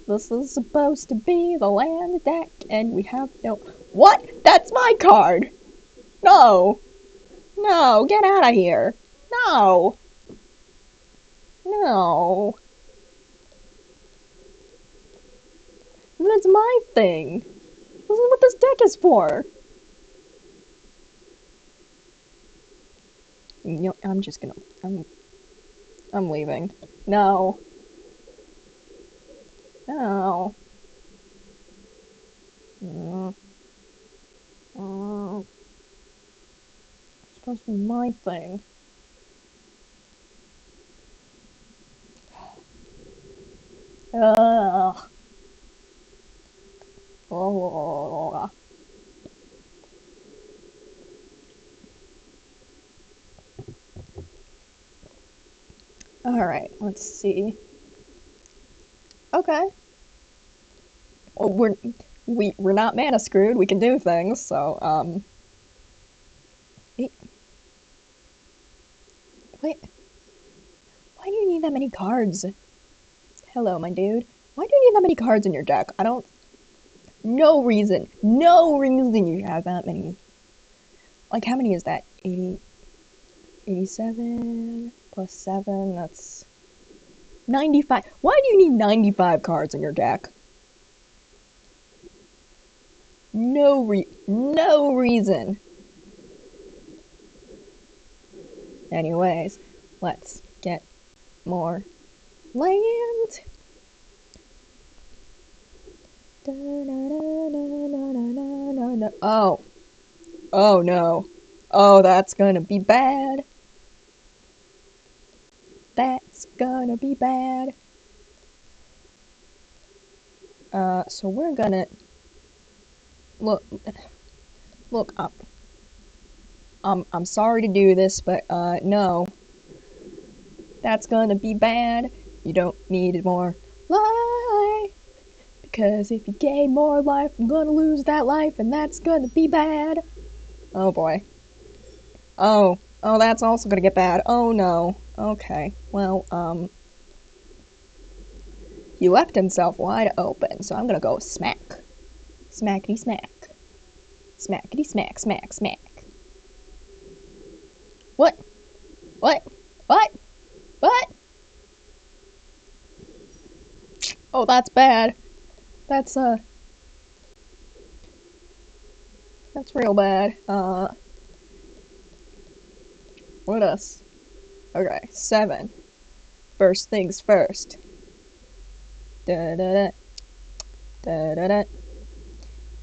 This is supposed to be the land deck, and we have no... What? That's my card! No! No, get out of here! No! No! That's my thing! This is what this deck is for! You know, I'm just gonna... I'm leaving. No. No. Mm. Mm. It's supposed to be my thing. Ugh. Oh. Alright, let's see. Okay. Well, we're not mana screwed, we can do things, so, wait, wait, why do you need that many cards? Hello, my dude. Why do you need that many cards in your deck? I don't, no reason you have that many. Like, how many is that? 80, 87 plus 7, that's 95. Why do you need 95 cards in your deck? No reason. Anyways, let's get more land. Oh. Oh no. Oh, that's gonna be bad. That's gonna be bad. So we're gonna look up. I'm sorry to do this, but no. That's gonna be bad. You don't need more life. Because if you gain more life, I'm gonna lose that life, and that's gonna be bad. Oh boy. Oh, that's also gonna get bad. Oh no. Okay. Well, he left himself wide open, so I'm gonna go smack. Smackety smack. Smackety smack, smack, smack. What? What? What? What? Oh, that's bad. That's real bad. What else? Okay, 7. First things first. Da da da. Da da da.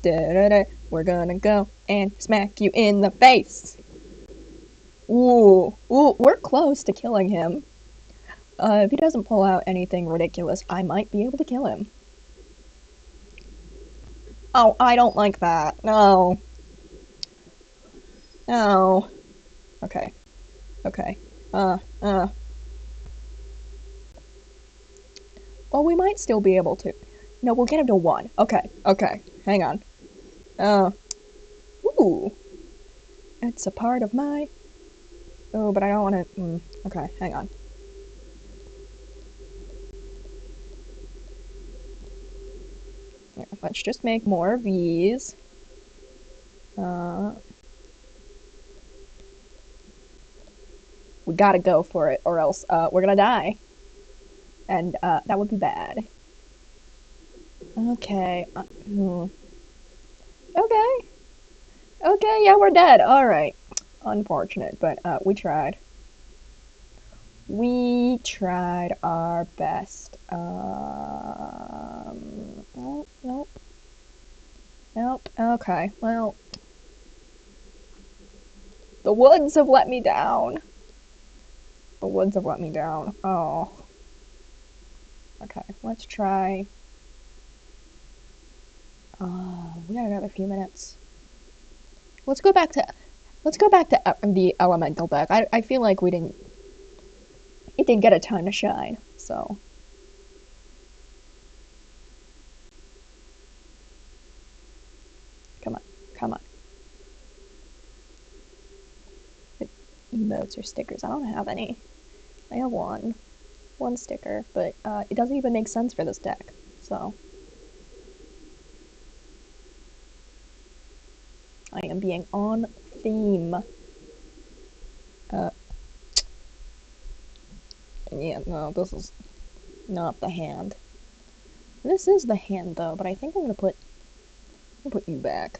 Da da da. We're gonna go and smack you in the face. Ooh, we're close to killing him. If he doesn't pull out anything ridiculous, I might be able to kill him. Oh, I don't like that. No. No. Okay. Okay. Well, we might still be able to. No, we'll get him to 1. Okay. Okay. Hang on. Ooh. It's a part of my... Oh, but I don't want to... okay, hang on. Here, let's just make more of these. We gotta go for it, or else we're gonna die. And that would be bad. Okay. Okay. Okay, yeah, we're dead. Alright. Unfortunate, but we tried. We tried our best. Nope, nope. Nope. Okay, well. The woods have let me down. The woods have let me down. Oh. Okay, let's try. We got another few minutes. Let's go back to the elemental deck. I feel like it didn't get a ton to shine, so. Come on, come on. Emotes or stickers. I don't have any. I have one sticker, but it doesn't even make sense for this deck, so. I am being on theme. Yeah, no, this is not the hand. This is the hand, though, but I think I'm gonna put you back.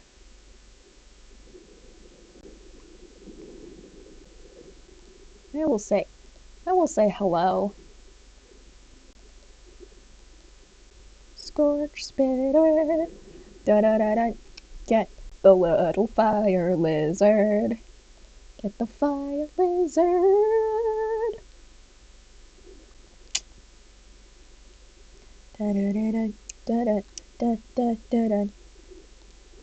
I will say hello. Scorch Spitter. Da da da da. Get the little fire lizard. Get the fire lizard. Da da da da da da da da da.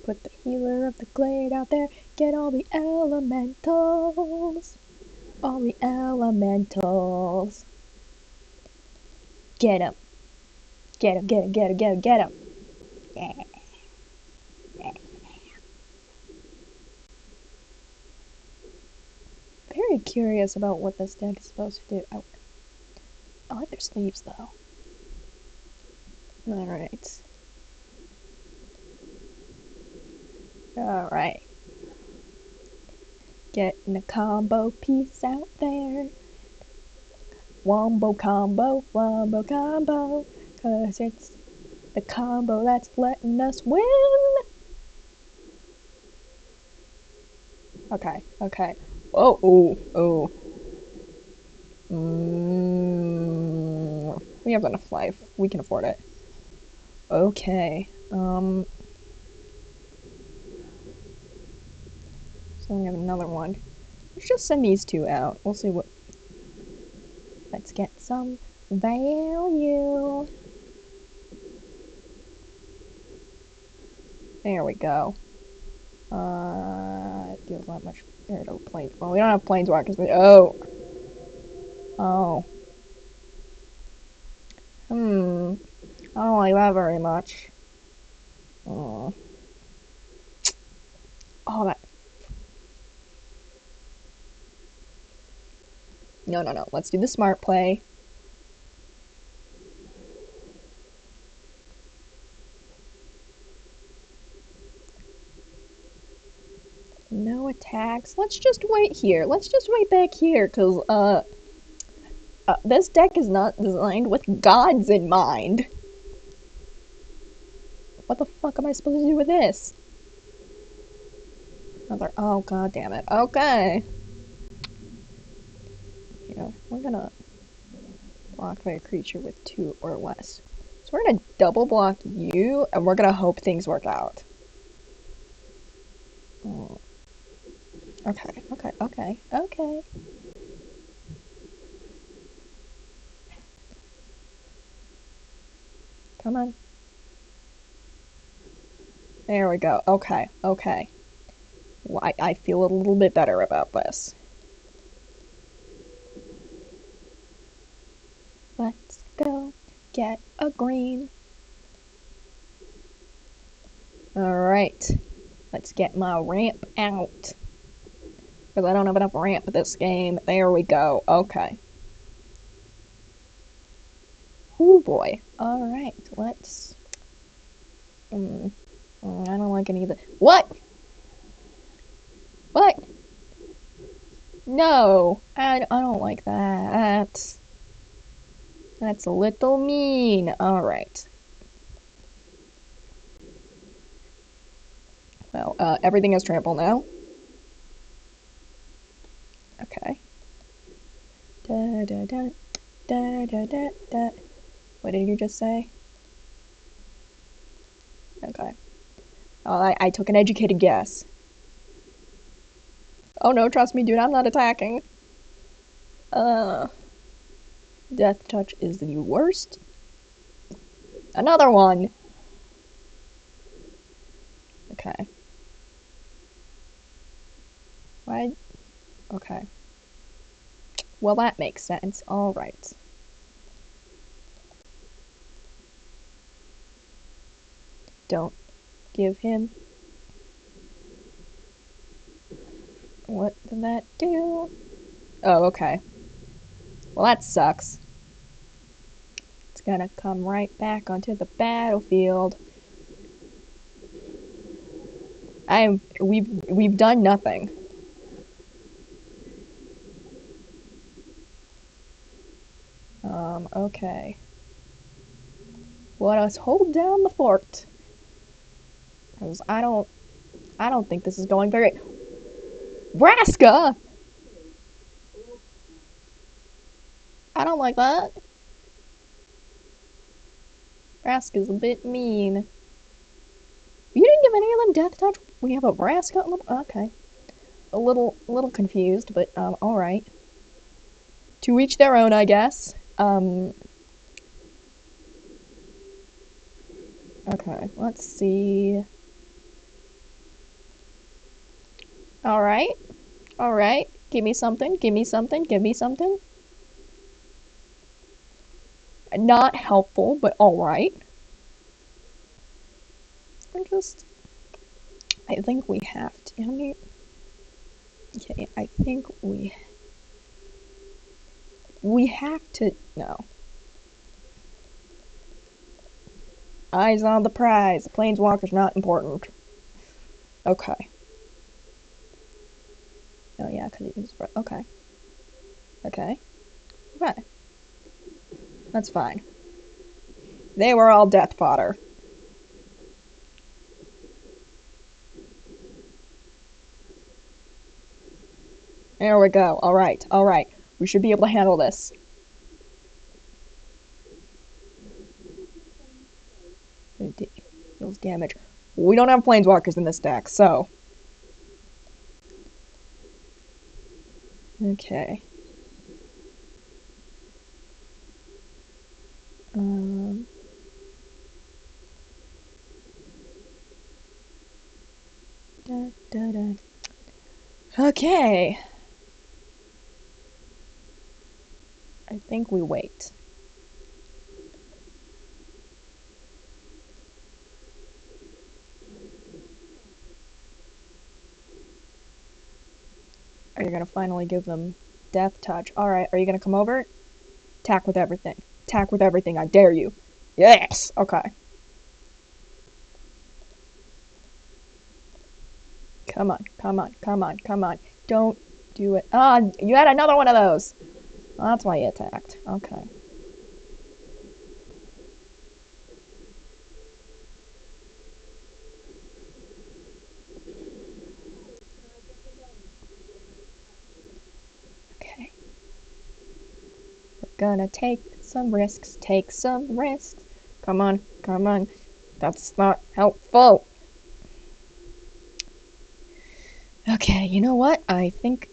Put the healer of the glade out there. Get all the elementals. All the elementals. Get him. Get him, get him, get him, get him, get him. Yeah. Very curious about what this deck is supposed to do. I like their sleeves, though. Alright. Alright. Getting a combo piece out there. Wombo combo, wombo combo. 'Cause it's the combo that's letting us win. Okay, okay. Oh, oh, oh. We have enough life. We can afford it. Okay. So we have another one. Let's just send these two out. We'll see what. Let's get some value. There we go. It feels not much better to planes. Well, we don't have planeswalkers. Oh. Oh. I don't like that very much. Oh, that. No, no, no. Let's do the smart play. No attacks. Let's just wait here. Let's just wait back here, because, this deck is not designed with gods in mind. What the fuck am I supposed to do with this? Oh, god damn it. Okay. You know, we're gonna block by a creature with 2 or less. So we're gonna double block you, and we're gonna hope things work out. Oh. Okay, okay, okay, okay. Come on. There we go. Okay, okay. Well, I feel a little bit better about this. Let's go get a green. Alright. Let's get my ramp out. Because I don't have enough ramp this game. There we go. Okay. Oh boy. Alright, let's... I don't like any of the... What? What? No! I don't like that. That's a little mean. Alright. Well, everything has trample now. Okay. Da da da da da da da. What did you just say? Okay. Oh, I took an educated guess. Oh no, trust me, dude, I'm not attacking. Death Touch is the worst. Another one! Okay. Why? Okay. Well, that makes sense. Alright. Don't give him. What did that do? Oh, okay. Well, that sucks. It's gonna come right back onto the battlefield. We've done nothing. Okay. Let us hold down the fort. Because I don't think this is going very... Vraska! I don't like that. Vraska's a bit mean. You didn't give any of them Death Touch? We have a Vraska on the... Okay. A little confused, but, alright. To each their own, I guess. Okay, let's see. Alright. Alright. Give me something, give me something, give me something. Not helpful, but alright. I think we have to, okay, I think we have to, no. Eyes on the prize. The planeswalker's not important. Okay. Oh yeah, because he was, okay. Okay. Okay. That's fine. They were all death fodder. There we go. Alright, alright. We should be able to handle this. Deals damage. We don't have planeswalkers in this deck, so. Okay. Da, da, da. Okay. I think we wait. Are you gonna finally give them death touch? Alright, are you gonna come over? Attack with everything. Attack with everything, I dare you. Yes! Okay. Come on, come on, come on, come on. Don't do it. Ah, you had another one of those! Oh, that's why you attacked. Okay. Okay. We're gonna take some risks. Take some risks. Come on, come on. That's not helpful. Okay, you know what? I think...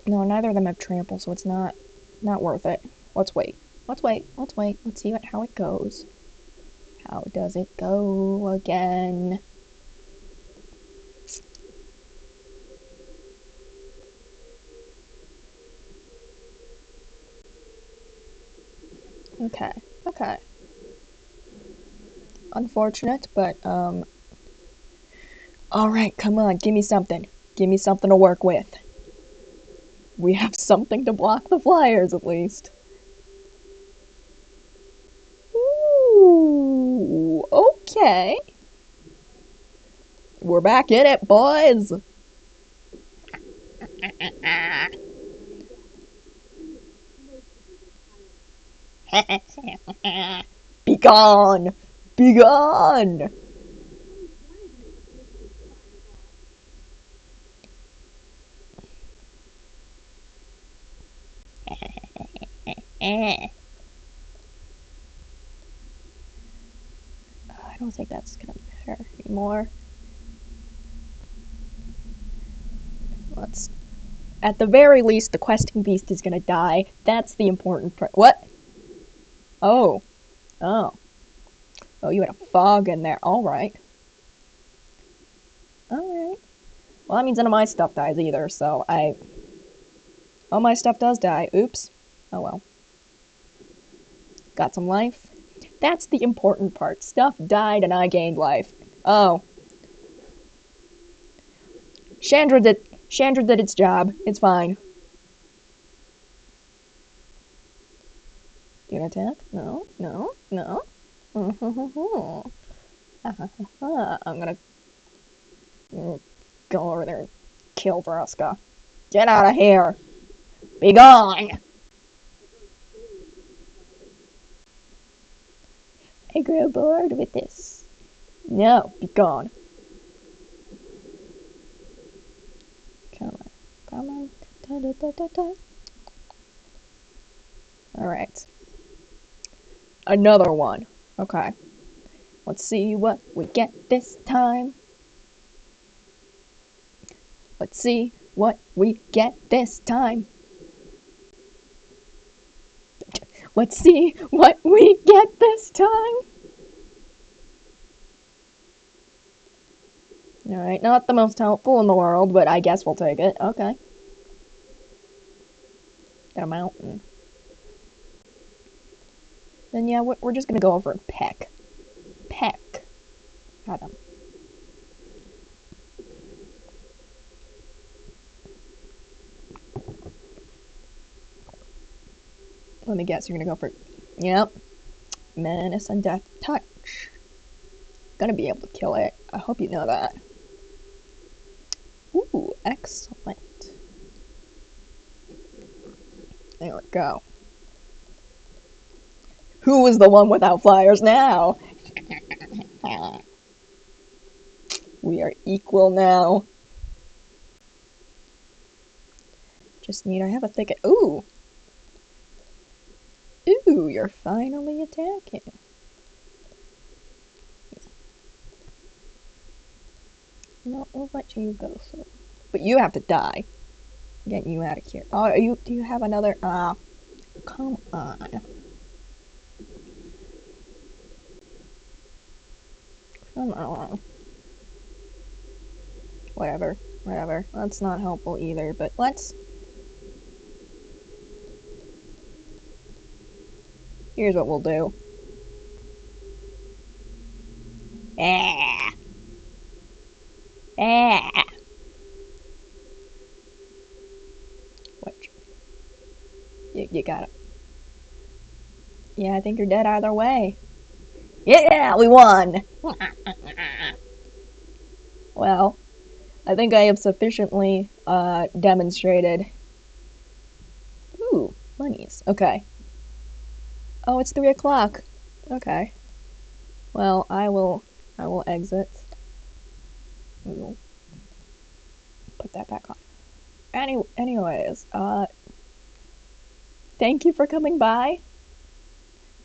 No, neither of them have trample, so it's not worth it. Let's wait. Let's wait. Let's wait. Let's see how it goes. How does it go again? Okay. Okay. Unfortunate, but, Alright, come on, give me something. Give me something to work with. We have something to block the flyers, at least. Ooh, okay. We're back in it, boys! Be gone! Be gone! I don't think that's gonna matter anymore. Let's... At the very least, the questing beast is gonna die. That's the important part. What? Oh. Oh. Oh, you had a fog in there. Alright. Alright. Well, that means none of my stuff dies either, so all my stuff does die. Oops. Oh well. Got some life. That's the important part. Stuff died and I gained life. Oh. Chandra did its job. It's fine. Do you attack? No, no, no. I'm gonna go over there and kill Vraska. Get out of here! Be gone! I grow bored with this. No, be gone. Come on, come on. Da, da, da, da, da. Alright. Another one. Okay. Let's see what we get this time. Let's see what we get this time. Let's see what we get this time. Alright, not the most helpful in the world, but I guess we'll take it. Okay. Got a mountain. then yeah, we're just gonna go over and peck. Peck at them. Let me guess, you're gonna go for... Yep. Menace and Death Touch. Gonna be able to kill it. I hope you know that. Ooh, excellent. There we go. Who is the one without flyers now? We are equal now. Just need I have a thicket. Ooh! Ooh, you're finally attacking. No, we'll let you go through. But you have to die. Get you out of here. Oh, do you have another? Come on. Come on. Whatever. That's not helpful either, but let's... Here's what we'll do. Ah! Ah! What? You got it. Yeah, I think you're dead either way. Yeah, we won! Well, I think I have sufficiently, demonstrated. Ooh, monies. Okay. Oh, it's 3 o'clock. Okay. Well, I will exit. We'll put that back on. Anyways, thank you for coming by.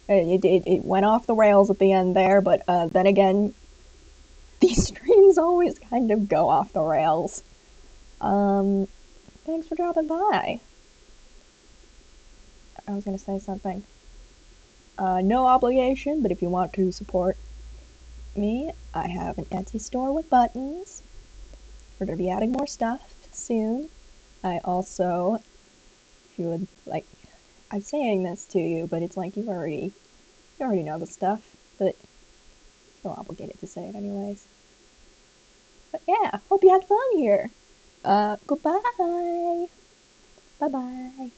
It went off the rails at the end there, but then again, these streams always kind of go off the rails. Um, thanks for dropping by. I was gonna say something. No obligation, but if you want to support me, I have an Etsy store with buttons. We're gonna be adding more stuff soon. I also, if you would like, I'm saying this to you, but it's like you already know the stuff, but feel obligated to say it anyways. But yeah, hope you had fun here. Goodbye. Bye bye.